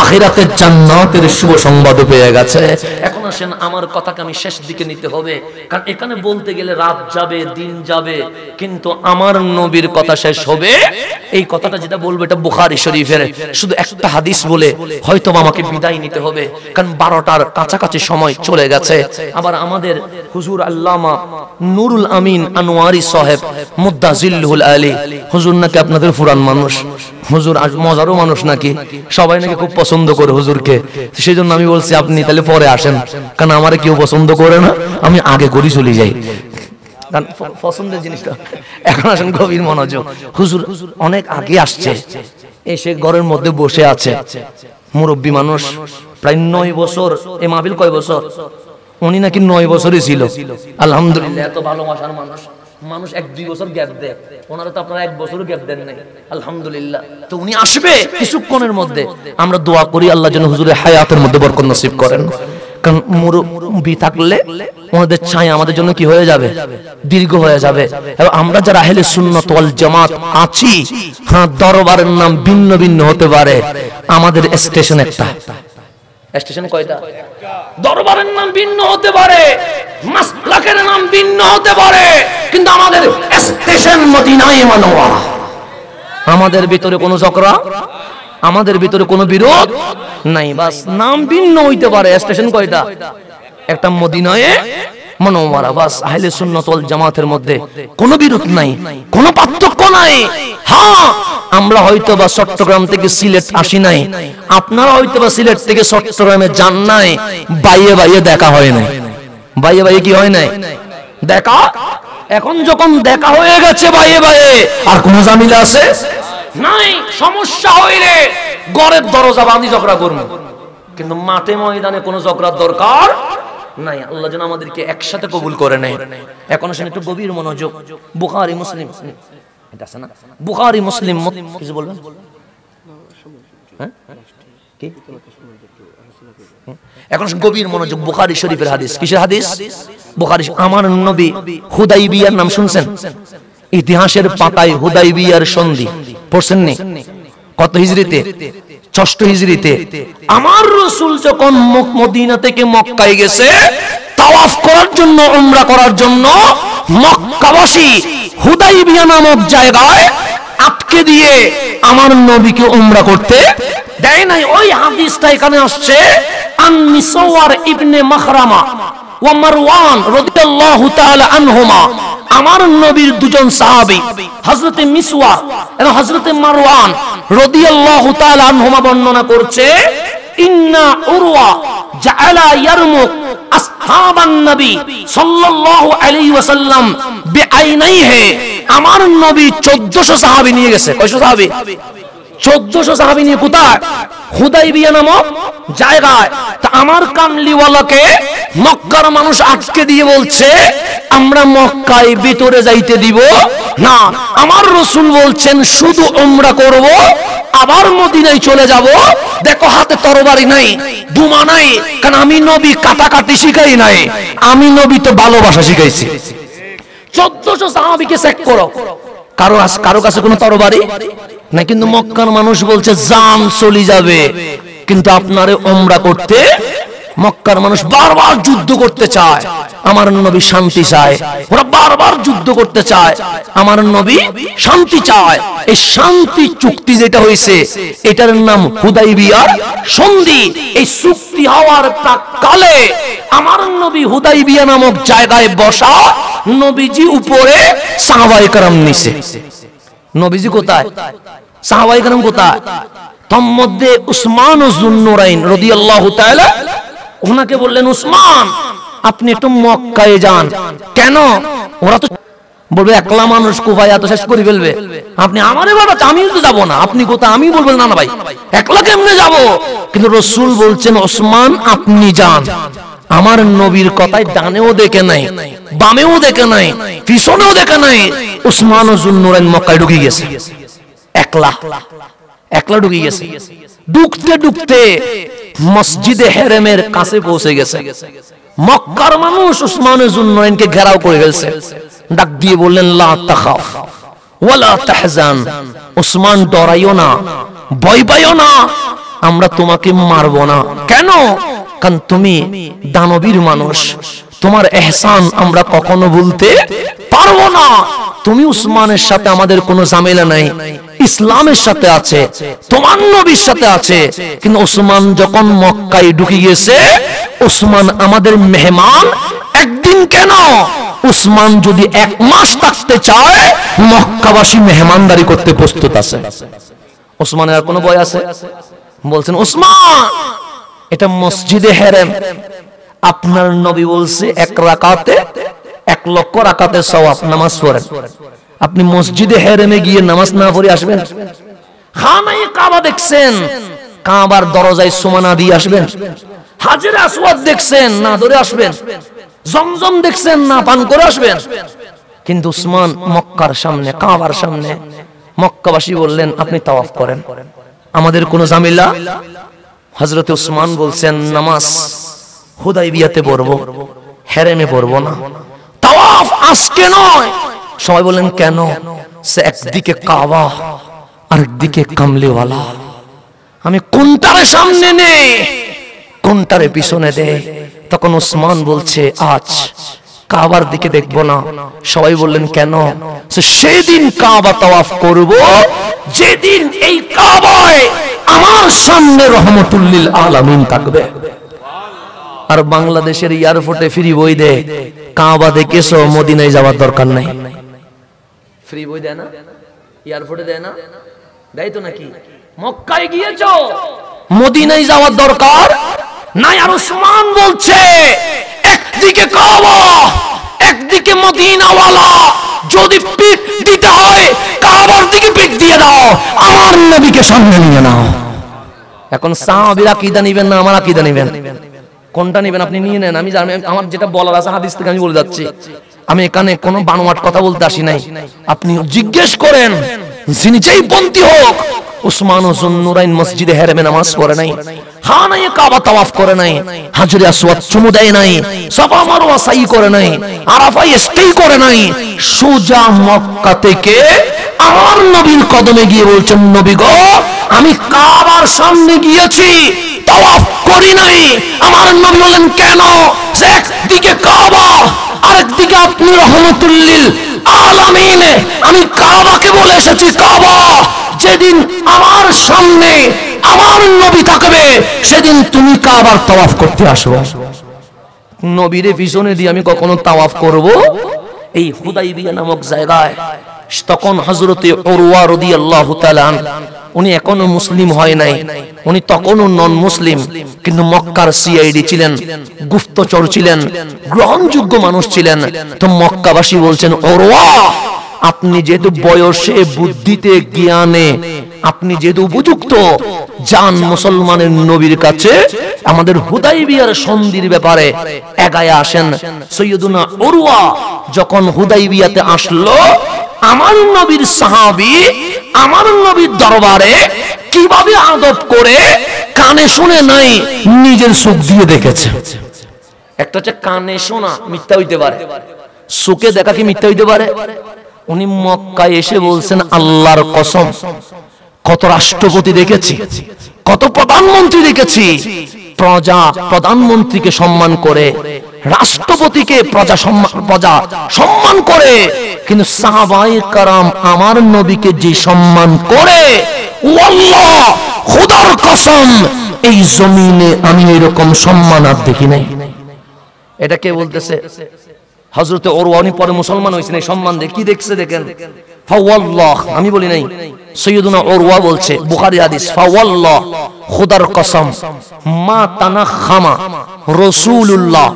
আখিরাতে জান্নাতের শুভ সংবাদও পেয়ে গেছে। এখন আসেন আমার কথাকে আমি শেষ দিকে নিতে হবে, কারণ এখানে বলতে গেলে রাত যাবে, দিন যাবে, কিন্তু আমার নবীর কথা শেষ হবে। এই কথাটা যেটা বলবো এটা বুখারী শরীফের, শুধু একটা হাদিস বলে হয়তো আমাকে বিদায় নিতে হবে, কারণ 12টার কাছাকাছি সময় চলে গেছে। আবার আমাদের হুজুর আল্লামা নুরুল আমিন আনোয়ারি সাহেব মুদ্দাজিল্লুল আলী, হুজুর নাকি আপনাদের পুরান মানুষ, হুজুর মজারও মানুষ নাকি, সবাই নাকি খুব পছন্দ করে হুজুরকে। সেই জন্য আমি বলছি আপনি তাহলে পরে আসেন, কারণ আমারে কেউ পছন্দ করে না, আমি আগে গড়ি চলে যাই, পছন্দের জিনিসটা। এখন আসেন গভীর মনোযোগ। হুজুর অনেক আগে আসছে, এসে ঘরের মধ্যে বসে আছে, মুরব্বী মানুষ, প্রায় 9 বছর। এই মাহফিল কয় বছর? উনি নাকি 9 বছরই ছিল। আলহামদুলিল্লাহ, এত ভালোবাসার মানুষ। মানুষ 1-2 বছর গ্যাপ দেয়, ওনারা তো আপনারা 1 বছরও গ্যাপ দেন নাই। আলহামদুলিল্লাহ। তো উনি আসবে কিছুক্ষণের মধ্যে। আমরা দোয়া করি আল্লাহ যেন হুজুরের হায়াতের মধ্যে বরকত নসিব করেন, কারণ মুরব্বি থাকলে ওনাদের ছায়া আমাদের জন্য কি হয়ে যাবে? দীর্ঘ হয়ে যাবে। এবং আমরা যারা আহলে সুন্নাত ওয়াল জামাত আছি, হ্যাঁ, দরবারের নাম ভিন্ন ভিন্ন হতে পারে, আমাদের স্টেশন একটা। স্টেশন কয়টা? দরবারের নাম ভিন্ন হতে পারে, মাসলাকের নাম ভিন্ন হতে পারে, কিন্তু আমাদের স্টেশন মদিনায়ে মুনাওয়ারা। আমাদের ভিতরে কোনো ঝগড়া, আমাদের ভিতরে কোনো বিরোধ নাই, বাস নাম ভিন্ন হইতে পারে। স্টেশন কয়টা? একটা, মদিনায়ে মুনাওয়ারা, বাস। আহলে সুন্নাত ওয়াল জামাতের মধ্যে কোনো বিরোধ নাই, কোনো পার্থক্য নাই। হ্যাঁ, আমরা হয়তো বা চট্টগ্রাম থেকে সিলেট আসি নাই, আপনারা হয়তো বা সিলেট থেকে চট্টগ্রামে যান নাই, বাইয়ে বাইয়ে দেখা হয় নাই। বাইয়ে বাইয়ে কি হয় নাই? দেখা। এখন যখন দেখা হয়ে গেছে বাইয়ে বাইয়ে, আর কোন জামিলা আছে? নাই। সমস্যা হইলে ঘরের দরজা বাঁধি ঝগড়া করবো, কিন্তু মাঠে ময়দানে কোনো ঝগড়ার দরকার নাই। আল্লাহ যেন আমাদেরকে একসাথে কবুল করে নেয়। এখন আসেন একটু গভীর মনোযোগ। বুখারী মুসলিম, এটা আছে না? বুখারী মুসলিম কিছু বলবেন? হ্যাঁ, কি? এখন গভীর মনোযোগ। বুখারী শরীফের হাদিস। কিসের হাদিস? বুখারী। আমার নবী হুদাইবিয়ার নাম শুনছেন? ইতিহাসের পাতায় হুদাইবিয়ার সন্ধি পড়ছেন নি? কত হিজরিতে? 6 হিজরিতে। আমার রাসূল যখন মদিনা থেকে মক্কায় গেছে তাওয়াফ করার জন্য, উমরা করার জন্য, মক্কাবাসী হুদাইবিয়া নামক জায়গায় আটকে দিয়ে আমার নবীকে উমরা করতে দেয় নাই। ওই হাদিসটা এখানে আসছে, আন মিসওয়ার ইবনে মাখরামা ওয়া মারওয়ান রাদিয়াল্লাহু তাআলা আনহুমা। আমার নবীর দুজন সাহাবী হযরতে মিসওয়ার এবং হযরতে মারওয়ান রাদিয়াল্লাহু তাআলা আনহুমা বর্ণনা করছে, ইন্না উরওয়া জাআলা ইয়ারমুক আসহাবান নবী সাল্লাল্লাহু আলাইহি ওয়াসাল্লাম বিআইনাইহি, আমার নবী 1400 সাহাবী নিয়ে গেছে। কয়শো সাহাবী? 1400 সাহাবী নিয়ে কোথায়? হুদাইবিয়া নামক জায়গায়। তা আমার কামলিওয়ালাকে মক্কার মানুষ আটকে দিয়ে বলছে আমরা মক্কায় ভিতরে যাইতে দিব না। আমার রাসূল বলছেন শুধু উমরা করব, আবার মদিনায় চলে যাব। দেখো হাতে তরবারি নাই, বোমা নাই, কারণ আমি নবী কাটাকাটি শিখাই নাই, আমি নবী তো ভালোবাসা শিখাইছি। 1400 সাহাবীকে চেক করো, কারো কাছে কোনো তরবারি না, কিন্তু মক্কার মানুষ বলছে জান চলে যাবে, কিন্তু আপনারে উমরা করতে মক্কার মানুষ বারবার যুদ্ধ করতে চায়, আমার নবী শান্তি চায়। ওরা বারবার যুদ্ধ করতে চায়, আমার নবী শান্তি চায়। এই শান্তি চুক্তি যেটা হয়েছে এটার নাম হুদাইবিয়ার সন্ধি। এই চুক্তি হওয়ার প্রাক্কালে আমার নবী হুদাইবিয়া নামক জায়গায় বসা, নবীজি উপরে সাহাবায়ে কেরাম নিচে। নবীজি কোথায়? সাহাবায়ে কেরাম কোথায়? তার মধ্যে উসমান যুন্নুরাইন রাদিয়াল্লাহু তাআলা, ওনাকে বললেন উসমান আপনি একটু মক্কায় যান। কেন? ওরা তো বলবে একলা মানুষ কুফায় এত শেষ করে ফেলবে, আপনি আমারে বাবা আমি তো যাব না। আপনি কোথায়? আমি বলবো না না ভাই একলা কেমনে যাব। কিন্তু রাসূল বলছেন ওসমান আপনি যান। আমার নবীর কথায় ডানেও দেখে নাই, বামেও দেখে নাই, পিছনেও দেখে নাই, উসমান যুন্নুরাইন মক্কায় ঢুকে গেছে। একলা ঢুকে গেছে। ঢুকতে ঢুকতে মসজিদে হেরেমের কাছে পৌঁছে গেছে। মক্কার মানুষ উসমান যুন্নুরাইনকে ঘেরাও করে ফেলছে। ডাক দিয়ে বললেন লা তাখাফ ওয়ালা তাহজান, উসমান ডরাইও না, ভয় পাইও না, আমরা তোমাকে মারবো না। কেন? কারণ তুমি দানবীর মানুষ, তোমার ইহসান আমরা কখনো ভুলতে পারবো না। তুমি উসমানের সাথে আমাদের কোনো ঝামেলা নাই, ইসলামের সাথে আছে, তোমার নবীর সাথে আছে। কিন্তু উসমান যখন মক্কায় ঢুকে গেছে, উসমান আমাদের মেহমান। একদিন কেন, উসমান যদি 1 মাস থাকতে চায় মক্কাবাসী মেহমানদারি করতে প্রস্তুত আছে। উসমানের আর কোনো ভয় আছে? বলছেন উসমান এটা মসজিদে হেরেম, আপনার নবী বলছে 1 রাকাতে 1 লক্ষ রাকাতের সওয়াব, নামাজ পড়েন। আপনি মসজিদে হেরেমে গিয়ে নামাজ না পড়ে আসবেন? খানায়ে কাবা দেখছেন, কাবার দরজায় সুমানা দিয়ে আসবেন? হাজরে আসওয়াদ দেখছেন, না ধরে আসবেন? জমজম দেখছেন, না পান করে আসবেন? কিন্তু উসমান মক্কার সামনে, কাবার সামনে, মক্কাবাসী বললেন আপনি তাওয়াফ করেন, আমাদের কোনো ঝামেলা। হযরত উসমান বলছেন নামাজ হুদাইবিয়াতে পড়বো, হেরেমে পড়বো না, তাওয়াফ আজকে নয়। সবাই বলেন কেন? সে একদিকে কাবা আরেকদিকে কামলিওয়ালা, আমি কোনটারে সামনে নে কোনটারে পিছনে দে। তখন উসমান বলছে আজ কাবার দিকে দেখবো না। সবাই বললেন কেন? সেদিন কাবা তাওয়াফ করব যেদিন এই কাবায় আমার সামনে রহমতুল লিল আলামিন থাকবে। আর বাংলাদেশের এয়ারপোর্টে ফ্রি বই দেয়, কাবা দেখেছো মদিনায় যাওয়ার দরকার নাই। ফ্রি বই দেয় না, এয়ারপোর্টে দেয় না, দেয় তো নাকি? মক্কায় গিয়েছো, মদিনায় যাওয়ার দরকার নাই। আর উসমান বলছে একদিকে কাবা একদিকে মদিনাওয়ালা, যদি পিঠ দিতে হয় কাবার দিকে পিঠ দিয়ে দাও, আমার নবীকে সামনে নিয়ে নাও। এখন সাহাবীর আকীদা নিবেন না আমার আকীদা নিবেন? কোনটা নিবেন? আপনি নিয়ে নেন। আমি আমার যেটা বলার আছে হাদিস থেকে আমি বলে যাচ্ছি। আমি এখানে কোনো বানোয়াট কথা বলতে আসি নাই। আপনি জিজ্ঞেস করেন যিনি যেই পন্থী হোক, উসমান যুন্নুরাইন মসজিদে হেরেমে নামাজ পড়ে নাই, খানায়ে কাবা তাওয়াফ করে নাই, হাজরে আসওয়াদ চুমু দেয় নাই, সাফা মারওয়া সাই করে নাই, আরাফায় স্টে করে নাই, সোজা মক্কা থেকে আমার নবীর কদমে গিয়ে বলছেন নবী গো আমি কাবার সামনে গিয়েছি, তাওয়াফ করি নাই। আমার নবী বলেন কেন? একদিকে কাবা আরেকদিকে আপনি রহমতুল লিল আলামিন। আমি কাবাকে বলে এসেছি কাবা, যেদিন আমার সামনে আমার নবী থাকবে সেদিন তুমি কাবার তাওয়াফ করতে আসবে। নবীরে পিছনে দিয়ে আমি কখনো তাওয়াফ করব? এই হুদাইবিয়া নামক জায়গায় তখন হযরতে উরওয়া রাদিয়াল্লাহু তাআলা উনি এখনো মুসলিম হয় নাই, উনি তখনও নন মুসলিম, কিন্তু মক্কার সিআইডি ছিলেন, গুপ্তচর ছিলেন, গ্রহণযোগ্য মানুষ ছিলেন। তো মক্কাবাসী বলছেন, উরওয়া আপনি যেহেতু বয়সে, বুদ্ধিতে, জ্ঞানে আপনি যেহেতু উপযুক্ত, যান মুসলমানের নবীর কাছে, আমাদের হুদাইবিয়ার সন্ধির ব্যাপারে এগায় আসেন। সৈয়দুনা উরওয়া যখন হুদাইবিয়াতে আসলো, আমার নবীর সাহাবী আমার নবীর দরবারে কিভাবে আদব করে, কানে শুনে নাই, নিজের চোখ দিয়ে দেখেছে। একটা হচ্ছে কানে শোনা, মিথ্যা হইতে পারে, চোখে দেখা কি মিথ্যা হইতে পারে? উনি মক্কায় এসে বলছেন, আল্লাহর কসম, কত রাষ্ট্রপতি দেখেছি, কত প্রধানমন্ত্রী দেখেছি, প্রধানমন্ত্রীকে সম্মান করে, রাষ্ট্রপতিকে প্রজা সম্মান করে, কিন্তু সাহাবায়ে কেরাম আমার নবীকে যে সম্মান করে, ওয়াল্লাহ খোদার কসম এই জমিনে আমি এরকম সম্মান আর দেখি নাই। এটা কে বলতেছে? হযরতে উরওয়া, উনি পরে মুসলমান হয়েছেন এই সম্মান দেখে। কি দেখছে দেখেন, ফাওয়াল্লাহ, আমি বলি নাই, সৈয়দুনা উরওয়া বলছে, বুখারী হাদিস, ফাওয়াল্লাহ খোদার কসম, মা তানাখামা রাসূলুল্লাহ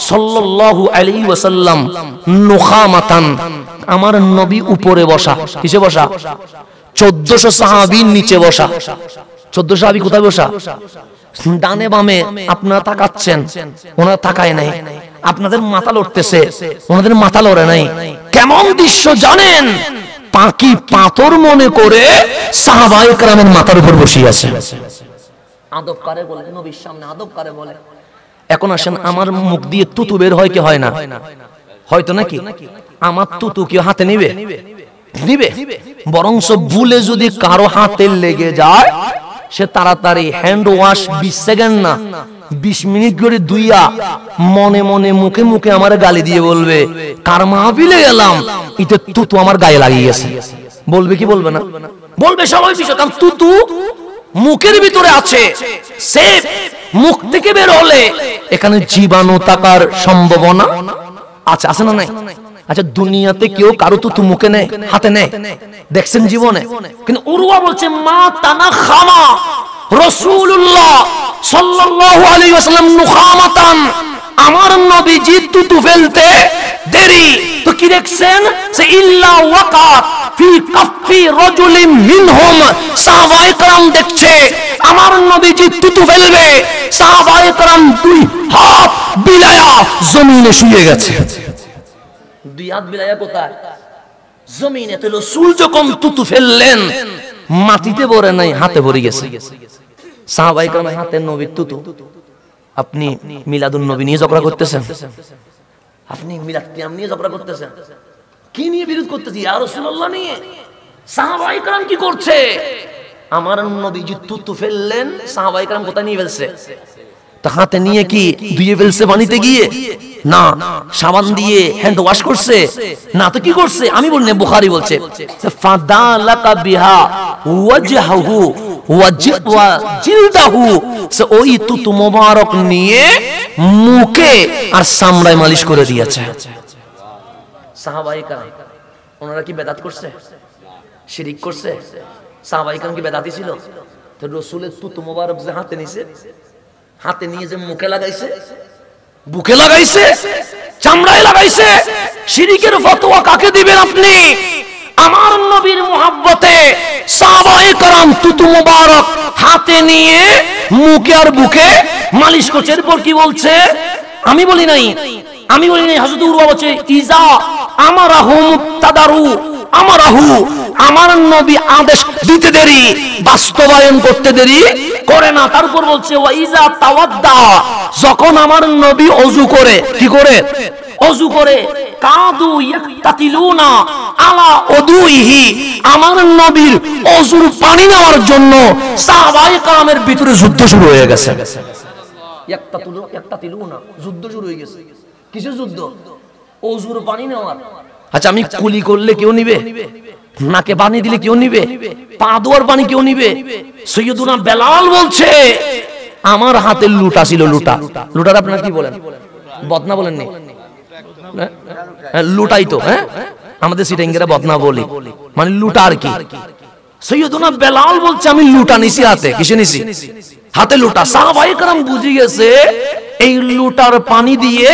সাল্লাল্লাহু আলাইহি ওয়াসাল্লাম নুখামাতান, আমার নবী উপরে বসা, কিসে বসা? 1400 সাহাবীর নিচে বসা। 1400 সাহাবী কোথায় বসা? ডানে বামে আপনারা তাকাচ্ছেন, ওনারা তাকায় নাই। আপনাদের মাথা লড়তেছে, ওনাদের মাথা লড়ে নাই। কেমন দৃশ্য জানেন? পাখি পাথর মনে করে সাহাবায়ে কেরামের মাথার উপর বসিয়ে আছে। আদব কারে বলে? নবীর সামনে আদব কারে বলে? এখন আসেন, আমার মুখ দিয়ে তুতু বের হয় কি হয় না? হয়তো নাকি আমার তুতু কি হাতে নিবে? নিবে। বরংস ভুলে যদি কারো হাতে লেগে যায়, সে তাড়াতাড়ি হ্যান্ড ওয়াশ 20 সেকেন্ড না 20 মিনিট করে ধুইয়া মনে মনে মুখে মুখে আমার গালি দিয়ে বলবে, কার মাহফিলে গেলাম, এটা তুতু আমার গায়ে লাগিয়ে গেছে। বলবে কি বলবে না? বলবে সবাই বিষয়, কারণ তুতু মুখের ভিতরে আছে, সে মুখ থেকে বের হলে এখানে জীবাণু থাকার সম্ভাবনা আছে, আছে না নাই? আচ্ছা, দুনিয়াতে কেউ কারো তুতু মুখে নেয়, হাতে নেয় দেখছেন জীবনে? কিন্তু উরওয়া বলছে, মা তানাখামা রাসূলুল্লাহ সাল্লাল্লাহু আলাইহি ওয়াসাল্লাম নুখামাতান, আমার নবীজি তুতু ফেলতে দেরি। তো কি দেখছেন? সে ইল্লা ওয়াকাত ফি কাফি রাজুলিন মিনহুম, সাহাবায়ে কেরাম দেখছে আমার নবীজি তুতু ফেলবে, সাহাবায়ে কেরাম দুই হাত বিলায়া জমিনে শুয়ে গেছে। দুই হাত বিলায়া কোথায়? জমিনে। তো রাসূল যখন তুতু ফেললেন, মাটিতে পড়ে নাই, হাতে পড়ে গেছে। সাহাবায়ে কেরামের হাতে নবীর তুতু। আপনি মিলাদুন নবী নিয়ে ঝগড়া করতেছেন, আপনি মিলাদ কিয়াম নিয়ে ঝগড়া করতেছেন, কি নিয়ে বিরোধ করতেছি? ইয়া রাসূলুল্লাহ নিয়ে। সাহাবায়ে কেরাম কি করছে? আমার নবীজি তুতু ফেললেন, সাহাবায়ে কেরাম কোথায় নিয়ে ফেলছে? তা হাতে নিয়ে কি ধুয়ে ফেলছে পানিতে গিয়ে? না। সাবান দিয়ে হ্যান্ড ওয়াশ করছে? না। তো কি করছে? আমি বলি না, বুখারী বলছে, ফাদালাকা বিহা ওয়াজহাহু ওয়া জিলদাহু, সে ওই তুতু মোবারক নিয়ে মুখে আর চামড়ায় মালিশ করে দিয়েছে। সাহাবায়ে কেরাম ওনারা কি বেদাত করছে? শিরিক করছে? সাহাবায়ে কেরাম কি বেদাতি ছিল? তো রাসূলের তুতু মোবারক যে হাতে নিছে, হাতে নিয়ে যে মুখে লাগাইছে, বুকে লাগাইছে, চামড়ায় লাগাইছে, শিরিকের ফতোয়া কাকে দিবেন আপনি? আমার নবীর মুহাব্বতে সাহাবায়ে কেরাম তুতু মোবারক হাতে নিয়ে মুখে আর বুকে মালিশ করছে। এরপর কি বলছে? আমি বলি নাই, আমি বলি নাই, হযরত উরওয়া বলছে, ইজা আমারাহু মুক্তাদারু আমারাহু, আমার নবী আদেশ দিতে দেরি, বাস্তবায়ন করতে দেরি করে না। তার উপর বলছে, ওয়া ইজা তাওয়াদ্দা, যখন আমার নবী ওযু করে, কি করে? ওযু করে, কাদু ইয়াকতাতিলুনা আলা উদুইহি, আমার নবীর ওযুর পানি নেওয়ার জন্য সাহাবায়ে কেরামের ভিতরে যুদ্ধ শুরু হয়ে গেছে। ইয়াকতাতিলুনা, যুদ্ধ শুরু হয়ে গেছে। কিসের যুদ্ধ? ওযুর পানি নেওয়ার। আচ্ছা, আমি কুলি করলে কেউ নিবে? নাকে পানি দিলে কেউ নিবে? পা ধোয়ার পানি কেউ নিবে? সৈয়দুনা বেলাল বলছে, আমার হাতে লুটা ছিল, লুটা। লুটার আপনারা কি বলেন? বদনা বলেননি? লুটাই তো, হ্যাঁ। আমাদের সিটাঙ্গেরা বদনা বলি, মানে লুটা আর কি। সৈয়দনা বেলাল বলছে আমি লুটা নিছি হাতে। কিসে নিছি? হাতে লুটা। সাহাবায়ে কেরাম বুঝে গেছে এই লুটার পানি দিয়ে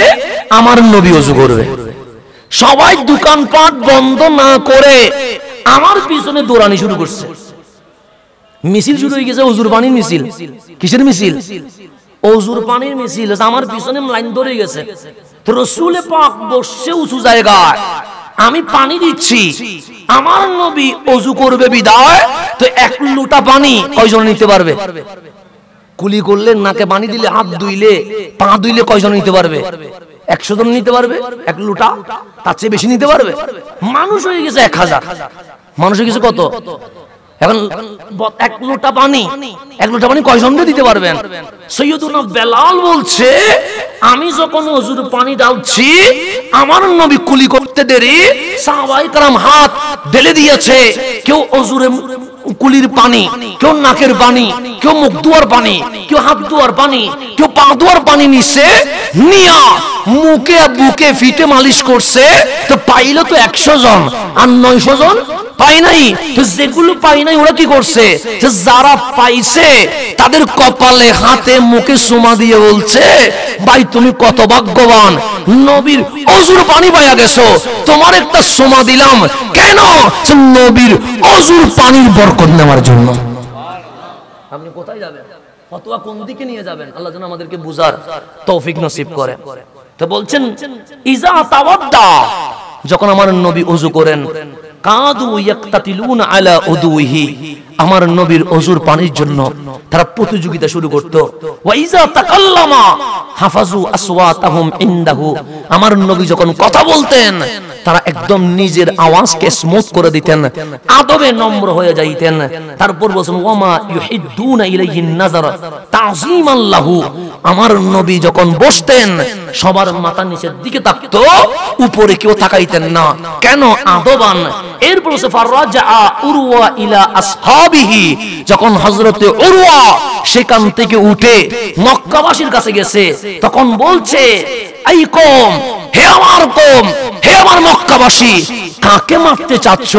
আমার নবী ওযু করবে। সবাই দোকানপাট বন্ধ না করে আমার পিছনে দৌড়ানি শুরু করছে। মিছিল শুরু হয়ে গেছে, ওযুর পানির মিছিল। কিসের মিছিল? ওযুর পানির মিছিল। আমার পিছনে লাইন ধরে গেছে। তো রাসূল পাক বসে উঁচু জায়গায়, আমি পানি দিচ্ছি, আমার নবী ওযু করবে বিদায়। তো এক লোটা পানি কয়জন নিতে পারবে? কুলি করলে, নাকে পানি দিলে, হাত ধুইলে, পা ধুইলে কয়জন নিতে পারবে? 100 জন নিতে পারবে এক লোটা? তার চেয়ে বেশি নিতে পারবে? মানুষ হয়ে গেছে 1000। মানুষ হয়ে গেছে কত? এখন এক লোটা পানি, এক লোটা পানি কয়জন দিতে পারবেন? সৈয়দুনা বেলাল বলছে আমি যখন ওযুর পানি ঢালছি, আমার নবী কুলি করতে দেরি, সাহাবায়ে কেরাম হাত ঢেলে দিয়েছে। কেউ ওযুরে কুলির পানি, কেউ নাকের পানি, কেউ মুখ ধোয়ার পানি, কেউ হাত ধোয়ার পানি, কেউ পা ধোয়ার পানি নিছে, নিয়া মুখে বুকে ফিটে মালিশ করছে। তো পাইলো তো 100 জন, আর 900 জন পাই নাই। তো যেগুলো পাই নাই ওরা কি করছে? যারা পাইছে তাদের কপালে, হাতে, মুখে চুমা দিয়ে বলছে ভাই তুমি কত ভাগ্যবান, নবীর ওযুর পানি পাইয়া গেছো, তোমার একটা চুমা দিলাম। কেন? নবীর ওযুর পানির বরকত নেওয়ার জন্য। আপনি কোথায় যাবেন? ফতোয়া কোন দিকে নিয়ে যাবেন? আল্লাহ যেন আমাদেরকে বুঝার তৌফিক নসিব করে। তো বলছেন ইজা তাওয়াদ্দা, যখন আমার নবী ওযু করেন, কাদু ইয়াক্তাতিলুনা আলা উদুহি, আমার নবীর ওযুর পানির জন্য তারা প্রতিযোগিতা শুরু করত। ওয়া ইজা তাকাল্লামা হাফাজু আসওয়াতাহুম ইনদাহু, আমার নবী যখন কথা বলতেন তারা একদম নিজের আওয়াজকে স্মুথ করে দিতেন, আদবে নম্র হয়ে যাইতেন। তারপর বলেন ওয়ামা ইউহিদ্দুনা ইলাইহিন নাযার তাযীমান লাহু, আমার নবী যখন বসতেন সবার মাথা নিচের দিকে তাকতো, উপরে কেউ তাকাইতেন না। কেন? আদবান। এরপর ফারাজা উরওয়া ইলা আসহাবিহি, যখন হযরতে উরওয়া সেখান থেকে উঠে মক্কাবাসীর কাছে গেছে, তখন বলছে এই কওম, হে আমার কওম, হে আমার মক্কাবাসী, কাকে মারতে চাচ্ছ?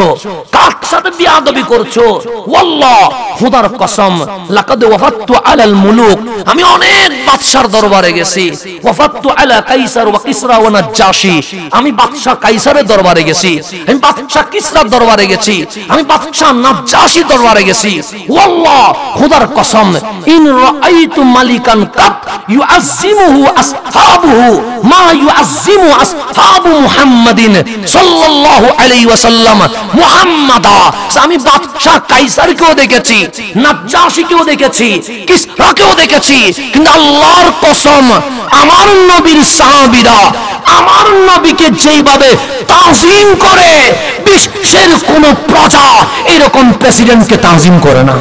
কার সাথে বিয়াদবি করছো? ওয়াল্লাহ, খোদার কসম, লাকাদ ওয়াফাতু আলাল মুলুক, আমি অনেক বাদশার দরবারে গেছি। ওয়াফাতু আলা কাইসার ওয়া কিসরা ওয়া নাজ্জাশী, আমি বাদশা কাইসারের দরবারে গেছি, আমি বাদশা কিসরার দরবারে গেছি, আমি বাদশা নাজ্জাশীর দরবারে গেছি। ওয়াল্লাহ, খোদার কসম, ইন রাআইতু মালিকান কাত ইউআযজিমুহু আসহাবুহু মা ইউআযজিমু আসহাবু মুহাম্মাদিন সাল্লাল্লাহু আলাইহি ওয়াসাল্লাম মুহাম্মাদা। আমি বাদশা কাইসারকেও দেখেছি, নাজ্জাশীকেও দেখেছি, কিসরাকেও দেখেছি, কিন্তু আল্লাহর কসম আমার নবীর সাহাবীরা আমার নবীকে যেভাবে তাজিম করে, বিশ্বের কোন প্রজা এরকম প্রেসিডেন্টকে তাজিম করে না।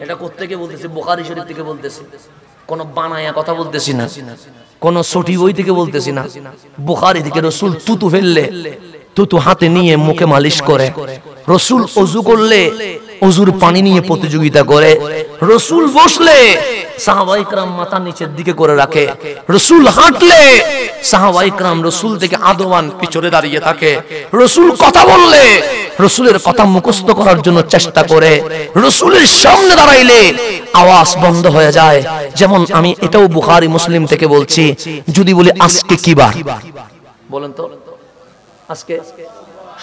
এটা কোত্থেকে বলতেছি? বুখারী শরীফ থেকে বলতেছি, কোন বানায়া কথা বলতেছি না, কোন সটি বই থেকে বলতেছি না। বুখারী থেকে রাসূল তুতু ফেললে তুতু হাতে নিয়ে মুখে মালিশ করে, রাসূল ওযু করলে ওযুর পানি নিয়ে প্রতিযোগিতা করে, রাসূল বসলে সাহাবায়ে কেরাম মাথা নিচের দিকে করে রাখে, রাসূল হাঁটলে সাহাবায়ে কেরাম রাসূল থেকে আদবান পিছনে দাঁড়িয়ে থাকে, রাসূল কথা বললে রাসূলের কথা মুখস্থ করার জন্য চেষ্টা করে, রাসূলের সামনে দাঁড়াইলে আওয়াজ বন্ধ হয়ে যায়। যেমন আমি এটাও বুখারী মুসলিম থেকে বলছি, যদি বলি আজকে কি বার বলেন তো? আজকে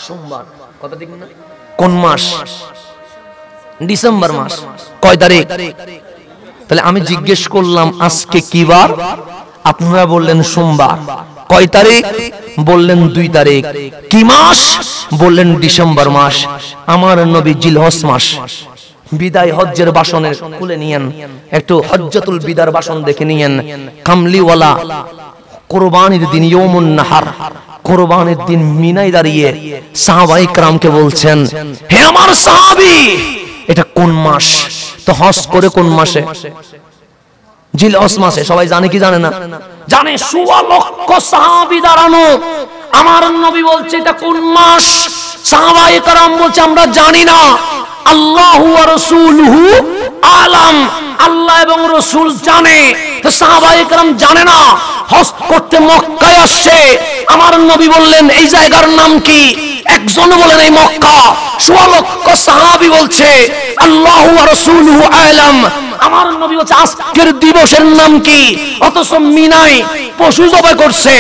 সোমবার, কত দিন না? কোন মাস? ডিসেম্বর মাস। কয় তারিখ? তাহলে আমি জিজ্ঞেস করলাম আজকে কি বার? আপনারা বললেন সোমবার। কয় তারিখ? বললেন 2 তারিখ। কি মাস? বললেন ডিসেম্বর মাস। আমার নবী জিলহজ মাস বিদায় হজ্জের বাসনের খুলে নিয়েন, একটু হজ্জাতুল বিদার বাসন দেখে নিয়েন। কামলিওয়ালা কুরবানির দিন ইয়াউমুন নাহার, কুরবানির দিন মিনায় দাঁড়িয়ে সাহাবায়ে কেরামকে বলছেন, হে আমার সাহাবী, এটা কোন মাস? তো হজ করে কোন মাসে? জিলহজ মাসে। সবাই জানে কি জানে না? জানে। 1.25 লক্ষ সাহাবী দাঁড়ানো, আমার নবী বলছে এটা কোন মাস? সাহাবায়ে কেরাম বলছে আমরা জানি না। আল্লাহু ওয়া রাসূলুহু আলাম, আল্লাহ এবং রাসূল জানে। তো সাহাবায়ে কেরাম জানে না, হজ করতে মক্কায় আসছে, আমার নবী বললেন এই জায়গার নাম কি? একজন বলেন এই মক্কা। 16 লক্ষ সাহাবী বলছে আল্লাহু ওয়া রাসূলুহু আ'লাম। আমার নবী বলছে আজকের দিবসের নাম কি? অথচ মিনায় পশু জবাই করছে।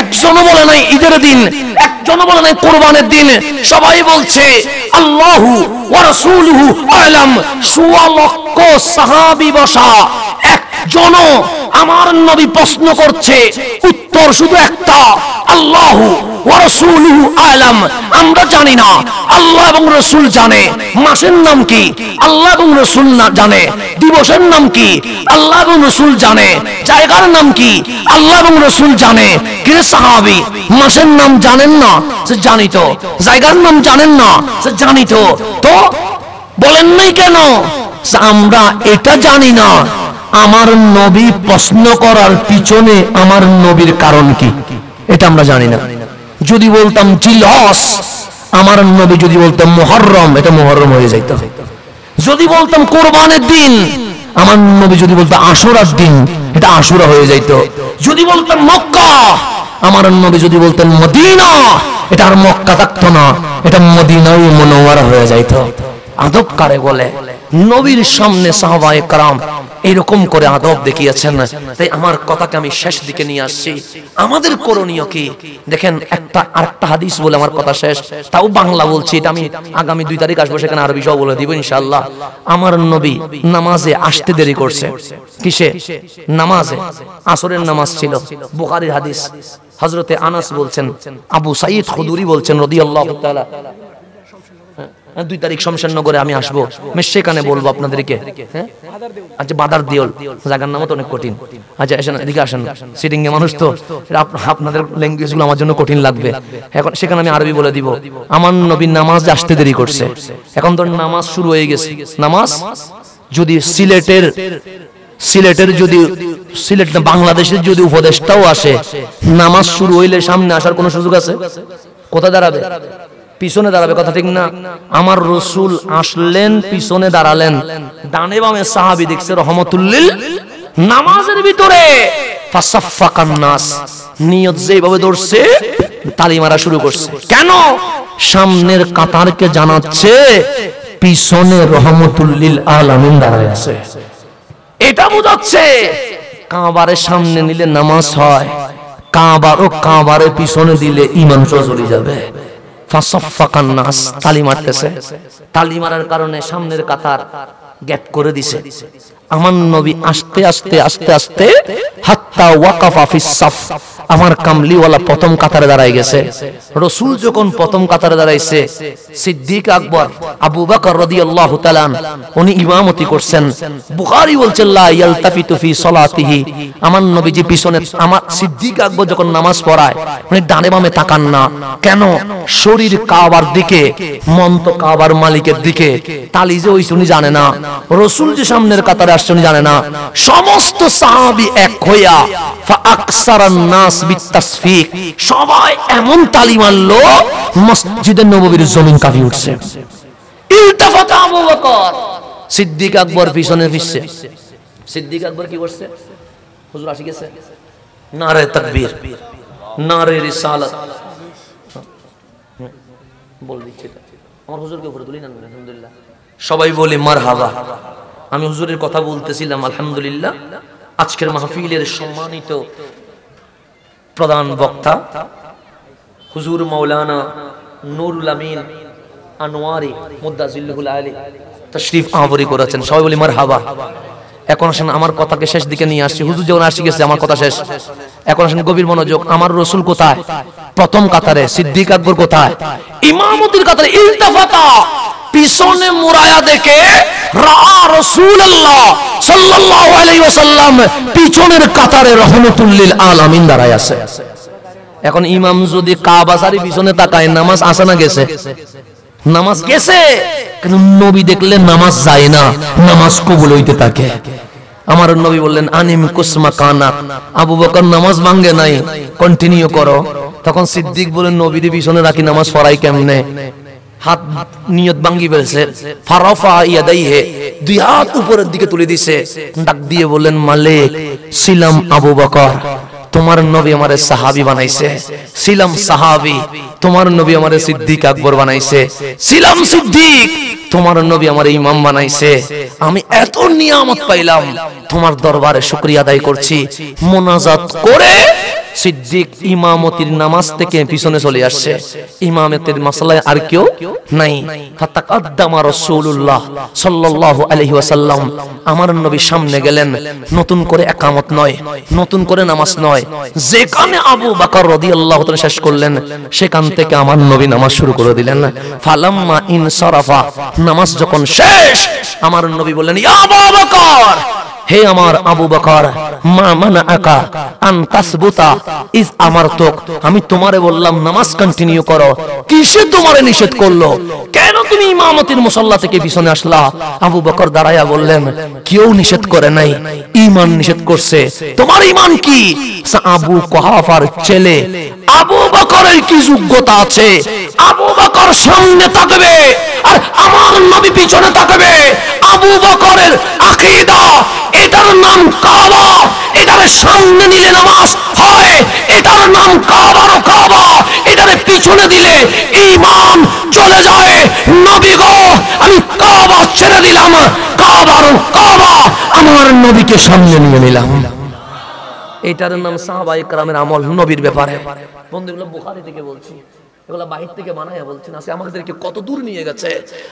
একজন বলে নাই ঈদের দিন, একজন বলে নাই কুরবানের দিন। সবাই বলছে আল্লাহু ওয়া রাসূলুহু আ'লাম। 16 লক্ষ সাহাবী বসা, একজন আমার নবী প্রশ্ন করছে, উত্তর শুধু একটা, আল্লাহু ওয়া রাসূলুহু আ'লাম। আমরা জানি না, আল্লাহ এবং রাসূল জানে। মাসের নাম কি? আল্লাহ এবং রাসূল না জানে। দিবসের নাম কি? আল্লাহ এবং রাসূল জানে। জায়গার নাম কি? আল্লাহ এবং রাসূল জানে। কে সাহাবী মাসের নাম জানেন না? সে জানি তো। জায়গার নাম জানেন না? সে জানি তো। তো বলেন নাই কেন? আমরা এটা জানি না। আমার নবী প্রশ্ন করার পিছনে আমার নবীর কারণ কি এটা আমরা জানি না। যদি বলতাম জিলহজ, আমার নবী যদি বলতাম মুহররম, এটা মুহররম হয়ে যেত। যদি বলতাম কুরবানের দিন, আমার নবী যদি বলতো আশুরার দিন, এটা আশুরা হয়ে যেত। যদি বলতাম মক্কা, আমার নবী যদি বলতেন মদিনা, এটা আর মক্কা থাকতো না, এটা মদিনায়ে মুনাওয়ারা হয়ে যাইত। আদব কারে বলে? নবীর সামনে সাহাবায়ে کرام এরকম করে আদব দেখিয়েছেন। তাই আমার কথাকে আমি শেষ দিকে নিয়ে আসছি। আমাদের করণীয় কি দেখেন, আরেকটা হাদিস বলে আমার কথা শেষ, তাও বাংলা বলছি। এটা আমি আগামী 2 তারিখ আসবো, সেখানে আরবি সহ বলে দিব ইনশাআল্লাহ। আমার নবী নামাজে আসতে দেরি করছে। কিসে? নামাজে। আসরের নামাজ ছিল, বুখারীর হাদিস। হযরতে আনাস বলছেন, আবু সাঈদ খুদরি বলছেন রাদিয়াল্লাহু তাআলা, 2 তারিখ শমশেরনগরে আমি আসবো, আমি সেখানে বলবো আপনাদেরকে। আচ্ছা, বাদার দিওল জায়গার নামও তো অনেক কঠিন। আচ্ছা আসেন, এদিকে আসেন, সিটিং এ মানুষ তো, আপনাদের ল্যাঙ্গুয়েজ গুলো আমার জন্য কঠিন লাগবে। এখন সেখানে আমি আরবি বলে দিব। আমার নবী নামাজ আসতে দেরি করছে। এখন তো নামাজ শুরু হয়ে গেছে। নামাজ যদি সিলেটের যদি সিলেট না বাংলাদেশের যদি উপদেশটাও আসে, নামাজ শুরু হইলে সামনে আসার কোনো সুযোগ আছে? কোথায় দাঁড়াবে? পিছনে দাঁড়াবে, কথা ঠিক না? আমার রাসূল আসলেন, পিছনে দাঁড়ালেন, ডানে বামে সাহাবী দেখছে রহমাতুল্লিল নামাজের ভিতরে। ফাসাফাকান নাস, নিয়ত যেভাবে ধরছে তালি মারা শুরু করছে। কেন? সামনের কাতারকে জানাচ্ছে পিছনে রহমাতুল্লিল আলামিন দাঁড়ায় আছে। এটা বোঝাচ্ছে কাবারের সামনে নিলে নামাজ হয়, কাবারের পিছনে দিলে ঈমান চলে যাবে। ফাসাফাকান নাস, তালি মারতেছে। তালি মারার কারণে সামনের কাতার গ্যাপ করে দিছে। আমার নবী আস্তে আস্তে আস্তে আস্তে হাত্তা ওয়াকাফা ফিস সাফ, আমার কামলিওয়ালা প্রথম কাতারে দাঁড়ায় গেছে। রাসূল যখন প্রথম কাতারে দাঁড়াইছে, সিদ্দিক আকবর আবু বকর রাদিয়াল্লাহু তাআলা উনি ইমামতি করছেন। বুখারী বলছেন লা ইয়ালতাফিতু ফি সালাতিহি, আমার নবীজি পিছনে, আমার সিদ্দিক আকবর যখন নামাজ পড়ায় উনি ডানে বামে তাকান না। কেন? শরীর কাবার দিকে, মন তো কাবার মালিকের দিকে। তালি যে ওই উনি জানে না, রাসূল যে সামনের কাতারে আসছে উনি জানে না। সমস্ত সাহাবী এক হইয়া ফাআকসারান নাস বিতাসফিক, সবাই এমন তালি মারলো মসজিদে নববীর জমিন কাঁপি উঠছে। ইলতাফাতা আবু বকর, সিদ্দিক আকবর পিছনে ফিরছে। সিদ্দিক আকবর কি করছে? হুজুর আসি গেছে, নারে তাকবীর, নারে রিসালাত বল দিচ্ছে। আমার হুজুরকে উপরে তুলি না, আলহামদুলিল্লাহ সবাই বলে মারহাবা। আমি হুজুরের কথা বলতেছিলাম, আলহামদুলিল্লাহ আজকের মাহফিলের সম্মানিত প্রধান বক্তা হুজুর মাওলানা নুরুল আমিন আনোয়ারি মুদ্দাজিল্লুল আলী তাশরীফ আহবরি করেছেন। সবাই বলি মারহাবা। এখন আসেন আমার কথাকে শেষ দিকে নিয়ে আসছি। হুজুর যখন আসি গেছে, আমার কথা শেষ। এখন আসেন গভীর মনোযোগ। আমার রাসূল কোথায়? প্রথম কাতারে। সিদ্দিক আকবর কোথায়? ইমামতির কাতারে। ইলতাফাতা, পিছনে মুরায়া দেখে রাআ রাসূলুল্লাহ সাল্লাল্লাহু আলাইহি ওয়াসাল্লাম পিছনের কাতারে রহমাতুল্লিল আলামিন দাঁড়ায় আছে। এখন ইমাম যদি কাবা সারি পিছনে তাকায়, নামাজ আসে না গেছে? নামাজ গেছে, কিন্তু নবী দেখলে নামাজ যায় না, নামাজ কবুল হইতে থাকে। আমার নবী বললেন আনিম কুসমা কানাক, আবু বকর নামাজ ভাঙে নাই, কন্টিনিউ করো। তখন সিদ্দিক বলেন নবীর পিছনে রাখি নামাজ পড়াই কেমনে? হাত নিয়ত ভাঙ্গি ফেলছে। ফারাফা ইয়াদাইহি, 2 হাত উপরের দিকে তুলে দিছে, ডাক দিয়ে বললেন মালিক ছিলাম আবু বকর, তোমার নবী আমারে সাহাবী বানাইছে, ছিলাম সাহাবী। তোমার নবী আমারে সিদ্দিক আকবর বানাইছে, ছিলাম সিদ্দিক। তোমার নবী আমারে ইমাম বানাইছে। আমি এত নিয়ামত পাইলাম, তোমার দরবারে শুকরিয়া আদায় করছি। মোনাজাত করে সিদ্দিক ইমামতির নামাজ থেকে পিছনে চলে আসছে। ইমামতের মাসলায় আর কেউ নাই। ফাতাকাদ্দামা রাসূলুল্লাহ সাল্লাল্লাহু আলাইহি ওয়াসাল্লাম, আমার নবী সামনে গেলেন। নতুন করে ইকামত নয়, নতুন করে নামাজ নয়, যেখানে আবু বকর রাদিয়াল্লাহু তাআলা শেষ করলেন সেখান থেকে আমার নবী নামাজ শুরু করে দিলেন। ফালাম্মা ইনসারাফা, নামাজ যখন শেষ, আমার নবী বললেন, ইয়া আবু বকর, হে আমার আবু বকর, মা মানাআকা আন তাসবুতা ইজ আমারতুক, আমি তোমারে বললাম নামাজ কন্টিনিউ করো, কিসে তোমারে নিষেধ করলো? কেন তুমি ইমামতির মুসাল্লা থেকে পিছনে আসলা? আবু বকর দাঁড়ায়া বললেন, কেউ নিষেধ করে নাই, ঈমান নিষেধ করছে। তোমার ঈমান কি? আবু কুহাফার ছেলে আবু বকরের কি যোগ্যতা আছে? আবু বকর সামনে তাকাবে আর আমার নবী পিছনে তাকাবে। আবু বকরের আকীদা, এটার নাম কাবা, এটার সামনে নিলে নামাজ হয়, এটার নাম কাবার কাবা, এটার পিছনে দিলে ঈমান চলে যায়। নবী গো, আমি কাবা ছেড়ে দিলাম, কাবার কাবা, আমার নবীকে সামনে নিয়ে নিলাম। এটার নাম সাহাবায়ে কেরামের আমল নবীর ব্যাপারে। বন্ধুগুলো বুখারী থেকে বলছি, এগুলা বাহির থেকে বানায়া বলছেন। আজকে আমাদেরকে কত দূর নিয়ে গেছে।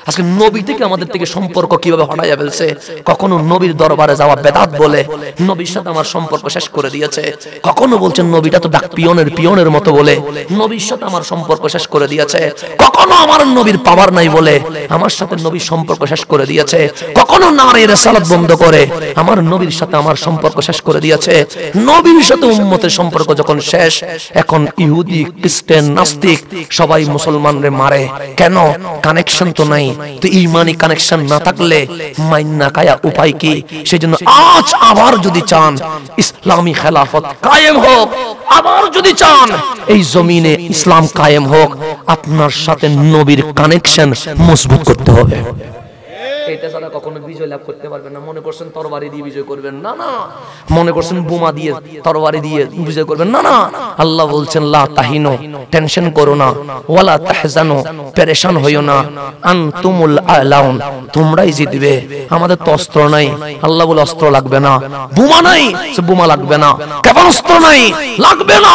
আজকে নবী থেকে আমাদের থেকে সম্পর্ক কিভাবে হটাইয়া ফেলছে। কখনো নবীর দরবারে যাওয়া বেদাত বলে নবীর সাথে আমার সম্পর্ক শেষ করে দিয়েছে। কখনো বলছেন নবীটা তো ডাক পিয়নের মতো বলে নবীর সাথে আমার সম্পর্ক শেষ করে দিয়েছে। কখনো আমার নবীর পাওয়ার নাই বলে আমার সাথে নবীর সম্পর্ক শেষ করে দিয়েছে। কখনো নারে রিসালাত বন্ধ করে আমার নবীর সাথে আমার সম্পর্ক শেষ করে দিয়েছে। নবীর সাথে উম্মতের সম্পর্ক যখন শেষ, এখন ইহুদি, খ্রিস্টান, নাস্তিক সবাই মুসলমানরে মারে। কেন? কানেকশন তো নাই। তো ঈমানি কানেকশন না থাকলে মাইন্না কায়া উপায় কি? সেজন্য আজ আবার যদি চান ইসলামী খেলাফত কায়েম হোক, আবার যদি চান এই জমিনে ইসলাম কায়েম হোক, আপনার সাথে নবীর কানেকশন মজবুত করতে হবে। এটা ছাড়া কখনো বিজয় লাভ করতে পারবেন না। মনে করছেন তরবারি দিয়ে বিজয় করবেন, না না। মনে করছেন বোমা দিয়ে, তরবারি দিয়ে বিজয় করবেন, না না। আল্লাহ বলছেন, লা তাহিনু, টেনশন করো না, ওয়ালা তাহজানু, পেরেশান হইও না, আনতুমুল আলাউন, তোমরাই জিতবে। আমাদের তো অস্ত্র নাই। আল্লাহ বলে অস্ত্র লাগবে না। বোমা নাই, সে বোমা লাগবে না। ক্ষেপণাস্ত্র নাই, লাগবে না।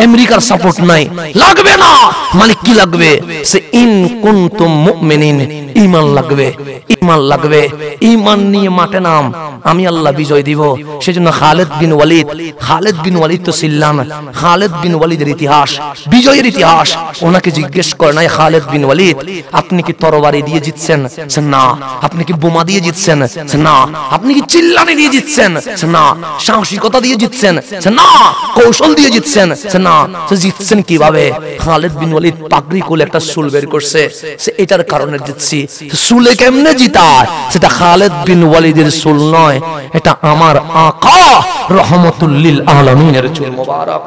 আমেরিকার সাপোর্ট নাই, লাগবে না। মানে কি লাগবে? সে ইন কুনতুম মুমিনিন, ঈমান লাগবে, ঈমান লাগবে। ঈমান নিয়ে মাঠে নাম, আমি আল্লাহ বিজয় দিব। সেজন্য খালিদ বিন ওয়ালিদ তো ছিলেন। খালিদ বিন ওয়ালিদের ইতিহাস, বিজয়ের ইতিহাস। ওনাকে জিজ্ঞেস করে নাই, খালিদ বিন ওয়ালিদ আপনি কি তরবারি দিয়ে জিতছেন? না। আপনি কি বোমা দিয়ে জিতছেন? না। আপনি কি চিল্লানি দিয়ে জিতছেন? না। সাহসিকতা দিয়ে জিতছেন? না। কৌশল দিয়ে জিতছেন? না। জিতছেন কিভাবে? খালিদ বিন ওয়ালিদ পাগড়ি কোলে একটা চুল বের করছে, সে এটার কারণে জিতছি। চুলে কেমনে জিতায়? সেটা খালিদ বিন ওয়ালিদের চুল নয়, এটা আমার আকা রহমতুল লিল আলামিনের চুল মোবারক।